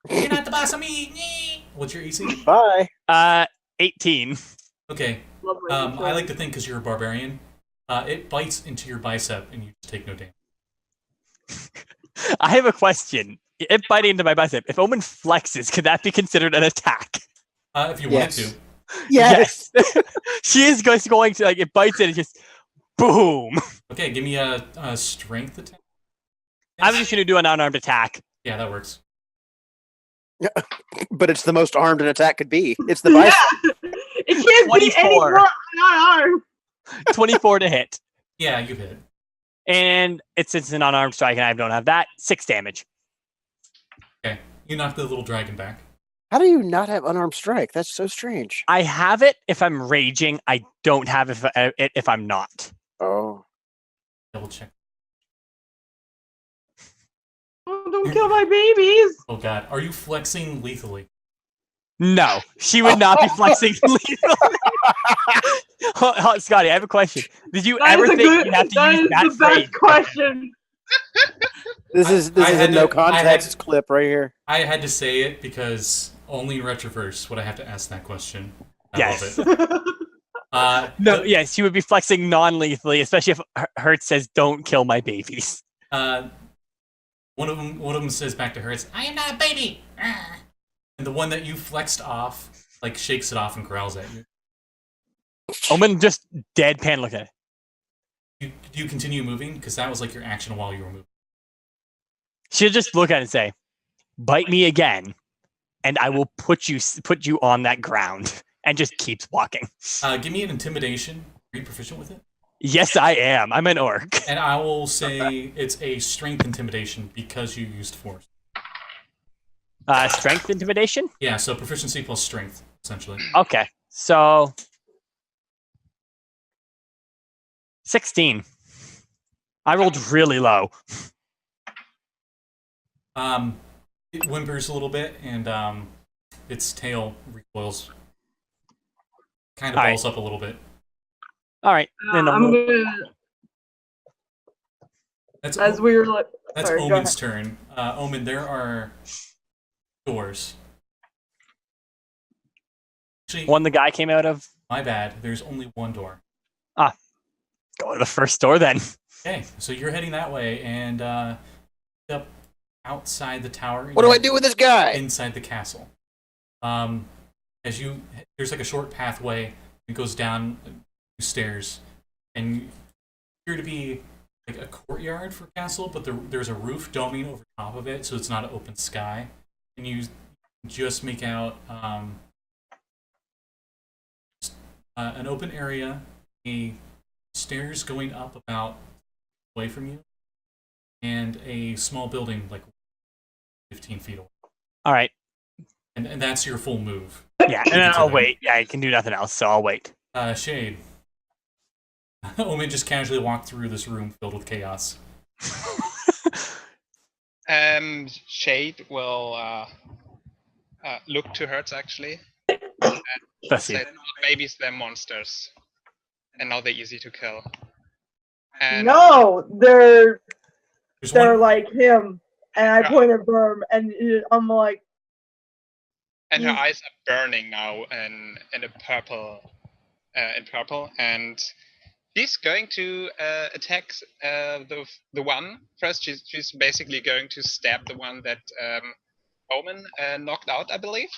You're not the boss of me! What's your AC? Bye. 18. Okay. Lovely. I like to think because you're a barbarian, it bites into your bicep and you just take no damage. I have a question. It biting into my bicep. If Omen flexes, could that be considered an attack? If you wanted to. Yes. She is going to, like, it bites it and just boom. Okay, give me a strength attack. I'm just going to do an unarmed attack. Yeah, that works. But it's the most armed an attack could be. It's the bicep. Yeah. It can't be any 24. more unarmed. 24 to hit. Yeah, you hit. And it's an unarmed strike, and I don't have that. 6 damage. Okay, you knock the little dragon back. How do you not have unarmed strike? That's so strange. I have it if I'm raging. I don't have it if I'm not. Oh. Double check. Oh, don't kill my babies. Oh god, are you flexing lethally? No, she would not be flexing lethally. Scotty, I have a question. Did you That ever is a think good- you'd have to that use is that the best phrase? question. This is I a had no to- context clip right here. I had to say it because only in Retroverse would I have to ask that question. I Yes. love it. No, yes, she would be flexing non-lethally, especially if Hertz says, "Don't kill my babies." One of them says back to her, "It's I am not a baby." Ah. And the one that you flexed off, like shakes it off and growls at you. Omen just deadpan look at it. Do you continue moving? Because that was like your action while you were moving. She'll just look at it and say, "Bite me again, and I will put you on that ground." And just keeps walking. Give me an intimidation. Are you proficient with it? Yes, I am. I'm an orc. And I will say it's a strength intimidation because you used force. Strength intimidation? Yeah, so proficiency plus strength, essentially. Okay. So 16. I rolled really low. It whimpers a little bit, and its tail recoils. Kind of All right. balls up a little bit. All right. Then I'm gonna. That's As we were like, That's sorry, go Omen's ahead. turn. Omen, there are doors. Actually, one the guy came out of. my bad. There's only one door. Go to the first door then. Okay, so you're heading that way, and up outside the tower. What do I do with this guy? Inside the castle. There's like a short pathway that goes down stairs, and you appear to be like a courtyard for castle, but there's a roof doming over top of it, so it's not an open sky, and you just make out an open area, a stairs going up about away from you, and a small building like 15 feet away. All right. And that's your full move. Yeah, and then I'll wait. Yeah, I can do nothing else, so I'll wait. Shade. Omen just casually walked through this room filled with chaos. Shade will look to Hertz actually. Bless you. Say, babies, they're monsters. and now they're easy to kill. And No, they're There's they're one. like him, and I Yeah. point at Verm, and I'm like, and her he's- eyes are burning now in a purple, and she's going to attack the one first. She's basically going to stab the one that Omen knocked out, I believe.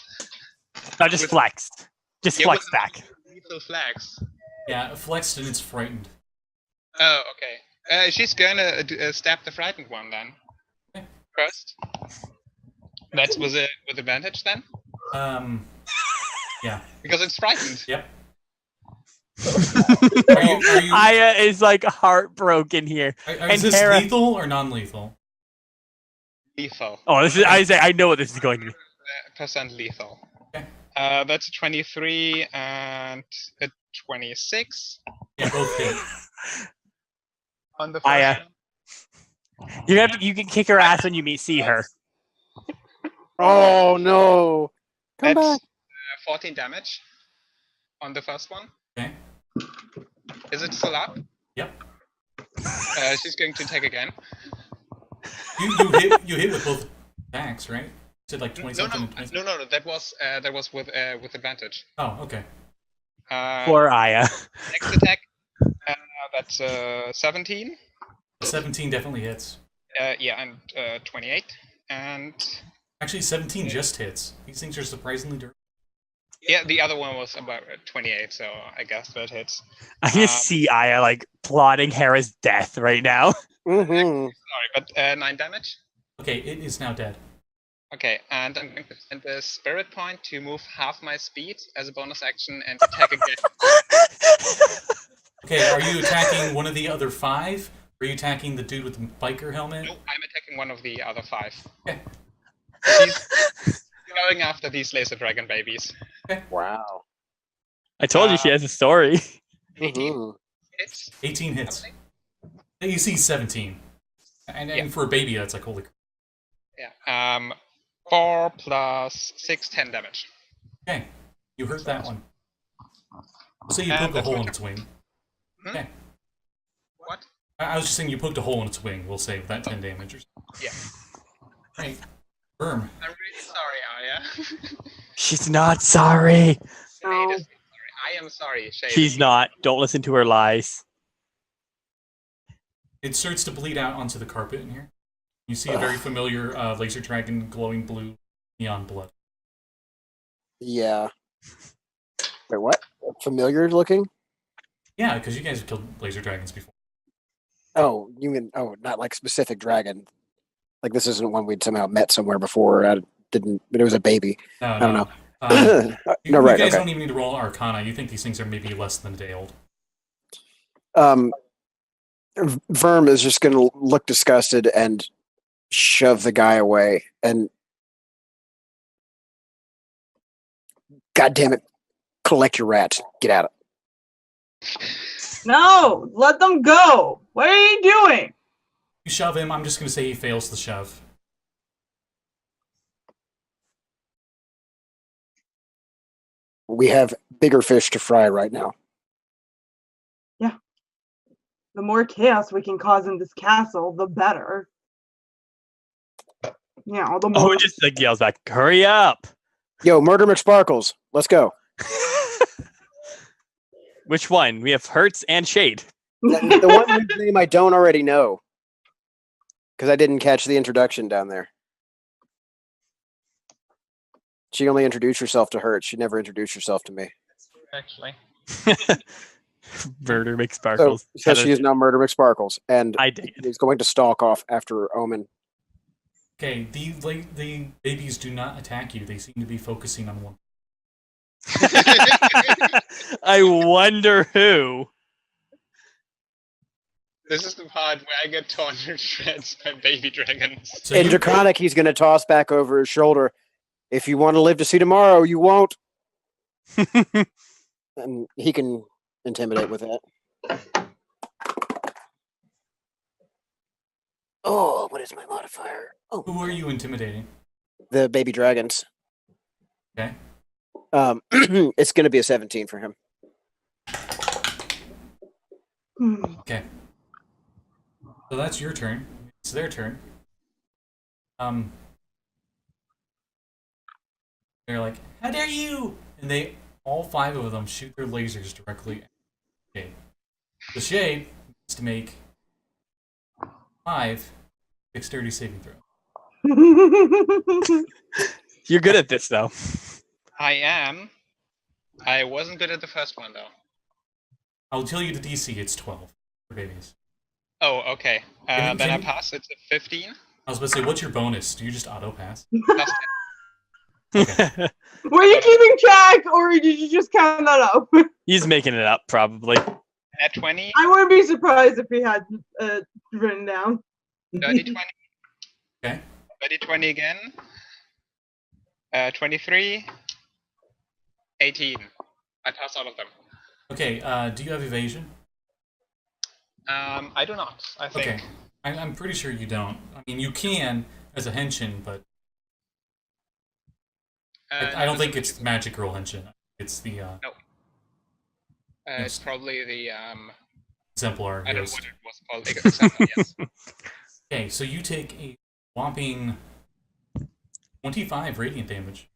No, just With- flexed. Just Yeah, flex with back. lethal flags. Yeah, flexed and it's frightened. Oh, okay. She's gonna stab the frightened one then. Okay. First. That's with advantage then, Yeah. because it's frightened. Yep. Are you? Aya is like heartbroken here. Is and this Hera- lethal or non-lethal? Lethal. Oh, this is. I know what this is going to be. Percent lethal. Okay. That's a 23 and a 26 Yeah, both hit. on the first Aya. one. You can kick her ass when you see her. Oh no! Come That's back. 14 damage on the first one. Okay. Is it still up? Yep. She's going to attack again. You hit with both attacks, right? You said like 20 No, something. and 20 no. That was with advantage. Oh, okay. Poor Aya. Next attack. That's 17. 17 definitely hits. Yeah, and 28. And Actually, 17 just hits. These things are surprisingly durable. yeah, the other one was about 28, so I guess that hits. I just see Aya like plotting Hera's death right now. Mm-hmm. Sorry, but 9 damage. Okay, it is now dead. Okay, and I'm going to spend the spirit point to move half my speed as a bonus action and attack again. Okay, are you attacking one of the other 5? Or are you attacking the dude with the biker helmet? No, I'm attacking one of the other 5. Okay. She's going after these laser dragon babies. Wow. I told you she has a story. 18 Mhm. hits. 18 hits. Something. You see 17. And Yeah. for a baby, that's like, holy crap. Yeah. 4 plus 6, 10 damage. Okay, you hurt that one. So you And poke a that's hole what- in its wing. Hmm? Okay. What? I was just saying you poked a hole in its wing, we'll say, with that 10 damage or something. Yeah. Right. Worm. I'm really sorry, Aya. She's not sorry. Shade is sorry. I am sorry, Shade. She's not. Don't listen to her lies. It starts to bleed out onto the carpet in here. You see a very familiar laser dragon glowing blue neon blood. Yeah. Wait, what? Familiar looking? Yeah, because you guys have killed laser dragons before. Oh, you mean not like specific dragon? Like this isn't one we'd somehow met somewhere before. I didn't, but it was a baby. No, I don't no. know. You, No, right, you guys okay. don't even need to roll Arcana. You think these things are maybe less than a day old. Verm is just going to look disgusted and shove the guy away. And God damn it, collect your rats. Get out of it. no, let them go. What are you doing? You shove him, I'm just going to say he fails the shove. We have bigger fish to fry right now. The more chaos we can cause in this castle, the better. Yeah, the more. Oh, just like yells back, "Hurry up!" Yo, Murder McSparkles, let's go. Which one? We have Hertz and Shade. The one whose name I don't already know. Because I didn't catch the introduction down there. She only introduced herself to Hertz. She never introduced herself to me. Actually. Murder makes So, sparkles. so she is now Murder McSparkles. And I dig it. is going to stalk off after Omen. Okay, the babies do not attack you. They seem to be focusing on one. I wonder who. This is the part where I get torn to shreds by baby dragons. So In you- Draconic, he's going to toss back over his shoulder. If you want to live to see tomorrow, you won't. And he can intimidate with that. Oh, what is my modifier? Oh, Who are you intimidating? the baby dragons. Okay. It's going to be a 17 for him. Okay. So that's your turn. It's their turn. They're like, "How dare you!" And they, all 5 of them, shoot their lasers directly at Shade. The Shade needs to make 5 dexterity saving throw. You're good at this, though. I am. I wasn't good at the first one though. I'll tell you the DC. It's 12 for babies. Oh, okay. Can Then I you- pass. It's a 15. I was about to say, what's your bonus? Do you just auto pass? Plus Were you keeping track, or did you just count that up? He's making it up, probably. 10 at 20. I wouldn't be surprised if he had written down. Dirty 20. Okay. Dirty 20 again. 23. 18. I pass all of them. Okay, do you have evasion? I do not, I think. Okay. I'm pretty sure you don't. I mean, you can as a Henshin, but I don't think it's Magic Girl Henshin. It's the It's probably the Exemplar I don't know Yost. what it was called. Example, yes. Okay, so you take a whopping 25 radiant damage.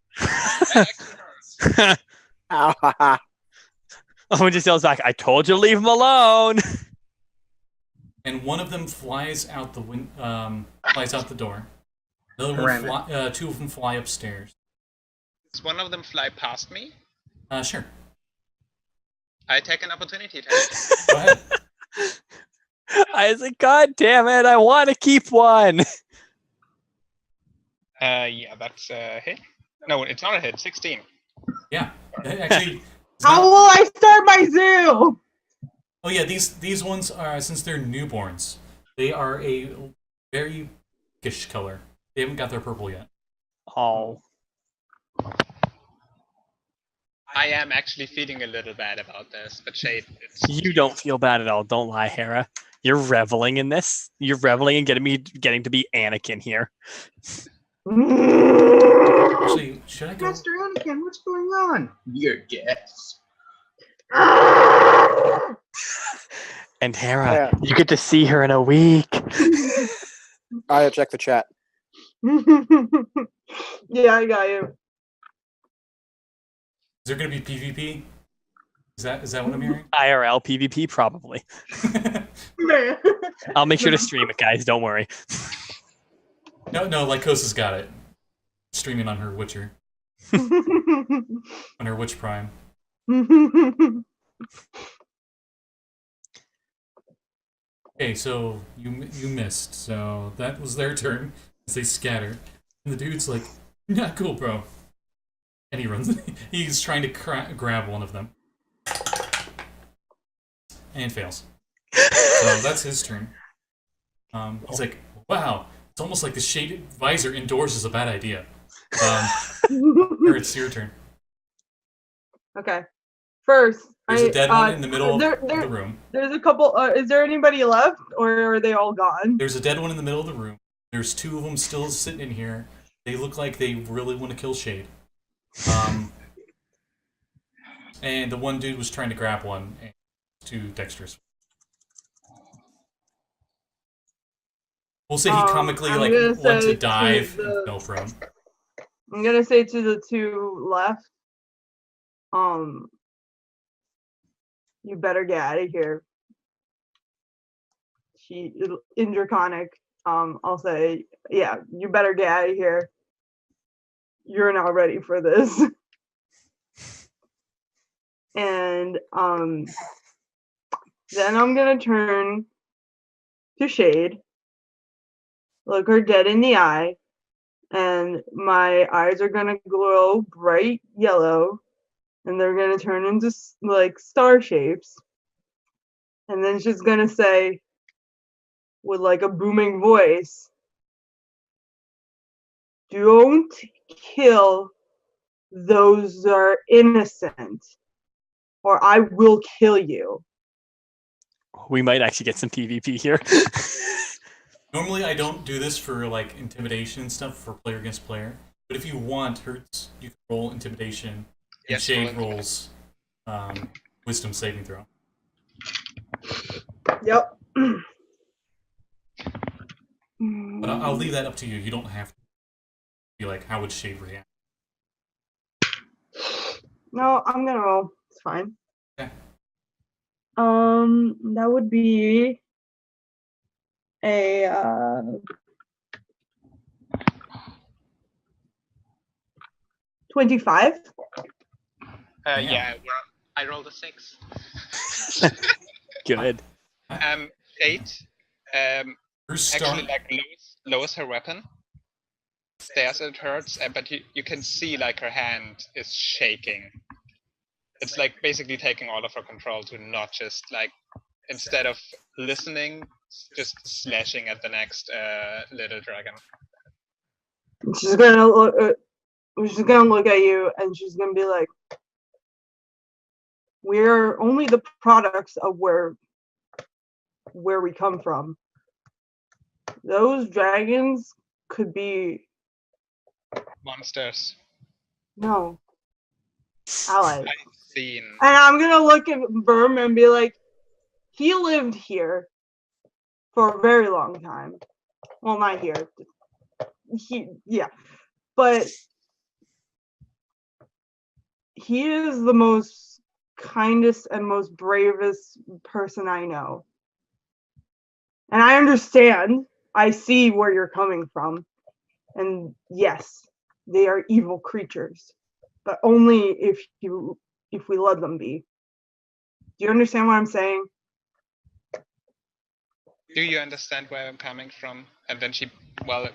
Ow, ha, ha. Owen just yells back, I told you to leave him alone. And one of them flies out the flies out the door. The other Ram one 2 of them fly upstairs. Does one of them fly past me? Sure. I take an opportunity attack. Go ahead. I was like, God damn it, I want to keep one. Yeah, that's a hit. No, it's not a hit. 16. Yeah. Actually, it's How not- will I start my zoo? Oh yeah, these ones are, since they're newborns, they are a very pinkish color. They haven't got their purple yet. Oh. I am actually feeling a little bad about this, but Shade, it's You don't feel bad at all. Don't lie, Hera. You're reveling in this. You're reveling in getting to be Anakin here. Actually, should I go? Master Anakin, what's going on? Your guess. And Hera, Yeah. you get to see her in a week. I check the chat. Yeah, I got you. Is there gonna be PvP? Is that what I'm hearing? IRL PvP, probably. I'll make sure to stream it, guys. Don't worry. No, Lycosa's got it. Streaming on her Witcher, on her Witch Prime. Okay, so you missed. So that was their turn as they scatter. And the dude's like, "Not cool, bro." And he runs. He's trying to grab one of them, and fails. So that's his turn. He's like, "Wow, it's almost like the shaded visor indoors is a bad idea." Here, it's your turn. Okay. First, There's a dead one in the middle of the room. There's a couple. Is there anybody left, or are they all gone? There's a dead one in the middle of the room. There's 2 of them still sitting in here. They look like they really want to kill Shade. And the one dude was trying to grab one, and it's too dexterous. We'll say he comically I'm like gonna went say to dive to and the- fell prone. I'm gonna say to the 2 left. You better get out of here. In Draconic. I'll say, yeah, you better get out of here. You're not ready for this. And then I'm gonna turn to Shade, look her dead in the eye, and my eyes are gonna glow bright yellow, and they're gonna turn into like star shapes. And then she's gonna say, with like a booming voice, "Don't kill those that are innocent, or I will kill you." We might actually get some PvP here. Normally, I don't do this for like intimidation and stuff for player against player. But if you want, Hertz, you can roll intimidation, and Yes, Shade roll rolls wisdom saving throw. Yep. But I'll leave that up to you. You don't have to be like, how would Shade react? No, I'm gonna roll. It's fine. Okay. That would be a 25. Yeah, I rolled a 6. Good. 8. Actually, like lowers her weapon, stares at Hertz, but you can see like her hand is shaking. It's like basically taking all of her control to not just like, instead of listening, just slashing at the next little dragon. She's gonna look. She's gonna look at you, and she's gonna be like, "We're only the products of where we come from. Those dragons could be Monsters. no allies." I've seen. And I'm gonna look at Verm and be like, "He lived here for a very long time. Well, not here. But he is the most kindest and most bravest person I know. And I understand. I see where you're coming from. And yes, they are evil creatures, but only if we let them be. Do you understand what I'm saying?" Do you understand where I'm coming from? And then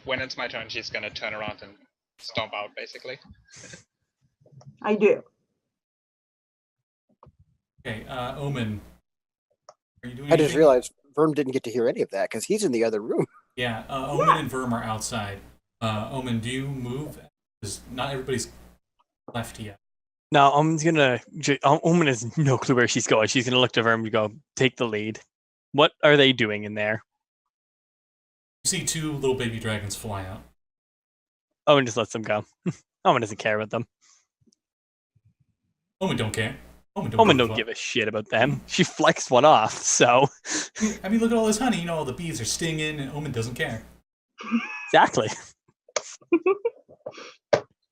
when it's my turn, she's gonna turn around and stomp out, basically. I do. Okay, Omen. Are you doing I just anything? realized Verm didn't get to hear any of that because he's in the other room. Yeah, Omen and Verm are outside. Omen, do you move? Because not everybody's left yet. No, Omen has no clue where she's going. She's gonna look to Verm and go, take the lead. What are they doing in there? You see 2 little baby dragons fly out. Omen just lets them go. Omen doesn't care about them. Omen don't care. Omen don't give a shit about them. She flexed one off, so I mean, look at all this honey. You know, all the bees are stinging, and Omen doesn't care. exactly.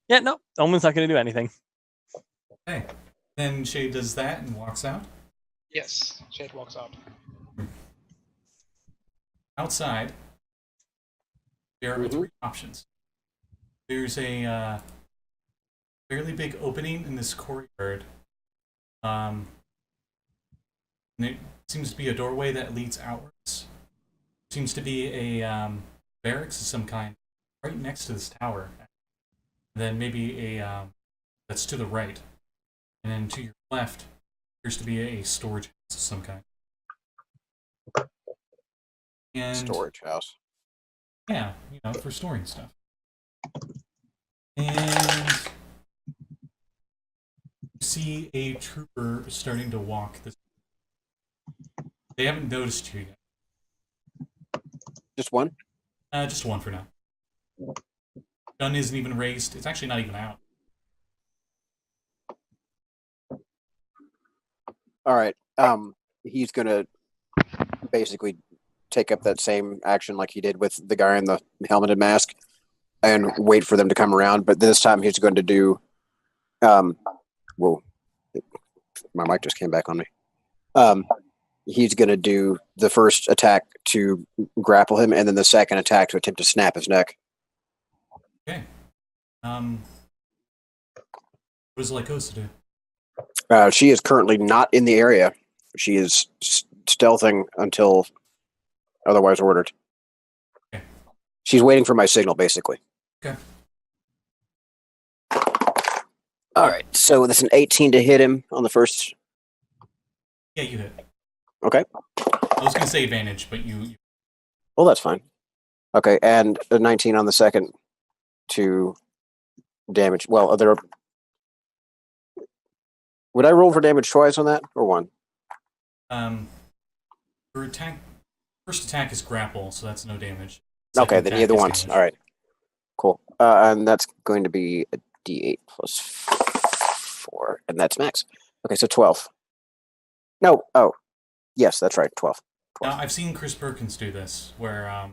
Yeah, no, Omen's not gonna do anything. Okay. Then Shade does that and walks out. Yes, Shade walks out. Outside, there are 3 options. There's a fairly big opening in this courtyard. And it seems to be a doorway that leads outwards. Seems to be a barracks of some kind right next to this tower. And then maybe a that's to the right. And then to your left appears to be a storage house of some kind. And Storage house. yeah, you know, for storing stuff. And you see a trooper starting to walk this. They haven't noticed you yet. Just one? Just one for now. Gun isn't even raised. It's actually not even out. All right. He's gonna basically take up that same action like he did with the guy in the helmeted mask and wait for them to come around. But this time he's going to do. Whoa, my mic just came back on me. He's going to do the first attack to grapple him, and then the second attack to attempt to snap his neck. Okay. What does Lycosa do? She is currently not in the area. She is stealthing until otherwise ordered. Okay. She's waiting for my signal, basically. Okay. All right. So that's an 18 to hit him on the first. Yeah, you hit. Okay. I was going to say advantage, but you... Well, that's fine. Okay, and a 19 on the second to damage. Well, would I roll for damage twice on that, or one? Your attack... First attack is grapple, so that's no damage. Okay, Second then attack either is once. damage. All right. Cool. And that's going to be a D8 plus 4, and that's max. Okay, so 12. No, oh, yes, that's right, 12. Now, I've seen Chris Perkins do this, where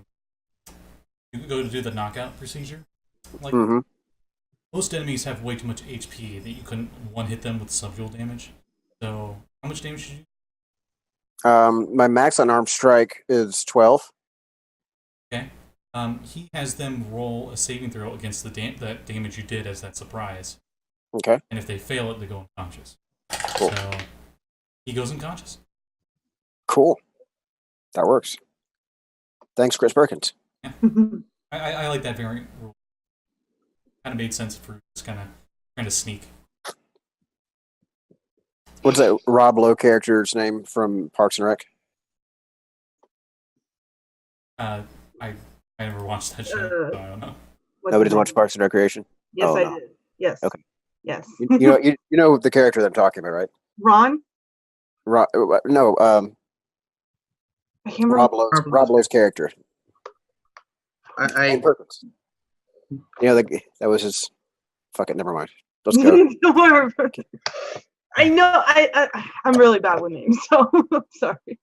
you go to do the knockout procedure. Like, Mm-hmm. most enemies have way too much HP that you couldn't one-hit them with subdual damage. So, how much damage did you do? My max unarmed strike is 12. Okay. He has them roll a saving throw against that damage you did as that surprise. Okay. And if they fail it, they go unconscious. Cool. So, he goes unconscious. Cool. That works. Thanks, Chris Perkins. I like that variant rule. Kind of made sense for just kind of trying to sneak. What's that Rob Lowe character's name from Parks and Rec? I never watched that show, so I don't know. Nobody's watched Parks and Recreation? Yes, Oh, I no. did. Yes. Okay. Yes. You know the character that I'm talking about, right? Ron? No, I can't remember. Rob Lowe's character. I Perkins. That was his. Fuck it, never mind. Let's go. I know. I'm really bad with names, so I'm sorry.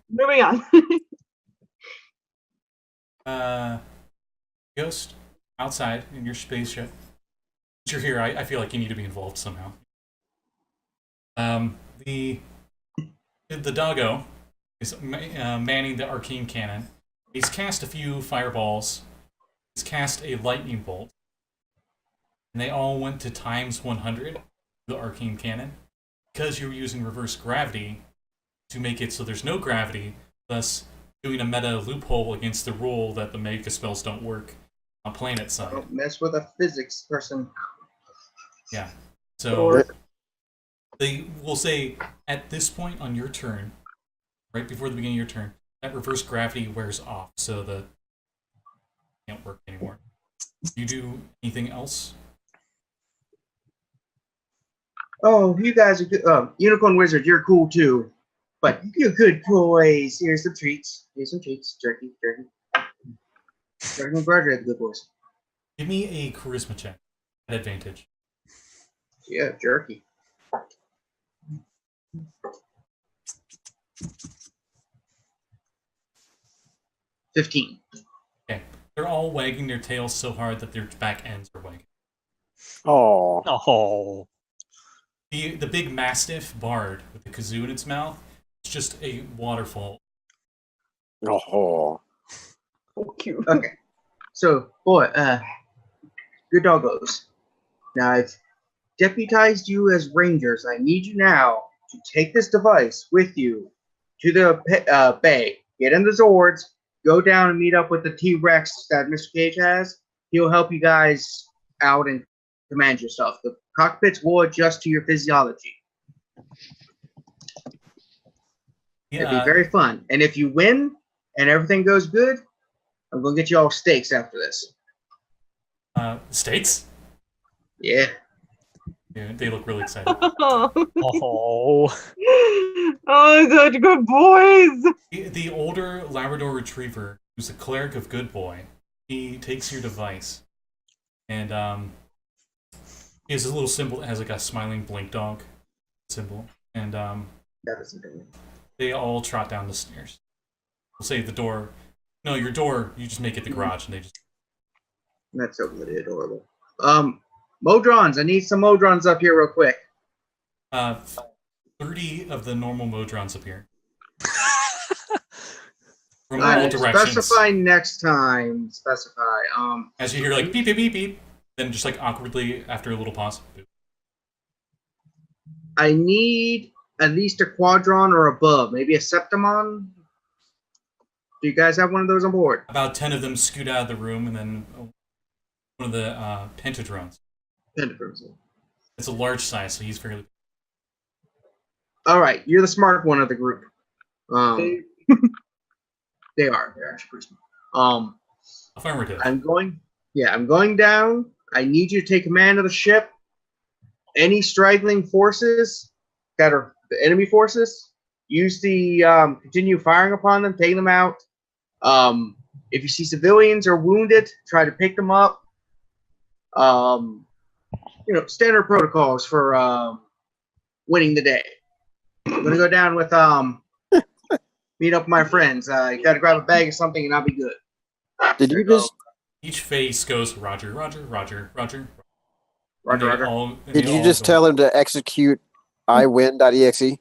Moving on. Yost, outside in your spaceship. Since you're here, I feel like you need to be involved somehow. The doggo is manning the arcane cannon. He's cast a few fireballs. He's cast a lightning bolt. And they all went to times 100, the arcane cannon, because you were using reverse gravity to make it so there's no gravity, thus doing a meta loophole against the rule that the mega spells don't work on planet side. don't mess with a physics person. Yeah. So they will say at this point on your turn, right before the beginning of your turn, that reverse gravity wears off, so the can't work anymore. Do you do anything else? Oh, you guys are good. Unicorn Wizard, you're cool too. But you're good boys. Here's some treats. Jerky. Dragon graduate, good boys. Give me a charisma check at advantage. Yeah, jerky. $15. Okay. They're all wagging their tails so hard that their back ends are wagging. Oh. Oh. The big mastiff bard with the kazoo in its mouth, it's just a waterfall. Oh. So cute. Okay. So, boy, good doggos. Now, I've deputized you as rangers. I need you now to take this device with you to the bay. Get in the Zords. Go down and meet up with the T-Rex that Mr. Cage has. He'll help you guys out and command your stuff. The cockpits will adjust to your physiology. Yeah, It'll be very fun. And if you win and everything goes good, I'm going to get you all steaks after this. steaks? Yeah. Yeah, they look really excited. Oh. Oh, such good boys. The older Labrador Retriever, who's a cleric of Good Boy, he takes your device, and he has a little symbol that has like a smiling blink dog symbol, and That doesn't do it. they all trot down the stairs. We'll say the door. No, your door. You just make it the garage, and they just. That's so really adorable. Modrons, I need some Modrons up here real quick. 30 of the normal Modrons appear. From all directions. Specify next time. Specify. As you hear like beep beep beep beep, then just like awkwardly after a little pause. Boop. I need at least a Quadron or above. Maybe a Septimon. Do you guys have one of those on board? About 10 of them scoot out of the room, and then one of the pentadrones. Pentagrams. It's a large size, so he's fairly. All right, you're the smart one of the group. They are. They're actually pretty smart. Affirmative. I'm going down. I need you to take command of the ship. Any straggling forces that are the enemy forces, use the continue firing upon them, take them out. If you see civilians or wounded, try to pick them up. Standard protocols for winning the day. I'm gonna go down with meet up with my friends. Gotta grab a bag of something and I'll be good. Did There you you go. just Each face goes Roger, Roger, Roger, Roger. Roger, Roger. did you just tell him to execute iwin.exe?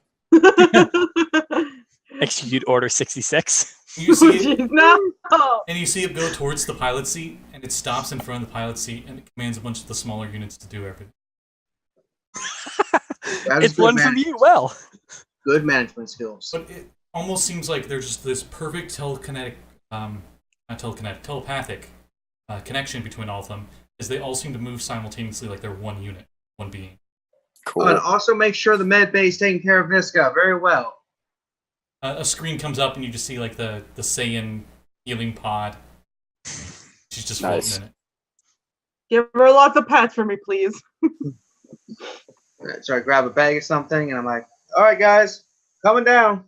Execute Order 66. You see it, Jeez, no. and you see it go towards the pilot seat, and it stops in front of the pilot seat, and it commands a bunch of the smaller units to do everything. That is It's good one from you. Well, Good management skills. But it almost seems like there's just this perfect telepathic connection between all of them, as they all seem to move simultaneously like they're one unit, one being. Cool. And also make sure the med bay is taking care of Niska very well. A screen comes up, and you just see like the Saiyan healing pod. She's just Nice. floating in it. Give her lots of pats for me, please. Alright, so I grab a bag of something and I'm like, all right, guys, coming down.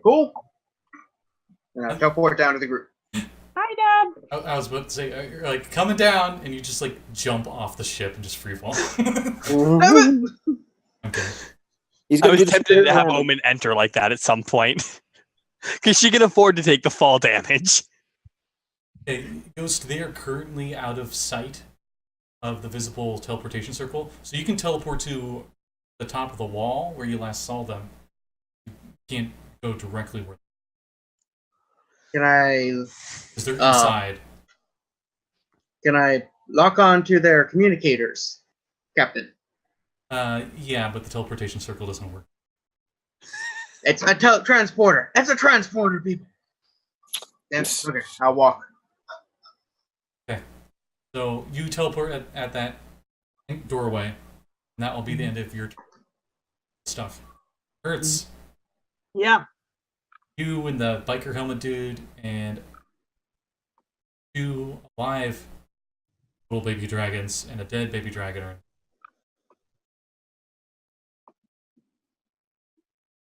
Cool. And I teleport down to the group. Hi, Dad. I was about to say, you're like coming down, and you just like jump off the ship and just free fall. Okay. He's I gonna was do the tempted to have spirit Omen enter like that at some point. Because she can afford to take the fall damage. Okay, Yost, they are currently out of sight of the visible teleportation circle, so you can teleport to the top of the wall where you last saw them. You can't go directly where Can I because they're inside. lock on to their communicators, Captain? Yeah, but the teleportation circle doesn't work. It's a transporter. It's a transporter, people. Yes. Okay, I'll walk. So you teleport at that doorway, and that will be the end of your stuff. Hertz, Yeah. you and the biker helmet dude, and two alive little baby dragons and a dead baby dragon are.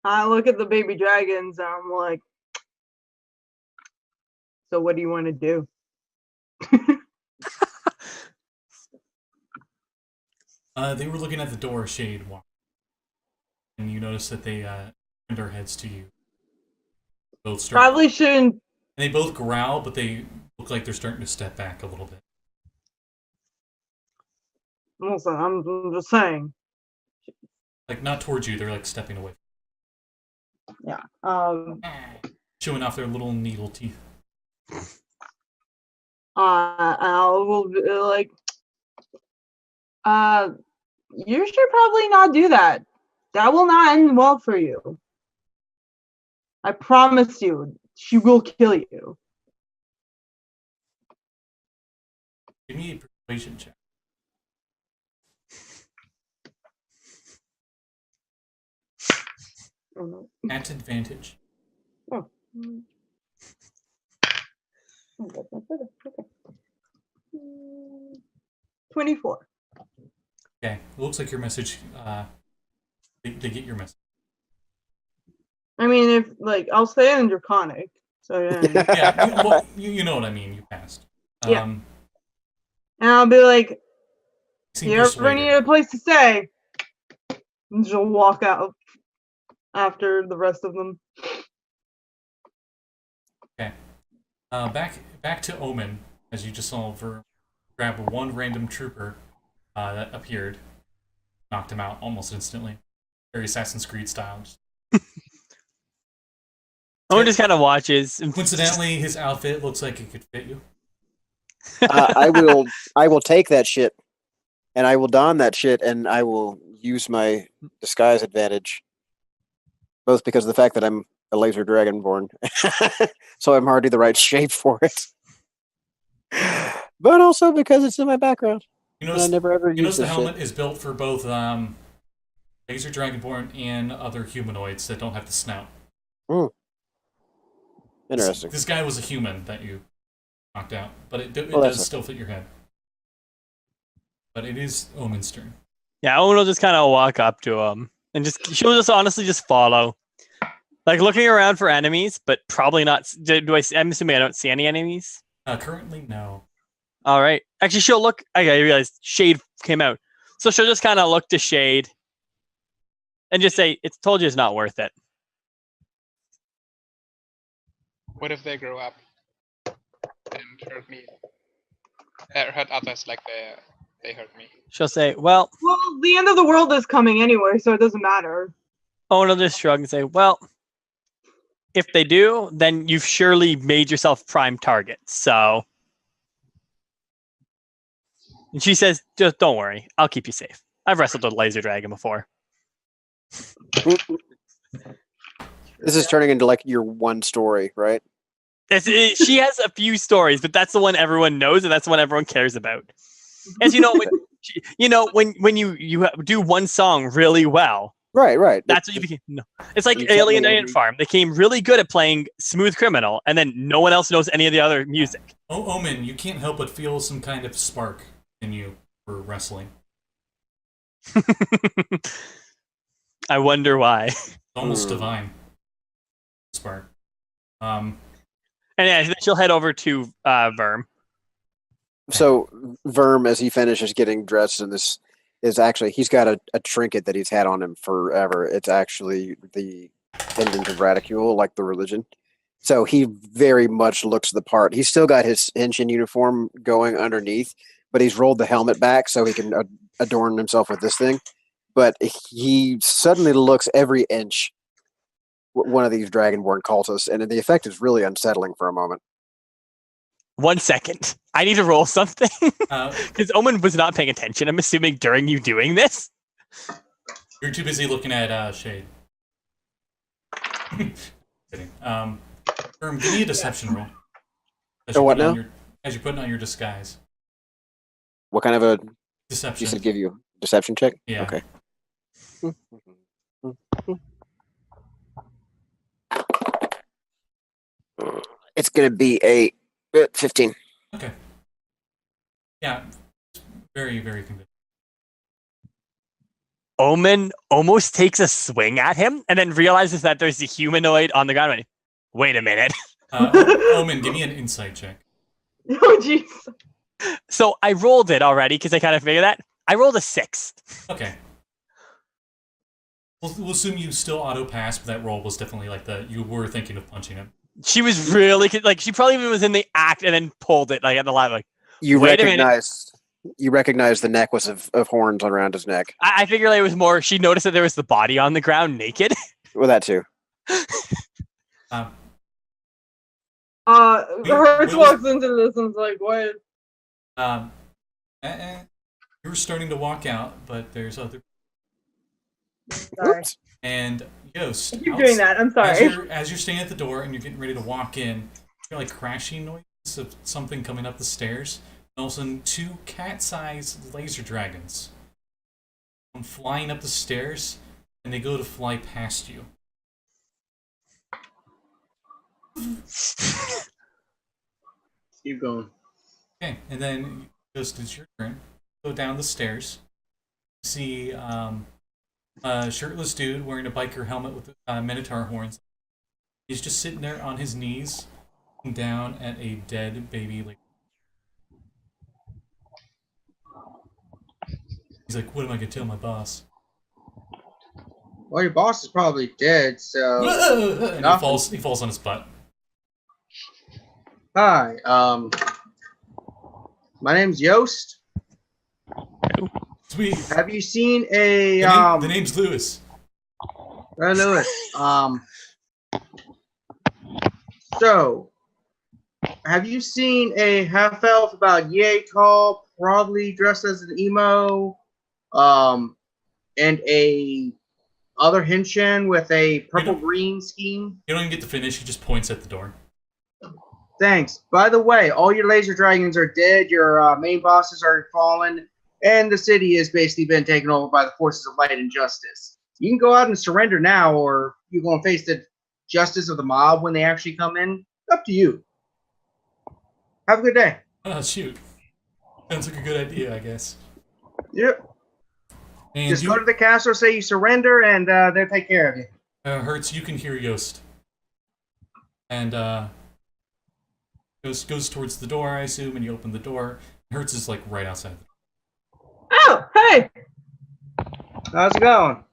I look at the baby dragons and I'm like, so what do you want to do? They were looking at the door, Shade walked, and you notice that they turned their heads to you. Both start, Probably shouldn't. and they both growl, but they look like they're starting to step back a little bit. Listen, I'm just saying. Like not towards you, they're like stepping away, Yeah. showing off their little needle teeth. I will be like, you should probably not do that. That will not end well for you. I promise you, she will kill you. Give me a persuasion check. Oh, no. At advantage. Oh. Okay. 24. Okay, it looks like your message. They get your message. I mean, if like I'll say it in Draconic, so yeah. Yeah, you know what I mean. You passed. Yeah. And I'll be like, Seem you ever persuaded. need a place to stay? And she'll walk out after the rest of them. Okay. Back to Omen, as you just saw grab one random trooper that appeared, knocked him out almost instantly. Very Assassin's Creed style. Omen just kind of watches. Coincidentally, his outfit looks like it could fit you. I will take that shit, and I will don that shit, and I will use my disguise advantage. Both because of the fact that I'm a laser dragonborn, so I'm hardly the right shape for it. But also because it's in my background. You notice, I never ever you notice used the this helmet shit. is built for both laser dragonborn and other humanoids that don't have the snout. Interesting. This guy was a human that you knocked out, but it Well, does that's still fit your head. But it is Omen's turn. Yeah, Omen will just kind of walk up to him and she'll just honestly just follow. Like looking around for enemies, but probably not. I'm assuming I don't see any enemies. Currently, no. All right. Actually, she'll look. Okay, I realized Shade came out. So she'll just kind of look to Shade and just say, "It's told you it's not worth it." What if they grow up and hurt me? Hurt others like they hurt me. She'll say, well, Well, the end of the world is coming anyway, so it doesn't matter. Owen will just shrug and say, well, if they do, then you've surely made yourself prime target. So, and she says, just don't worry. I'll keep you safe. I've wrestled a laser dragon before. This is turning into like your one story, right? She has a few stories, but that's the one everyone knows, and that's the one everyone cares about. As you know, when you do one song really well, Right. that's what you became. No. It's like Alien Ant Farm. They came really good at playing Smooth Criminal, and then no one else knows any of the other music. Oh, Omen, you can't help but feel some kind of spark in you for wrestling. I wonder why. It's almost divine. Spark. And yeah, then she'll head over to Verm. So Verm, as he finishes getting dressed in this, is actually, he's got a trinket that he's had on him forever. It's actually the pendant of Radicule, like the religion. So he very much looks the part. He's still got his Henshin uniform going underneath, but he's rolled the helmet back so he can adorn himself with this thing. But he suddenly looks every inch one of these Dragonborn cultists, and the effect is really unsettling for a moment. 1 second. I need to roll something. Because Omen was not paying attention, I'm assuming, during you doing this. You're too busy looking at Shade. Kidding. Verm, give me a deception roll. What now? As you're putting on your disguise. What kind of a Deception. You said give you a deception check? Yeah. Okay. It's going to be a 15. Okay. Yeah. Very, very convincing. Omen almost takes a swing at him and then realizes that there's a humanoid on the ground. Wait a minute. Omen, give me an insight check. Oh, jeez. So I rolled it already because I kind of figured that. I rolled a 6. Okay. We'll assume you still auto pass, but that roll was definitely like you were thinking of punching him. She was really like she probably even was in the act and then pulled it like at the line like. You Wait a minute. recognize the necklace of horns around his neck. I figured it was more. She noticed that there was the body on the ground naked. Well, that too. Hertz walks into this and is like, what? You were starting to walk out, but there's other. Sorry. Oops. And Yost. I keep doing that. I'm sorry. As you're standing at the door and you're getting ready to walk in, you're like crashing noises of something coming up the stairs. And all of a sudden, 2 cat-sized laser dragons come flying up the stairs, and they go to fly past you. Keep going. Okay, and then Yost, it's your turn. Go down the stairs. See a shirtless dude wearing a biker helmet with minotaur horns. He's just sitting there on his knees, looking down at a dead baby. He's like, "What am I gonna tell my boss?" Well, your boss is probably dead, so. And he falls on his butt. Hi, my name's Yost. Sweet. Have you seen a The name's Lewis. Lewis? So, have you seen a half elf about yay tall, probably dressed as an emo, and a other Henshin with a purple green scheme? You don't even get to finish. He just points at the door. Thanks. By the way, all your laser dragons are dead. Your main bosses are fallen. And the city has basically been taken over by the forces of light and justice. You can go out and surrender now, or you're going to face the justice of the mob when they actually come in. Up to you. Have a good day. Oh, shoot. Sounds like a good idea, I guess. Yep. And Just go to the castle, say you surrender, and they'll take care of you. Hertz, you can hear Yost. And Yost goes towards the door, I assume, and you open the door. Hertz is like right outside the door. Oh, hey! How's it going?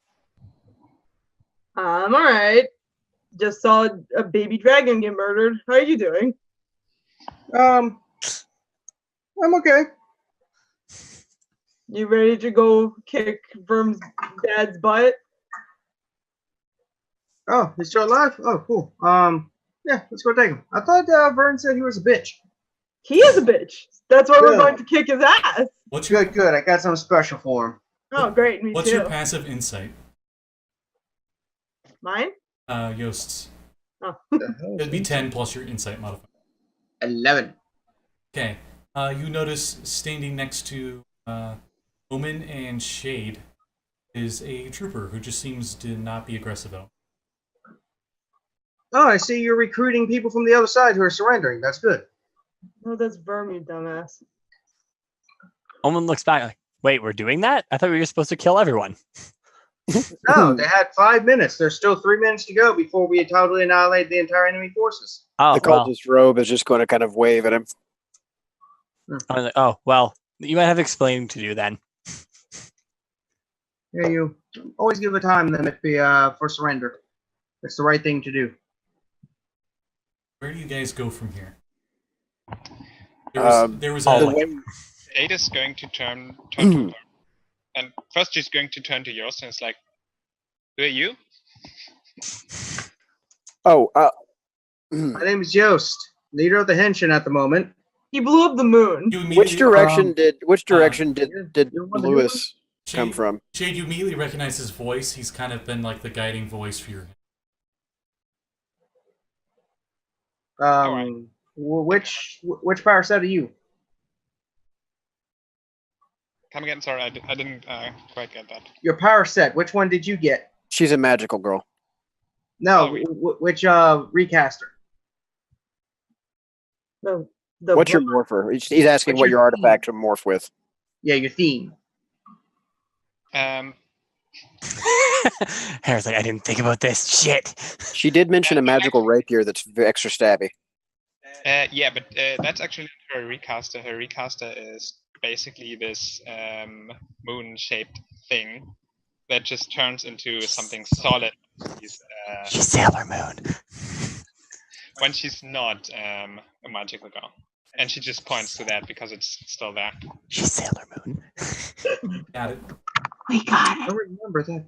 I'm alright. Just saw a baby dragon get murdered. How are you doing? I'm okay. You ready to go kick Verm's dad's butt? Oh, he's still alive? Oh, cool. Yeah, let's go take him. I thought Vern said he was a bitch. He is a bitch. That's why we're Good. going to kick his ass. What's your Good. I got something special for him. Oh, great. Me What's too. your passive insight? Mine? Yost's. Oh. It'd be 10 plus your insight modifier. 11. Okay. You notice standing next to Omen and Shade is a trooper who just seems to not be aggressive at all. Oh, I see you're recruiting people from the other side who are surrendering. That's good. No, that's Verm, you dumbass. Omen looks back like, wait, we're doing that? I thought we were supposed to kill everyone. No, they had 5 minutes. There's still 3 minutes to go before we totally annihilate the entire enemy forces. Oh, The well. cultist robe is just going to kind of wave at him. I was like, oh, well, you might have explaining to do then. Yeah, you always give a time limit for surrender. It's the right thing to do. Where do you guys go from here? There was oh, a... like- Jade is going to turn to her. And first she's going to turn to Yost and it's like, who are you? My name is Yost, leader of the Henshin at the moment. He blew up the moon. You Which immediately- direction did you're one of the new Lewis come Shade- from? Shade, you immediately recognize his voice. He's kind of been like the guiding voice for your... Alright. Which power set are you? Come again, sorry, I didn't quite get that. Your power set. Which one did you get? She's a magical girl. No, Oh, which recaster? The What's your morpher? He's asking What's what your your artifact to morph with. Yeah, your theme. Hera's like, I didn't think about this. Shit. She did mention a magical rapier that's extra stabby. Yeah, but that's actually her recaster. Her recaster is basically this moon-shaped thing that just turns into something solid. She's Sailor Moon. When she's not a magical girl. And she just points to that because it's still there. She's Sailor Moon. Got it. We got I don't remember that.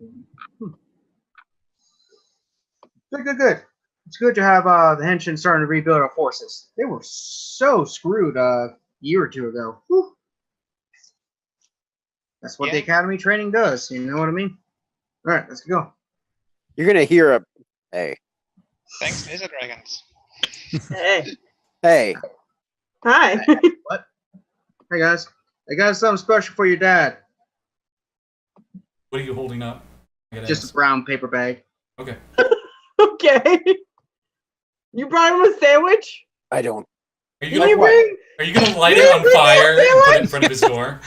Good. It's good to have the Henshin starting to rebuild our forces. They were so screwed a year or two ago. Whew. That's what the Yeah. academy training does. You know what I mean? All right, let's go. You're gonna hear a hey, Thanks, laser dragons. Hey. hey. Hi. Hey guys, I got something special for your dad. What are you holding up? I gotta Just a ask. brown paper bag. Okay. Okay. You brought him a sandwich? I don't. Are you Can gonna, you bring? are you gonna light it on fire and put it in front of his door?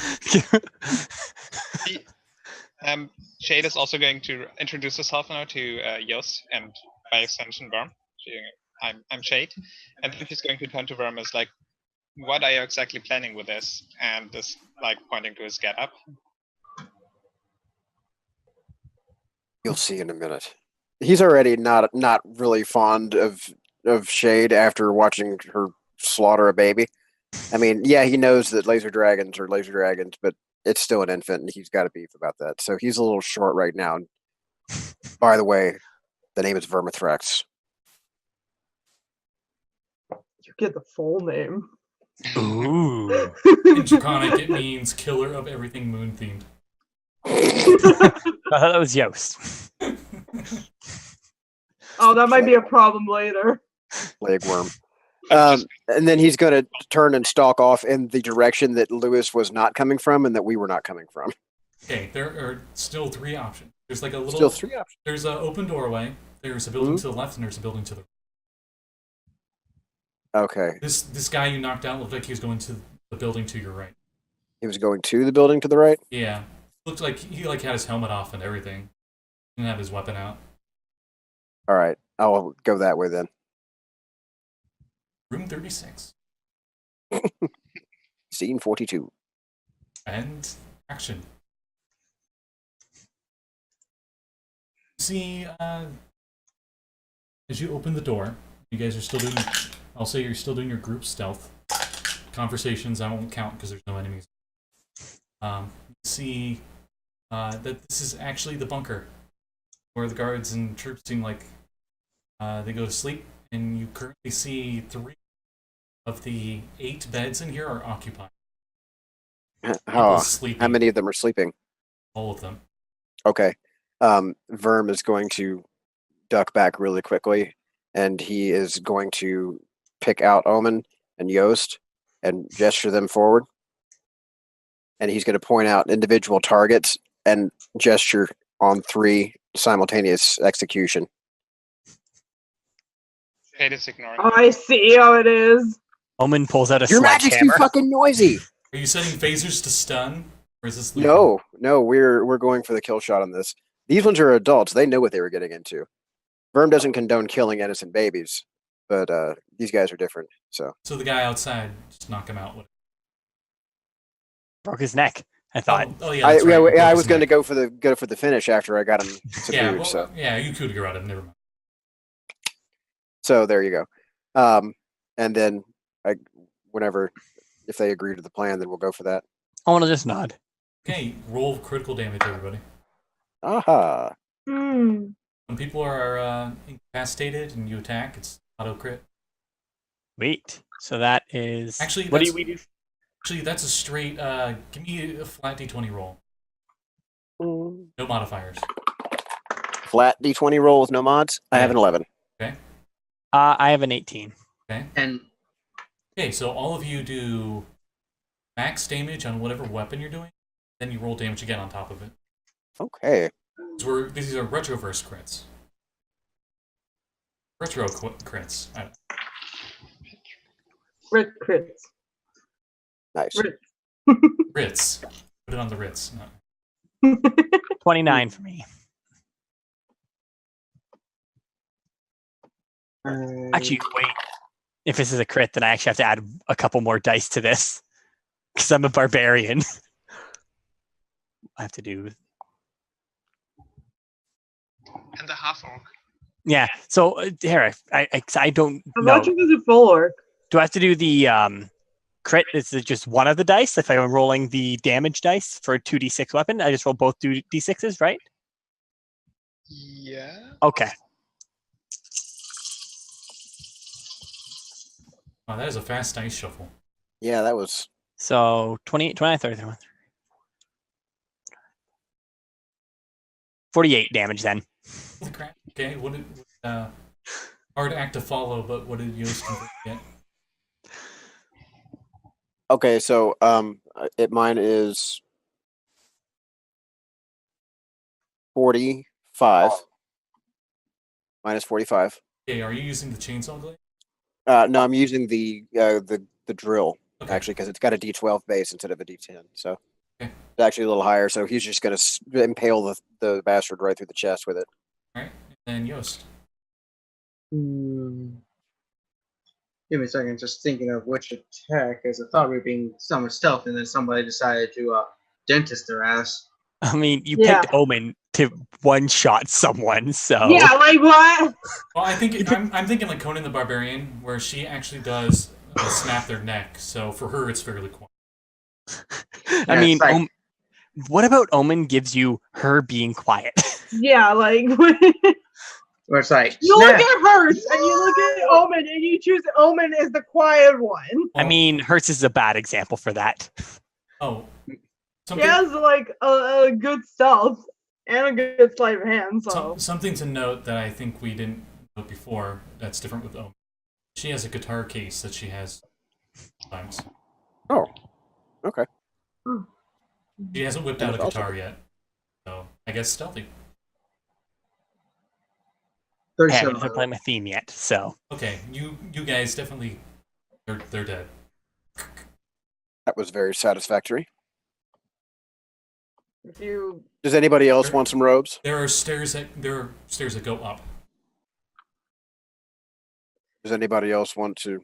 Shade is also going to introduce herself now to Yost and by extension Worm. I'm Shade. And then she's going to turn to Worm as like, what are you exactly planning with this? And just like pointing to his getup. You'll see in a minute. He's already not really fond of Shade after watching her slaughter a baby. I mean, yeah, he knows that laser dragons are laser dragons, but it's still an infant, and he's got a beef about that. So he's a little short right now. By the way, the name is Vermithrax. You get the full name. Ooh. In Draconic, it means killer of everything moon themed. I thought that was Yost. Oh, that might be a problem later. Legworm. And then he's going to turn and stalk off in the direction that Lewis was not coming from and that we were not coming from. Okay, there are still 3 options. There's like a little... Still 3 options. There's an open doorway. There's a building to the left, and there's a building to the right. Okay. This guy you knocked out looked like he was going to the building to your right. He was going to the building to the right? Yeah. Looked like he like had his helmet off and everything. Didn't have his weapon out. All right. I'll go that way then. Room 36. Scene 42. And action. See, as you open the door, you guys are still doing. I'll say you're still doing your group stealth conversations. I won't count because there's no enemies. You see that this is actually the bunker where the guards and troops seem like they go to sleep, and you currently see 3 of the 8 beds in here are occupied. How Sleeping. many of them are sleeping? All of them. Okay. Verm is going to duck back really quickly, and he is going to pick out Omen and Yost and gesture them forward. And he's going to point out individual targets and gesture on 3 simultaneous execution. Shade is ignoring. Oh, I see how it is. Omen pulls out a Your magic's too sledgehammer. fucking noisy. Are you setting phasers to stun, or is this? No, we're going for the kill shot on this. These ones are adults. They know what they were getting into. Verm doesn't condone killing innocent babies, but these guys are different. So the guy outside, just knock him out with. Broke his neck. I thought. Oh yeah, that's right. I was Focus going to neck. go for the finish after I got him subdued. Yeah, you could have got him. Never mind. So there you go. And then whenever if they agree to the plan, then we'll go for that. I want to just nod. Okay, roll critical damage, everybody. Aha. Hmm. When people are incapacitated and you attack, it's auto crit. Wait. So that is. Actually, what do we do? Actually, that's a straight. Give me a flat d20 roll. No modifiers. Flat d20 roll with no mods. I have an 11. Okay. I have an 18. Okay. And Okay, so all of you do max damage on whatever weapon you're doing, then you roll damage again on top of it. Okay. These are retroverse crits. Retro crits. Rit crits. Nice. Ritz. Put it on the Ritz. No. 29 for me. Actually, wait. If this is a crit, then I actually have to add a couple more dice to this. Because I'm a barbarian. I have to do... And the half-orc. Yeah, so, Hera, I don't How know. much of is a full orc? Do I have to do the crit? Is it just one of the dice? If I'm rolling the damage dice for a 2d6 weapon, I just roll both 2d6s, right? Yeah. Okay. Wow, that is a fast dice shuffle. Yeah, that was... So 28, 29, 30, 31. 48 damage then. Holy crap. Okay, what did... hard act to follow, but what did Yost get? Okay, so mine is 45. Minus 45. Okay, are you using the chainsaw blade? No, I'm using the drill, Okay. actually, because it's got a D12 base instead of a D10. So Okay. it's actually a little higher. So he's just going to impale the bastard right through the chest with it. Alright, and Yost. Give me a second, just thinking of which attack, as I thought we were being somewhat stealth, and then somebody decided to dentist their ass. I mean, you Yeah. picked Omen to one-shot someone, so... Yeah, like what? Well, I think I'm thinking like Conan the Barbarian, where she actually does snap their neck. So for her, it's fairly quiet. I Yeah, mean, it's like- what about Omen gives you her being quiet? Yeah, like Where it's like, you look snap. at Hertz and you look at Omen and you choose Omen as the quiet one. I mean, Hertz is a bad example for that. Oh, He something. has like a good stealth and a good sleight of hand, so Something to note that I think we didn't note before that's different with Omen. She has a guitar case that she has sometimes. Oh, okay. She hasn't whipped out a That's awesome. guitar yet. So I guess stealthy. I 37. haven't played my theme yet, so... Okay, you guys definitely they're dead. That was very satisfactory. if you Does anybody else want some robes? There are stairs that go up. Does anybody else want to?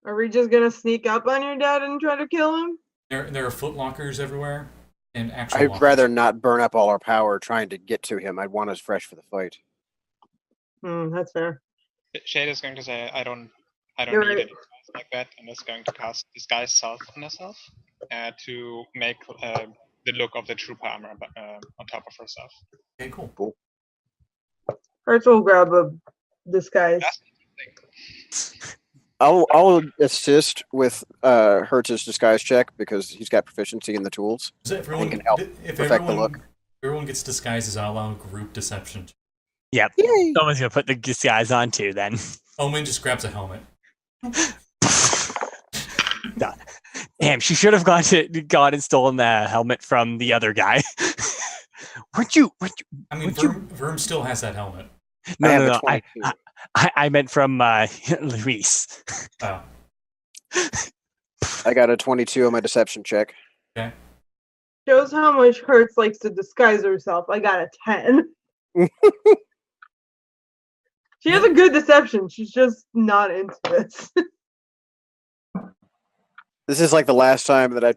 are we just gonna sneak up on your dad and try to kill him? There are foot lockers everywhere and actual I'd lockers. rather not burn up all our power trying to get to him. I'd want us fresh for the fight. That's fair. Shade is going to say, I don't You're need right. any spells like that, and is going to cast Disguise Self on herself to make the look of the trooper armor on top of herself. Okay, cool. Hertz will grab a disguise. That's I'll assist with Hertz's disguise check because he's got proficiency in the tools. So everyone, can help if perfect the look. everyone gets disguises, I'll allow group deception. Yep. Yay! Someone's gonna put the disguise on too. Then. Omen just grabs a helmet. Damn, she should have gone and stolen the helmet from the other guy. Weren't you? I mean, Verm still has that helmet. I have No. a 22. I meant from Luis. Oh, I got a 22 on my deception check. okay. Shows how much Hertz likes to disguise herself. I got a 10. She has a good deception. She's just not into this. This is like the last time that I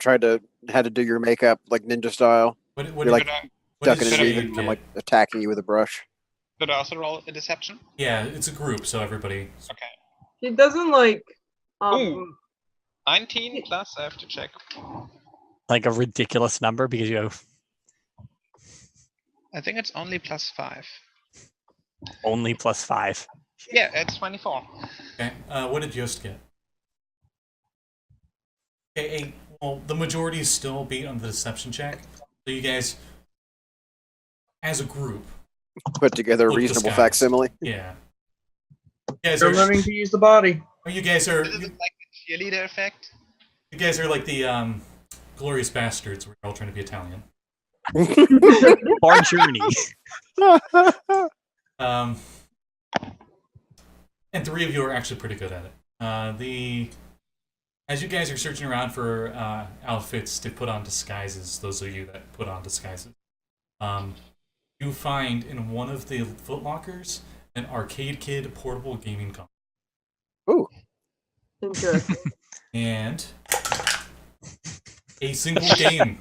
had to do your makeup like ninja style. What You're did- like what ducking did and Shade weaving, and I'm get? like attacking you with a brush. Did I also roll a deception? Yeah, it's a group, so everybody. Okay. She doesn't like. Ooh. 19 plus, I have to check. Like a ridiculous number because you have I think it's only +5. only +5. Yeah, it's 24. Okay. What did Yost get? Okay. Well, the majority is still beat on the deception check. So you guys, as a group, Put together a Look reasonable disguised. facsimile. yeah. You guys They're are. learning to use the body. You guys are. Is it like the cheerleader effect? You guys are like the glorious bastards. We're all trying to be Italian. Born Germany. And 3 of you are actually pretty good at it. As you guys are searching around for outfits to put on disguises, those of you that put on disguises, you find in one of the footlockers an Arcade Kid portable gaming console. Ooh. Interesting. And a single game.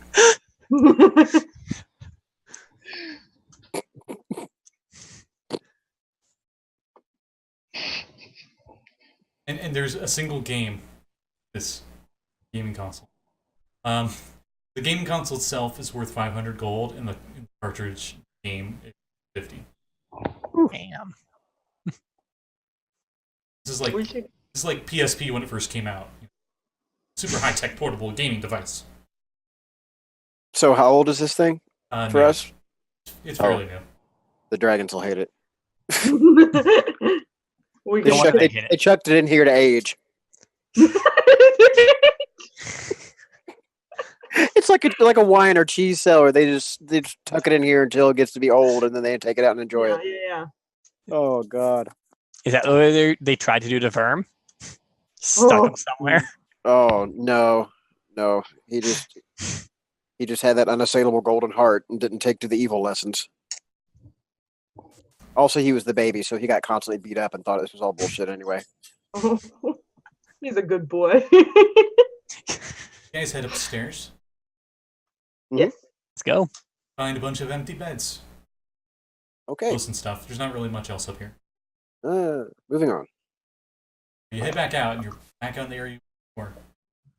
And there's a single game, this gaming console. The gaming console itself is worth 500 gold, and the cartridge game is 50. Damn. This is like We should- this is like PSP when it first came out. Super high tech portable gaming device. So how old is this thing for No, us? it's fairly new. The dragons will hate it. we They Don't can want chucked, to it, hit it. they chucked it in here to age. It's like a wine or cheese cellar. They just tuck it in here until it gets to be old, and then they take it out and enjoy yeah, it. yeah. Oh God. Is that the way they tried to do to Verm? Stuck him somewhere. Oh no. He just had that unassailable golden heart and didn't take to the evil lessons. Also, he was the baby, so he got constantly beat up and thought this was all bullshit anyway. He's a good boy. You guys head upstairs, Yes. Let's go. find a bunch of empty beds, Okay. clothes and stuff. There's not really much else up here. Moving on. You head back out, and you're back on the area you were.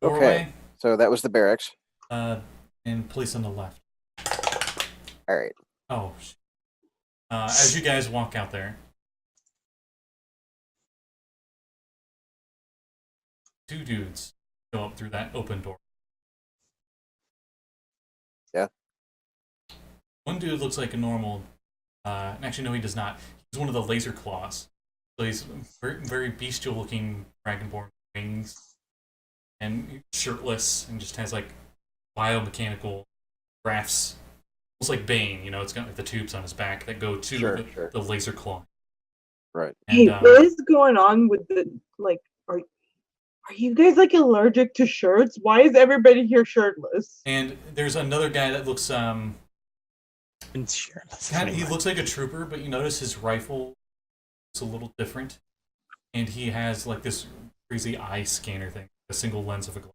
Okay. Doorway, So that was the barracks. and police on the left. All right. Oh, as you guys walk out there, two dudes go up through that open door. Yeah. One dude looks like a normal. Actually, no, he does not. He's one of the laser claws. So he's very, very bestial looking Dragonborn wings, and shirtless, and just has like biomechanical grafts. Almost like Bane, you know, it's got like the tubes on his back that go to Sure, the, sure. the laser claw. Right. Hey, And, what is going on with the like? Are you guys like allergic to shirts? Why is everybody here shirtless? and there's another guy that looks Insurance. he looks like a trooper, but you notice his rifle is a little different, and he has like this crazy eye scanner thing, a single lens of a glass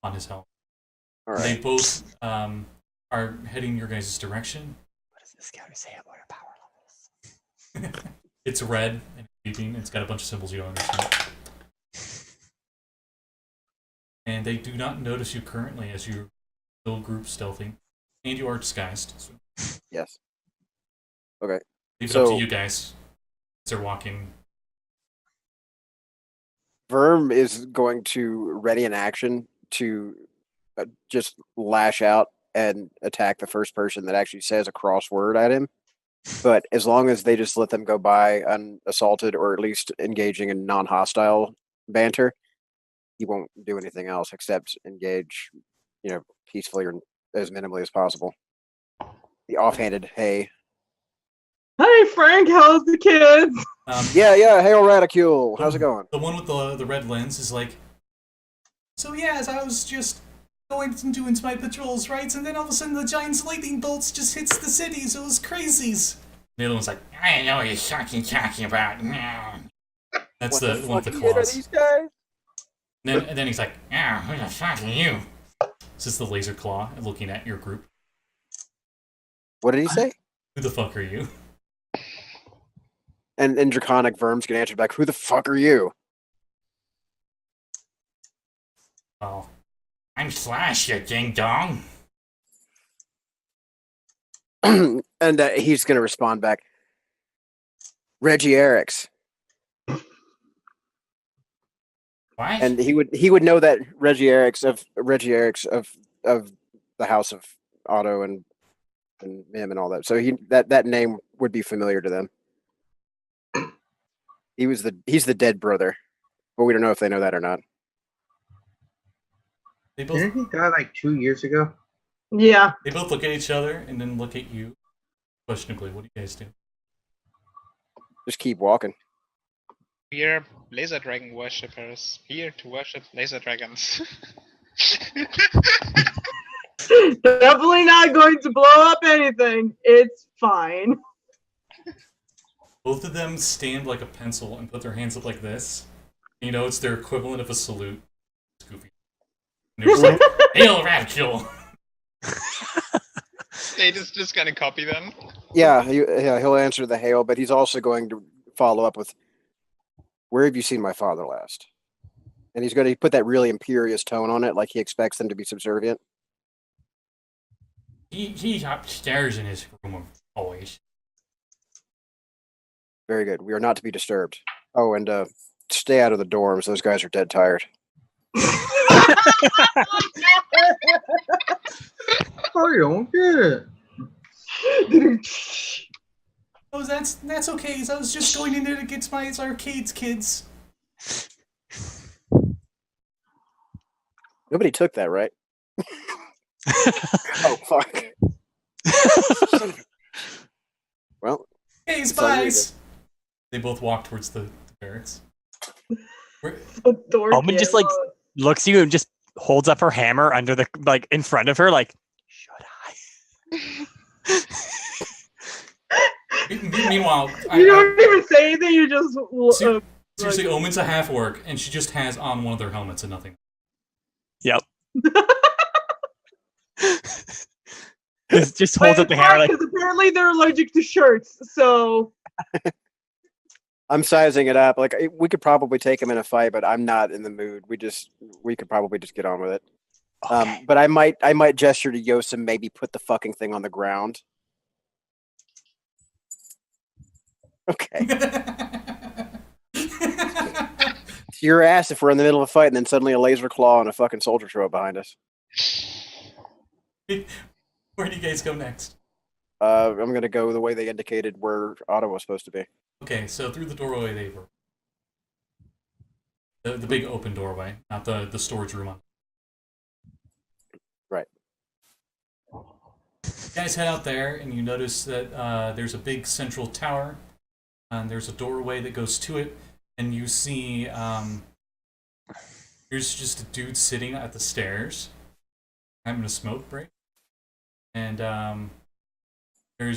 on his helmet. All They right. both are heading your guys' direction. What does this guy say about our power levels? It's red, and beeping. It's got a bunch of symbols you don't understand. And they do not notice you currently as you're still group stealthing. And you are disguised. So Yes. Okay. leave it up to you guys as they're walking. Verm is going to ready an action to just lash out and attack the first person that actually says a cross word at him. But as long as they just let them go by unassaulted or at least engaging in non-hostile banter, he won't do anything else except engage, peacefully or as minimally as possible. The offhanded, hey. Hey Frank, how's the kids? Yeah, hail Radicule. How's it going? The one with the red lens is like, so yes, I was just going and doing my patrols, right? And then all of a sudden the giant lightning bolts just hits the cities. It was crazies. The other one's like, I don't know what you're talking about. That's the one with the claws. Are these guys? And then he's like, who the fuck are you? This is the laser claw looking at your group. What did he say? Who the fuck are you? And in Draconic, Verm's gonna answer back, who the fuck are you? Oh, I'm Slash, you ding dong. And he's gonna respond back, Reggie Eriks. What? And he would know that Reggie Eriks of the House of Otto and him and all that. So that name would be familiar to them. He's the dead brother, but we don't know if they know that or not. Didn't he die like 2 years ago? Yeah. They both look at each other and then look at you questionably. What do you guys do? Just keep walking. We're laser dragon worshippers, here to worship laser dragons. Definitely not going to blow up anything. It's fine. Both of them stand like a pencil and put their hands up like this. It's their equivalent of a salute. It's goofy. And they're just like, hail Radicule! They just gonna copy them. Yeah, he'll answer the hail, but he's also going to follow up with, where have you seen my father last? And he's going to put that really imperious tone on it, like he expects them to be subservient. He's upstairs in his room, always. Very good. We are not to be disturbed. Oh, and stay out of the dorms. Those guys are dead tired. I don't get it. Oh, that's okay. I was just going in there to get my arcades, kids. Nobody took that, right? Oh, fuck. Well. Hey, spies! They both walk towards the barracks. Omen just looks at you and just holds up her hammer under the in front of her, like, should I? Meanwhile, you don't even say anything. You just seriously, Omen's a half-orc, and she just has on one of their helmets and nothing. Yep. just holds up the hammer like. Because apparently they're allergic to shirts, so. I'm sizing it up. Like, we could probably take him in a fight, but I'm not in the mood. We could probably just get on with it. Okay. But I might gesture to Yost and maybe put the fucking thing on the ground. Okay. Your ass if we're in the middle of a fight and then suddenly a laser claw and a fucking soldier throw behind us. Where do you guys go next? I'm gonna go the way they indicated where Otto was supposed to be. Okay, so through the doorway they were. The big open doorway, not the storage room. Right. You guys head out there and you notice that there's a big central tower, and there's a doorway that goes to it, and you see there's just a dude sitting at the stairs having a smoke break, and you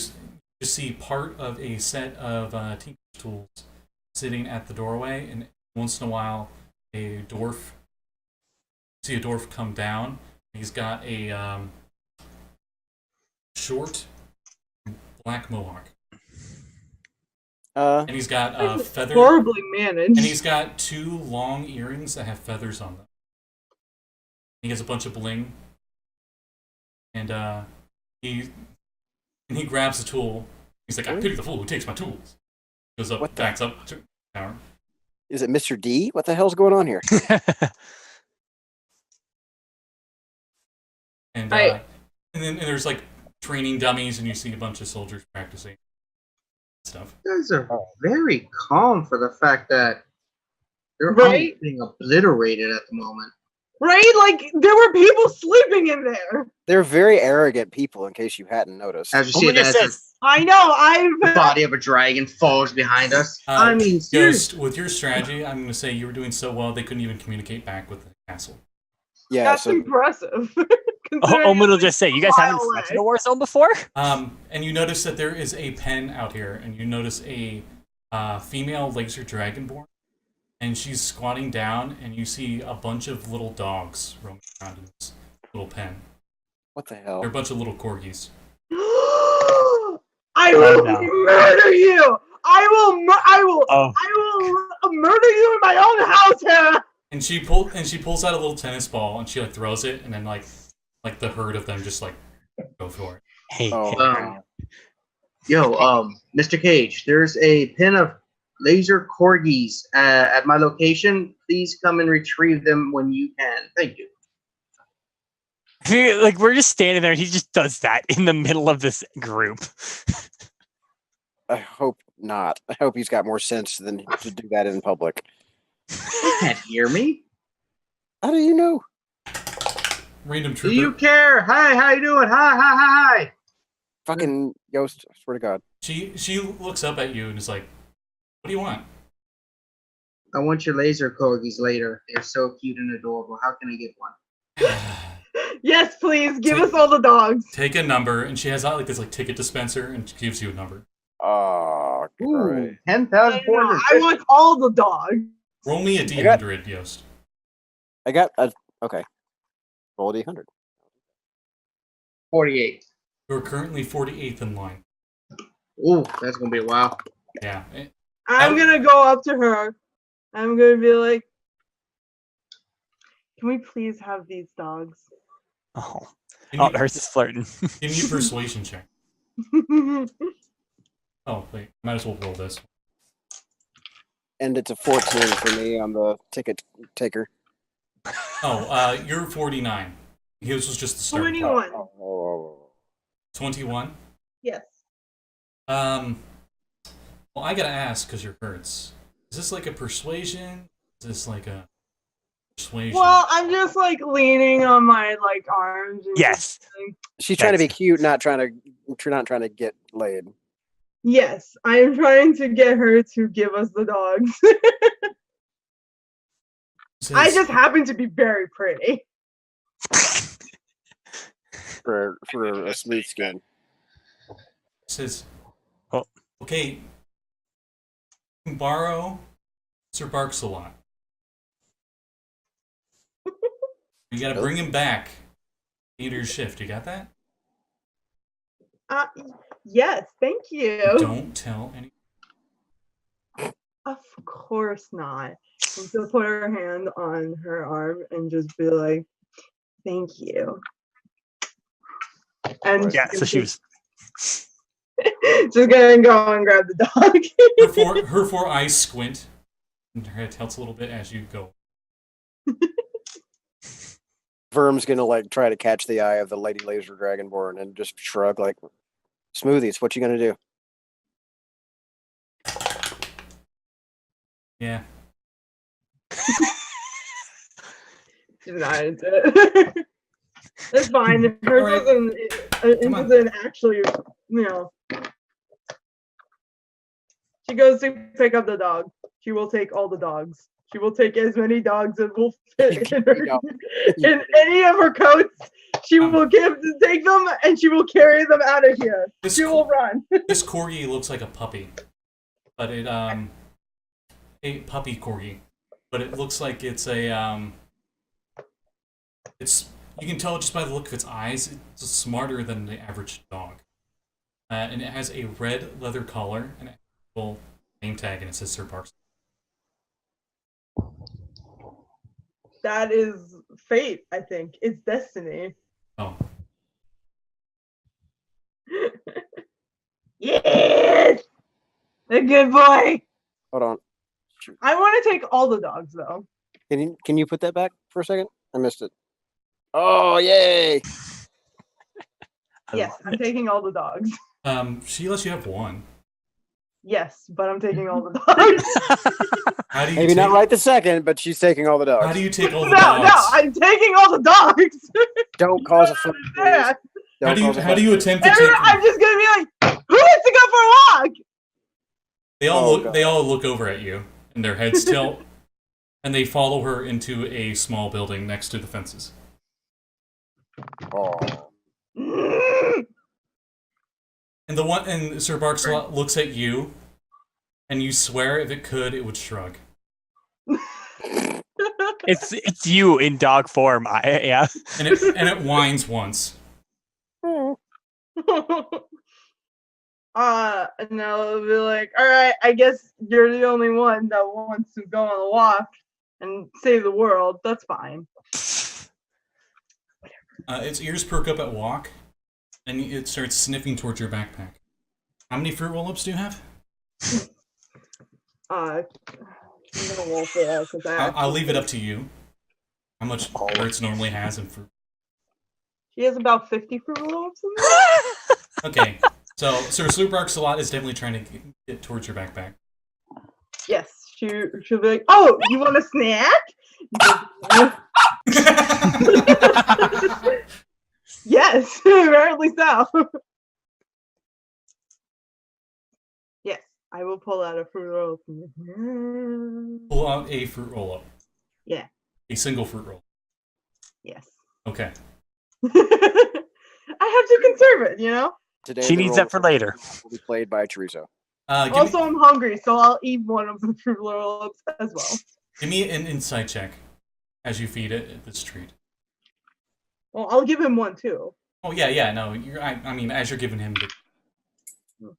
see part of a set of tinker's tools sitting at the doorway, and once in a while a dwarf come down. He's got a short black mohawk. Uh, And he's got feather. Horribly managed. And he's got 2 long earrings that have feathers on them. He has a bunch of bling. And he grabs the tool. He's like, I pity the fool who takes my tools. Goes up, backs up to the tower. is it Mr. D? What the hell's going on here? And I- and there's like training dummies, and you see a bunch of soldiers practicing stuff. You guys are very calm for the fact that they're Right? all being obliterated at the moment. Right? Like, there were people sleeping in there. They're very arrogant people, in case you hadn't noticed. As you see, Omen that just as says, I know, the body of a dragon falls behind us. I mean, seriously. Yost, with your strategy, I'm going to say you were doing so well they couldn't even communicate back with the castle. Yeah, that's so impressive. Considering Omen will it's just say, you guys a haven't mile slept away. in a war zone before? And you notice that there is a pen out here, and you notice a female laser dragonborn, and she's squatting down, and you see a bunch of little dogs roaming around in this little pen. what the They're hell? a bunch of little corgis. I will no. murder you. I will Oh, murder you in my own house, Hera. And she pulls out a little tennis ball, and she like throws it, and then like the herd of them just like go for it. hey, Oh, hey. God. Mr. Cage, there's a pin of laser corgis at my location. Please come and retrieve them when you can. Thank you. Like, we're just standing there, and he just does that in the middle of this group. I hope not. I hope he's got more sense than to do that in public. You can't hear me. How do you know? Random Do trooper. you care? Hi, how you doing? Hi. Fucking Yost, I swear to God. She looks up at you and is like, "What do you want?" I want your laser corgis later. They're so cute and adorable. How can I get one? Yes, please give us all the dogs. Take a number, and she has out like this like ticket dispenser, and she gives you a number. Oh, Ooh, great. 10,400. I want all the dogs. Roll me a I got- D100, Yost. I got a... Okay. Roll a D100. 48. You're currently 48th in line. Ooh, that's gonna be a while. Yeah. I'm gonna go up to her. I'm gonna be like, can we please have these dogs? Oh, Can you, Hertz is flirting. give me a persuasion check. Oh, wait. Might as well roll this. And it's a 14 for me on the ticket taker. Oh, you're 49. His was just the start. 21. Oh. 21? Yes. Well, I gotta ask, because you're Hertz. Is this like a persuasion? Is this like a persuasion? Well, I'm just like leaning on my like arms. And Yes. just, like, She's trying to be cute, not trying to get laid. yes, I am trying to get her to give us the dogs. I Says- just happen to be very pretty. For a smooth skin. says, Oh. okay, you can borrow Sir Barks a lot. You gotta bring him back into your shift. You got that? Yes, thank you. Don't tell any. Of course not. And so put her hand on her arm and just be like, thank you. And Yeah, so she was. just gonna go and grab the dog. Her four eyes squint, and her head tilts a little bit as you go. Verm's gonna like try to catch the eye of the Lady Laser Dragonborn and just shrug like, "Smoothies, what you gonna do?" Yeah. She's not into it. It's fine. Hers Alright. wasn't actually, you know. She goes to pick up the dog. She will take all the dogs. She will take as many dogs as will fit in, her, Yeah. in any of her coats. She will take them and she will carry them out of here. This She will run. This corgi looks like a puppy, but it a puppy corgi, but it looks like it's a it's, you can tell just by the look of its eyes, it's smarter than the average dog, and it has a red leather collar and a name tag and it says Sir Barks. That is fate, I think. It's destiny. Oh. Yes! A good boy! Hold on. I want to take all the dogs, though. Can you put that back for a second? I missed it. Oh, yay! I Yes, love I'm it. taking all the dogs. She lets you have one. Yes, but I'm taking all the dogs. How do you Maybe take, not right this second, but she's taking all the dogs. How do you take all the No, dogs? I'm taking all the dogs. Don't cause a fuss, please. Yeah. Don't cause a How do you fuss. attempt to take them? I'm just gonna be like, who wants to go for a walk? They all look over at you and their heads tilt and they follow her into a small building next to the fences. Oh. And Sir Barkslot looks at you and you swear if it could it would shrug. It's you in dog form. Yeah. And it whines once. And I'll be like, all right, I guess you're the only one that wants to go on a walk and save the world. That's fine. Its ears perk up at walk and it starts sniffing towards your backpack. How many fruit roll-ups do you have? I'm gonna roll for that because I'll leave it up to you. How much Hertz normally has in fruit? She has about 50 fruit roll-ups in there. Okay, so Sir Barkslot is definitely trying to get towards your backpack. Yes, she'll be like, oh, you want a snack? Yes, apparently so. Yes, I will pull out a fruit roll. Pull out a fruit roll-up. Yeah. A single fruit roll. Yes. Okay. I have to conserve it, you know? Today She the needs role that for later. will be played by Chorizo. Also, I'm hungry, so I'll eat one of the fruit roll-ups as well. Give me an insight check as you feed it this treat. Well, I'll give him one too. Oh yeah, no. I mean, as you're giving him the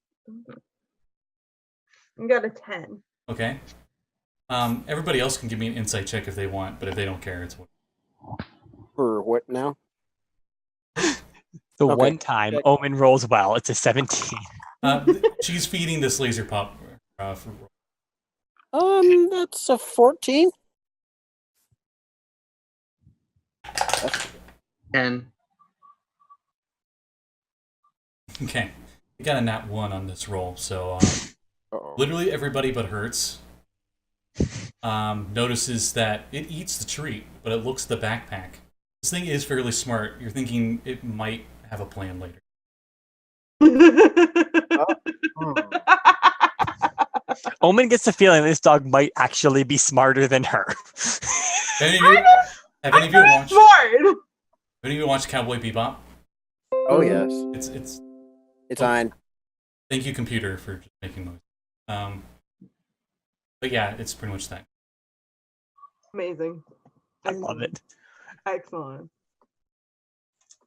I got a 10. okay. Everybody else can give me an insight check if they want, but if they don't care, it's what. For what now? The Okay. one time Check. Omen rolls well, it's a 17. She's feeding this laser pop fruit roll. That's a 14. 10. Okay, you got a nat 1 on this roll, so Uh-oh. literally everybody but Hertz notices that it eats the treat, but it looks at the backpack. This thing is fairly smart. You're thinking it might have a plan later. Omen gets the feeling this dog might actually be smarter than her. Have any of you watched? Smart. Have any of you watched Cowboy Bebop? Oh yes, It's it's on. Thank you, computer, for just making noise. But yeah, it's pretty much that. Amazing. I love it. Excellent.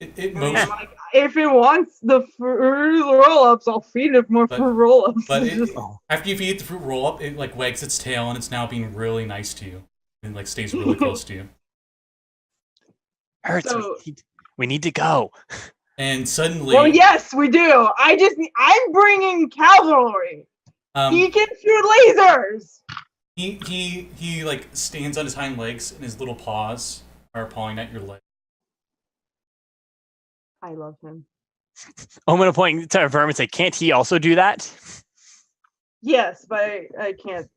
It I mean, most, like, if it wants the fruit roll-ups, I'll feed it more But- fruit roll-ups. but Oh. after you feed the fruit roll up, it like wags its tail and it's now being really nice to you and like stays really close to you. Hurts. So- We need to go. And suddenly, Well, yes, we do. I'm bringing cavalry. He can shoot lasers. he like stands on his hind legs and his little paws are pawing at your leg. I love him. Omen will point to Verm and say, "Can't he also do that?" Yes, but I can't.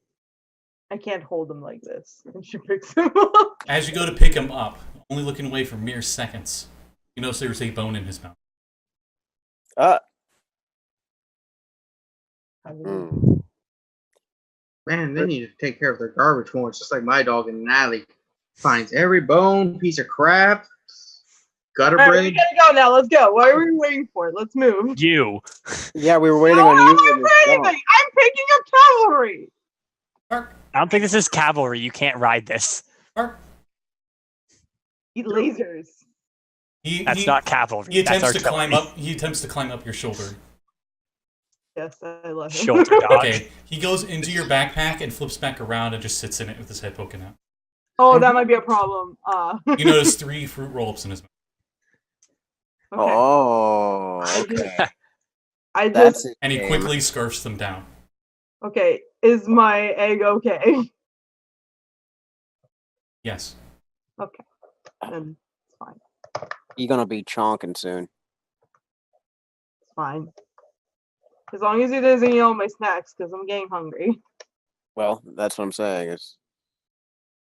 I can't hold him like this. And she picks him up. As you go to pick him up, only looking away for mere seconds, you notice there's a bone in his mouth. Man, they need to take care of their garbage more. It's just like my dog in an alley. Finds every bone, piece of crap, gutter All right, we bread. gotta go now. Let's go. What are we waiting for? Let's move. You. Yeah, we were waiting How on am you. I and this for dog. anything? I'm picking up cavalry. Bark, I don't think this is cavalry. You can't ride this. bark. Eat lasers. That's not cavalry. He That's attempts to artillery. climb up. He attempts to climb up your shoulder. Yes, I love him. Shoulder dodge. Okay, he goes into your backpack and flips back around and just sits in it with his head poking out. Oh, that might be a problem. You notice 3 fruit roll-ups in his mouth. Okay. Oh, okay. I That's just it. And he quickly scarfs them down. okay. Is my egg okay? Yes. Okay, then it's fine. You're gonna be chonking soon. It's fine. As long as he doesn't eat all my snacks, because I'm getting hungry. Well, that's what I'm saying. It's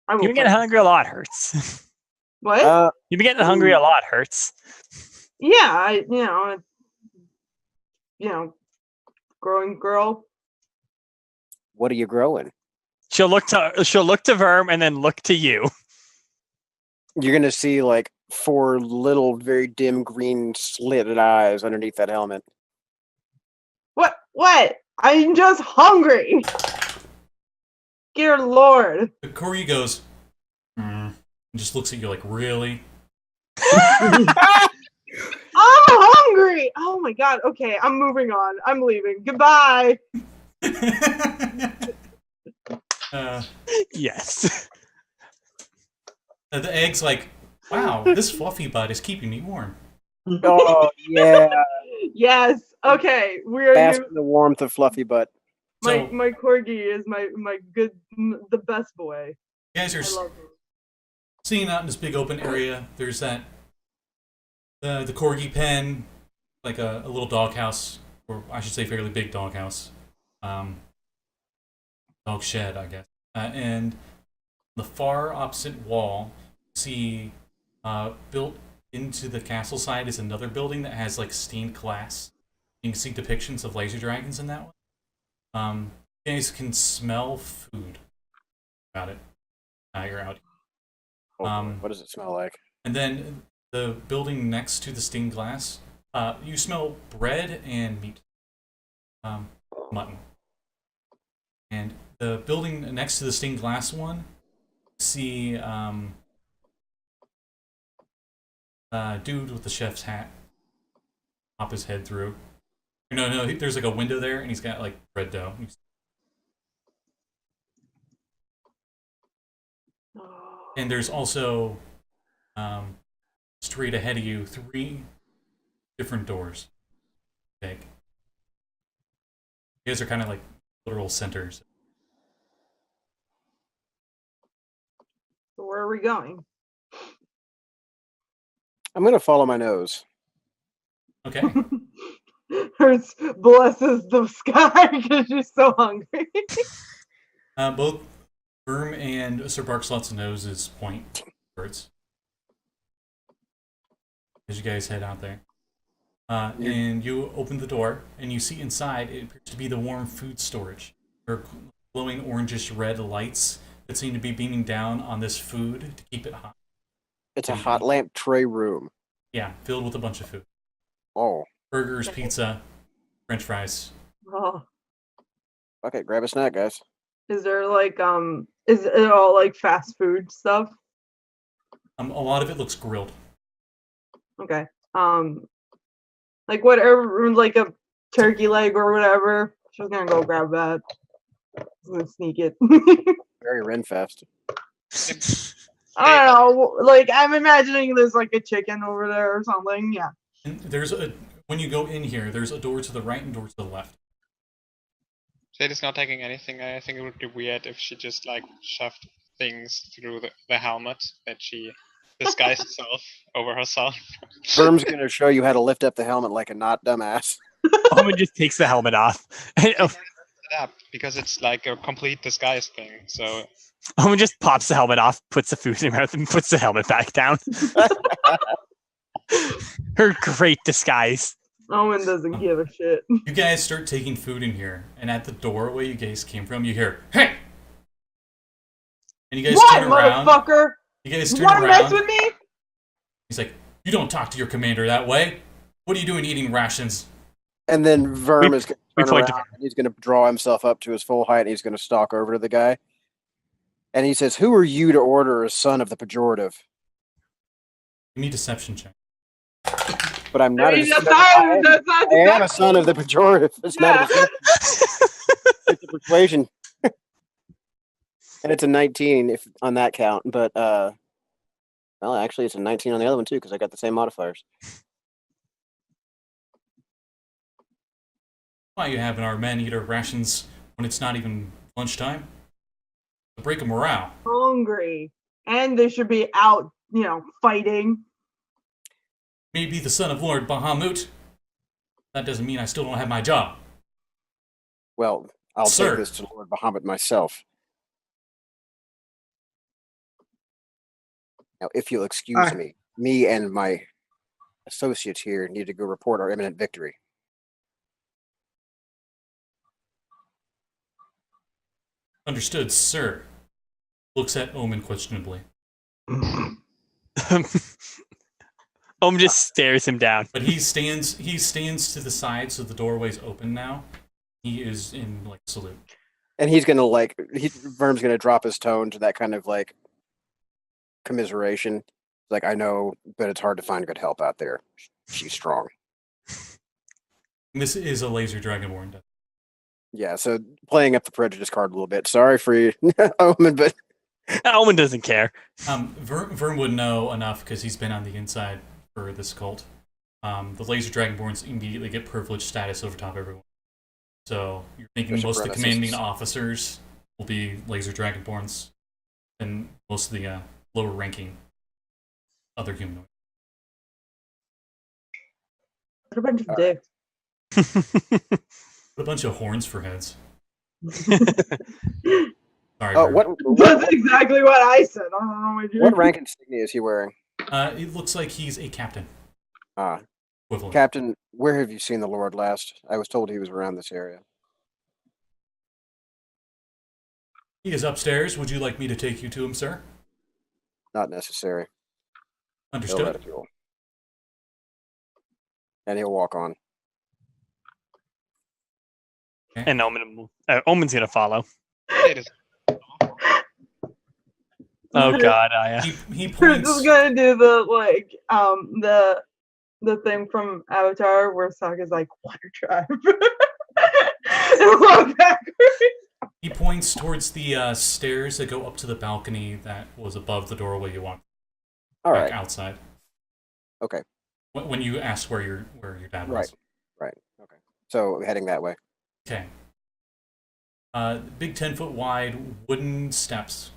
I will You've been getting fight. hungry a lot, Hertz. What? You've been getting hungry a lot, Hertz. Yeah, growing girl. what are you growing? She'll look to Verm and then look to you. You're gonna see like 4 little, very dim green slitted eyes underneath that helmet. What? What? I'm just hungry. Dear Lord. The Corgi goes, and just looks at you like, really? I'm hungry. Oh my god. Okay, I'm moving on. I'm leaving. Goodbye. Yes. The egg's like, wow, this fluffy butt is keeping me warm. Oh yeah, Yes. Okay. We're bask in the warmth of fluffy butt. So, my corgi is my good, the best boy. you guys are I love him. seeing out in this big open area. There's that the corgi pen, like a little doghouse, or I should say, fairly big doghouse, dog shed, I guess. And the far opposite wall, see, built into the castle side is another building that has like stained glass. You can see depictions of laser dragons in that one. You guys can smell food. About it. You're out. What does it smell like? And then the building next to the stained glass, you smell bread and meat. Mutton. And the building next to the stained glass one, see dude with the chef's hat pop his head through. No, there's like a window there, and he's got like bread dough. And there's also, straight ahead of you, 3 different doors. Big. You guys are kind of like literal centers. So where are we going? I'm gonna follow my nose. Okay. Hertz blesses the sky because she's so hungry. Both Verm and Sir Barkslot's noses point towards as you guys head out there. And you open the door, and you see inside, it appears to be the warm food storage. There are glowing orangish red lights that seem to be beaming down on this food to keep it hot. It's a hot lamp tray room. Yeah, filled with a bunch of food. Oh, Burgers, pizza, French fries. Oh, okay, grab a snack, guys. is there like is it all like fast food stuff? A lot of it looks grilled. Okay. Like whatever, like a turkey leg or whatever. She's gonna go grab that. She's gonna sneak it. Very Renfest. I don't know. Like I'm imagining there's like a chicken over there or something. Yeah. And when you go in here, there's a door to the right and door to the left. Shade is not taking anything. I think it would be weird if she just like shoved things through the helmet that she disguised herself over herself. Verm's gonna show you how to lift up the helmet like a not dumbass. Omen just takes the helmet off. Up because it's like a complete disguise thing. So Omen just pops the helmet off, puts the food in her mouth, and puts the helmet back down. Her great disguise. Owen doesn't give a shit. You guys start taking food in here, and at the doorway you guys came from, you hear, "Hey!" And you guys What, turn around. motherfucker? You guys You turn wanna around. mess with me? He's like, "You don't talk to your commander that way. What are you doing eating rations?" And then Verm is going we to turn point to around and he's going to draw himself up to his full height and he's going to stalk over to the guy. And he says, "Who are you to order a son of the pejorative?" Give me a deception check. but I'm I not. mean, I that's not am a son of the pejorative. It's not a Yeah. it's a persuasion, and it's a 19 if on that count. But well, actually, it's a 19 on the other one too because I got the same modifiers. Why are you having our men eat our rations when it's not even lunchtime? A break of morale. Hungry, and they should be out, fighting. Maybe the son of Lord Bahamut. That doesn't mean I still don't have my job. Well, I'll Sir. take this to Lord Bahamut myself. Now, if you'll excuse me and my associates here need to go report our imminent victory. Understood, sir. Looks at Omen questionably. Just stares him down. But he stands to the side, so the doorway's open now. He is in salute. And he's gonna Verm's gonna drop his tone to that kind of commiseration. Like, I know, but it's hard to find good help out there. She's strong. This is a laser dragonborn. Yeah, so playing up the prejudice card a little bit. Sorry for you, Omen, but Omen doesn't care. Verm would know enough because he's been on the inside for this cult. The laser dragonborns immediately get privileged status over top of everyone. So you're thinking most of the commanding officers will be laser dragonborns, and most of the lower ranking other humanoids. What a bunch of dicks. What a bunch of horns for heads. Sorry. That's exactly what I said. I don't know what you What rank insignia is he wearing? It looks like he's a captain. Equivalent. Captain, where have you seen the Lord last? I was told he was around this area. He is upstairs. Would you like me to take you to him, sir? Not necessary. Understood. And he'll walk on. Okay. And Omen's gonna follow. It is. Oh God, He Chris points. is gonna do the thing from Avatar where Sokka's like water tribe. And walk backwards. He points towards the stairs that go up to the balcony that was above the doorway you walked. All right. Outside. Okay. When you asked where your dad was. Right. Okay. So heading that way. Okay. Big 10-foot wide wooden steps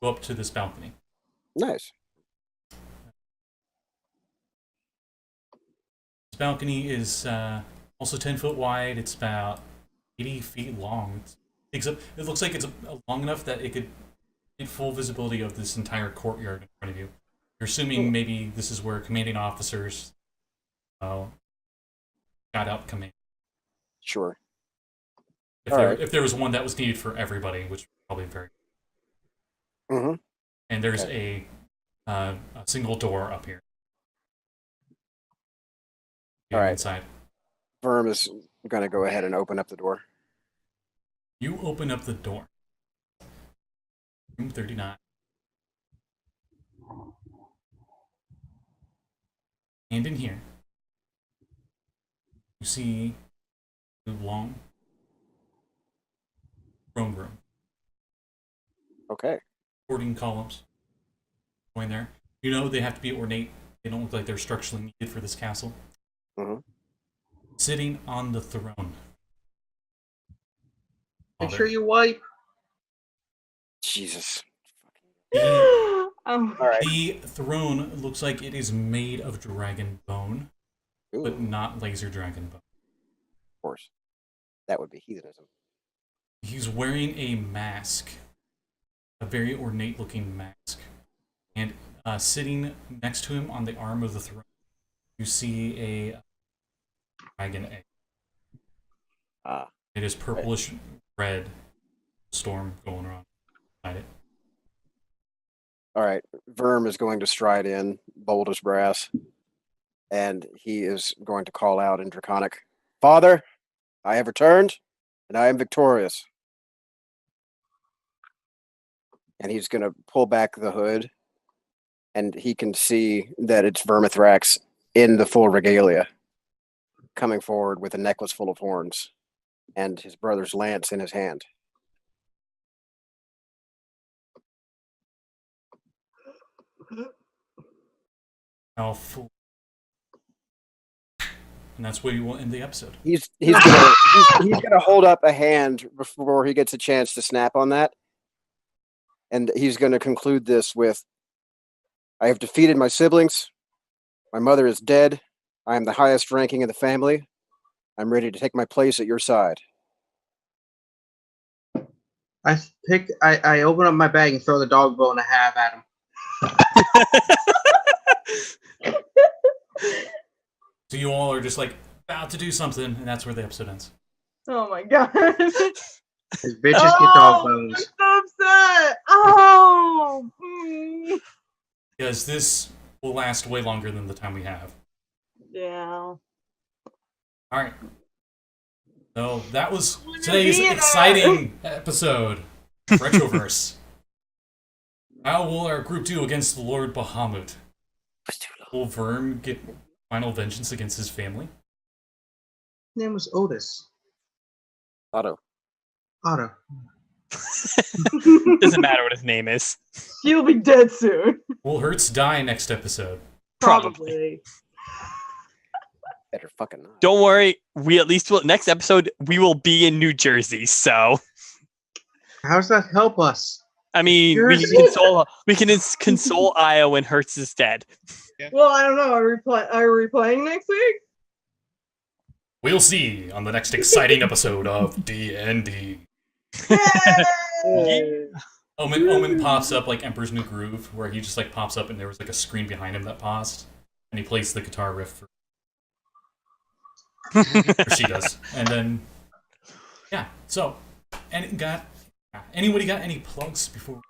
go up to this balcony. Nice. This balcony is also 10-foot wide. It's about 80 feet long. It looks like it's long enough that it could get full visibility of this entire courtyard in front of you. You're assuming maybe this is where commanding officers got out command. Sure. If there was one that was needed for everybody, which probably very. Mm-hmm. And there's a single door up here. All right. Inside. Verm is going to go ahead and open up the door. You open up the door. Room 39. And in here, you see the long throne room. Okay. 14 columns. Going there. You know they have to be ornate. They don't look like they're structurally needed for this castle. Mm-hmm. Sitting on the throne. Make sure you wipe. Jesus. Oh. All right. The throne looks like it is made of dragon bone, Ooh, but not laser dragon bone. of course. That would be heathenism. He's wearing a mask, a very ornate looking mask. And sitting next to him on the arm of the throne, you see a dragon egg. It is purplish red storm going on inside it. All right. Verm is going to stride in, bold as brass, and he is going to call out in Draconic, "Father, I have returned, and I am victorious." And he's going to pull back the hood, and he can see that it's Vermithrax in the full regalia, coming forward with a necklace full of horns and his brother's lance in his hand. How fool. And that's where you will end the episode. He's gonna hold up a hand before he gets a chance to snap on that, and he's gonna conclude this with, "I have defeated my siblings. My mother is dead. I am the highest ranking in the family. I'm ready to take my place at your side." I open up my bag and throw the dog bone I have at him. So you all are just like about to do something, and that's where the episode ends. Oh my god. His bitches get dog bones. I'm so upset. Oh. Because this will last way longer than the time we have. Yeah. Alright. So that was today's exciting episode. Retroverse. How will our group do against the Lord Bahamut? Will Verm get final vengeance against his family? His name was Otis. Otto. Otto. Doesn't matter what his name is. He'll be dead soon. Will Hertz die next episode? Probably. Better fucking not. Don't worry. We at least will. Next episode, we will be in New Jersey. So, How does that help us? I mean, we can console. We can console Io when Hertz is dead. Well, I don't know. Are we playing next week? We'll see on the next exciting episode of D&D. Yay! Omen pops up like Emperor's New Groove, where he just like pops up and there was like a screen behind him that paused, and he plays the guitar riff for or she does. And then yeah, so anybody got any plugs before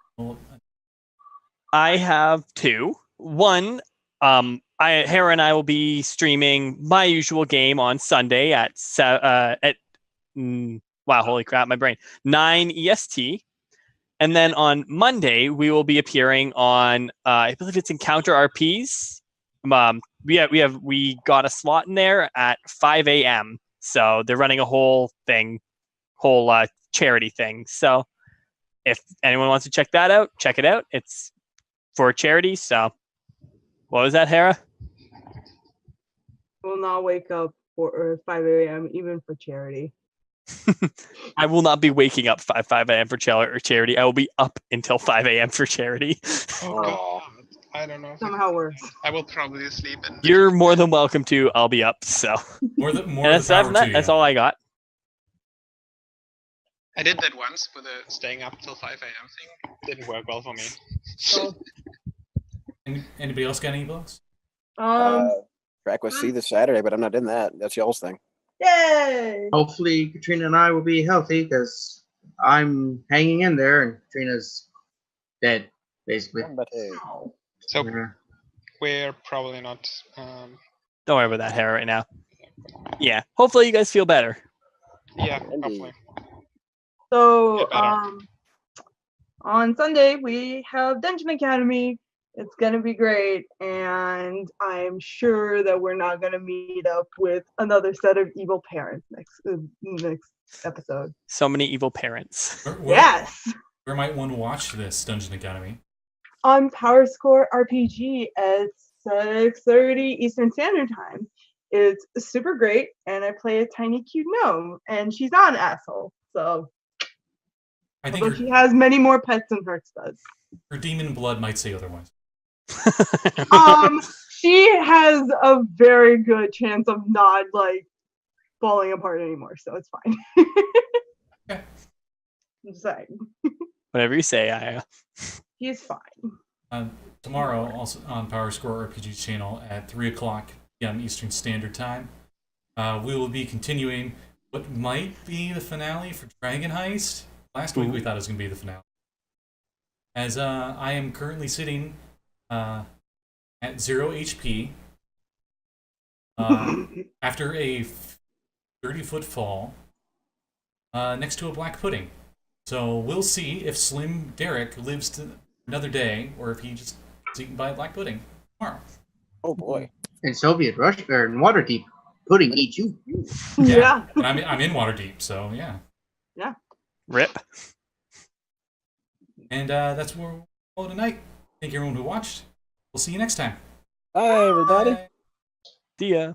I have two. One, Hera and I will be streaming my usual game on Sunday at wow, holy crap, my brain, 9 EST. And then on Monday, we will be appearing on, I believe it's Encounter RPs. We got a slot in there at 5 a.m. So they're running a whole charity thing. So if anyone wants to check that out, check it out. It's for charity. So what was that, Hera? Will not wake up for 5 a.m. even for charity. I will not be waking up 5 a.m. for charity. I will be up until 5 a.m. for charity. Oh god, I don't know. Somehow worse. I will probably sleep in. You're more than welcome to. I'll be up. So more the that's, power to you. That's all I got. I did that once with a staying up till 5 a.m. thing. Didn't work well for me. So, Anybody else got any plugs? Track with C this Saturday, but I'm not in that. That's y'all's thing. yay! Hopefully, Katrina and I will be healthy because I'm hanging in there and Katrina's dead, basically. So Yeah. we're probably not. Don't worry about that, Hera, right now. Yeah. Hopefully you guys feel better. Yeah, Indeed. hopefully. So, Get better. on Sunday we have Dungeon Academy. It's gonna be great, and I'm sure that we're not gonna meet up with another set of evil parents next episode. So many evil parents. Yes, Where might one watch this Dungeon Academy? on Power Score RPG at 6:30 Eastern Standard Time. It's super great, and I play a tiny cute gnome, and she's not an asshole. So, I think although she has many more pets than Hertz does. her demon blood might say otherwise. She has a very good chance of not like falling apart anymore, so it's fine. Okay. I'm just saying. Whatever you say, I. He's fine. Tomorrow, also on Power Score RPG's channel at 3 o'clock p.m. Eastern Standard Time, we will be continuing what might be the finale for Dragon Heist. Last week we thought it was going to be the finale. As I am currently sitting at 0 HP after a 30-foot fall next to a black pudding. So we'll see if Slim Derek lives to another day or if he just is eaten by a black pudding tomorrow. Oh boy. In Soviet Russia or in Waterdeep, pudding eats you. Yeah. And I'm in Waterdeep, so yeah. Rip. And that's where we'll call it tonight. Thank you everyone who watched. We'll see you next time. Bye, everybody. Bye. See ya.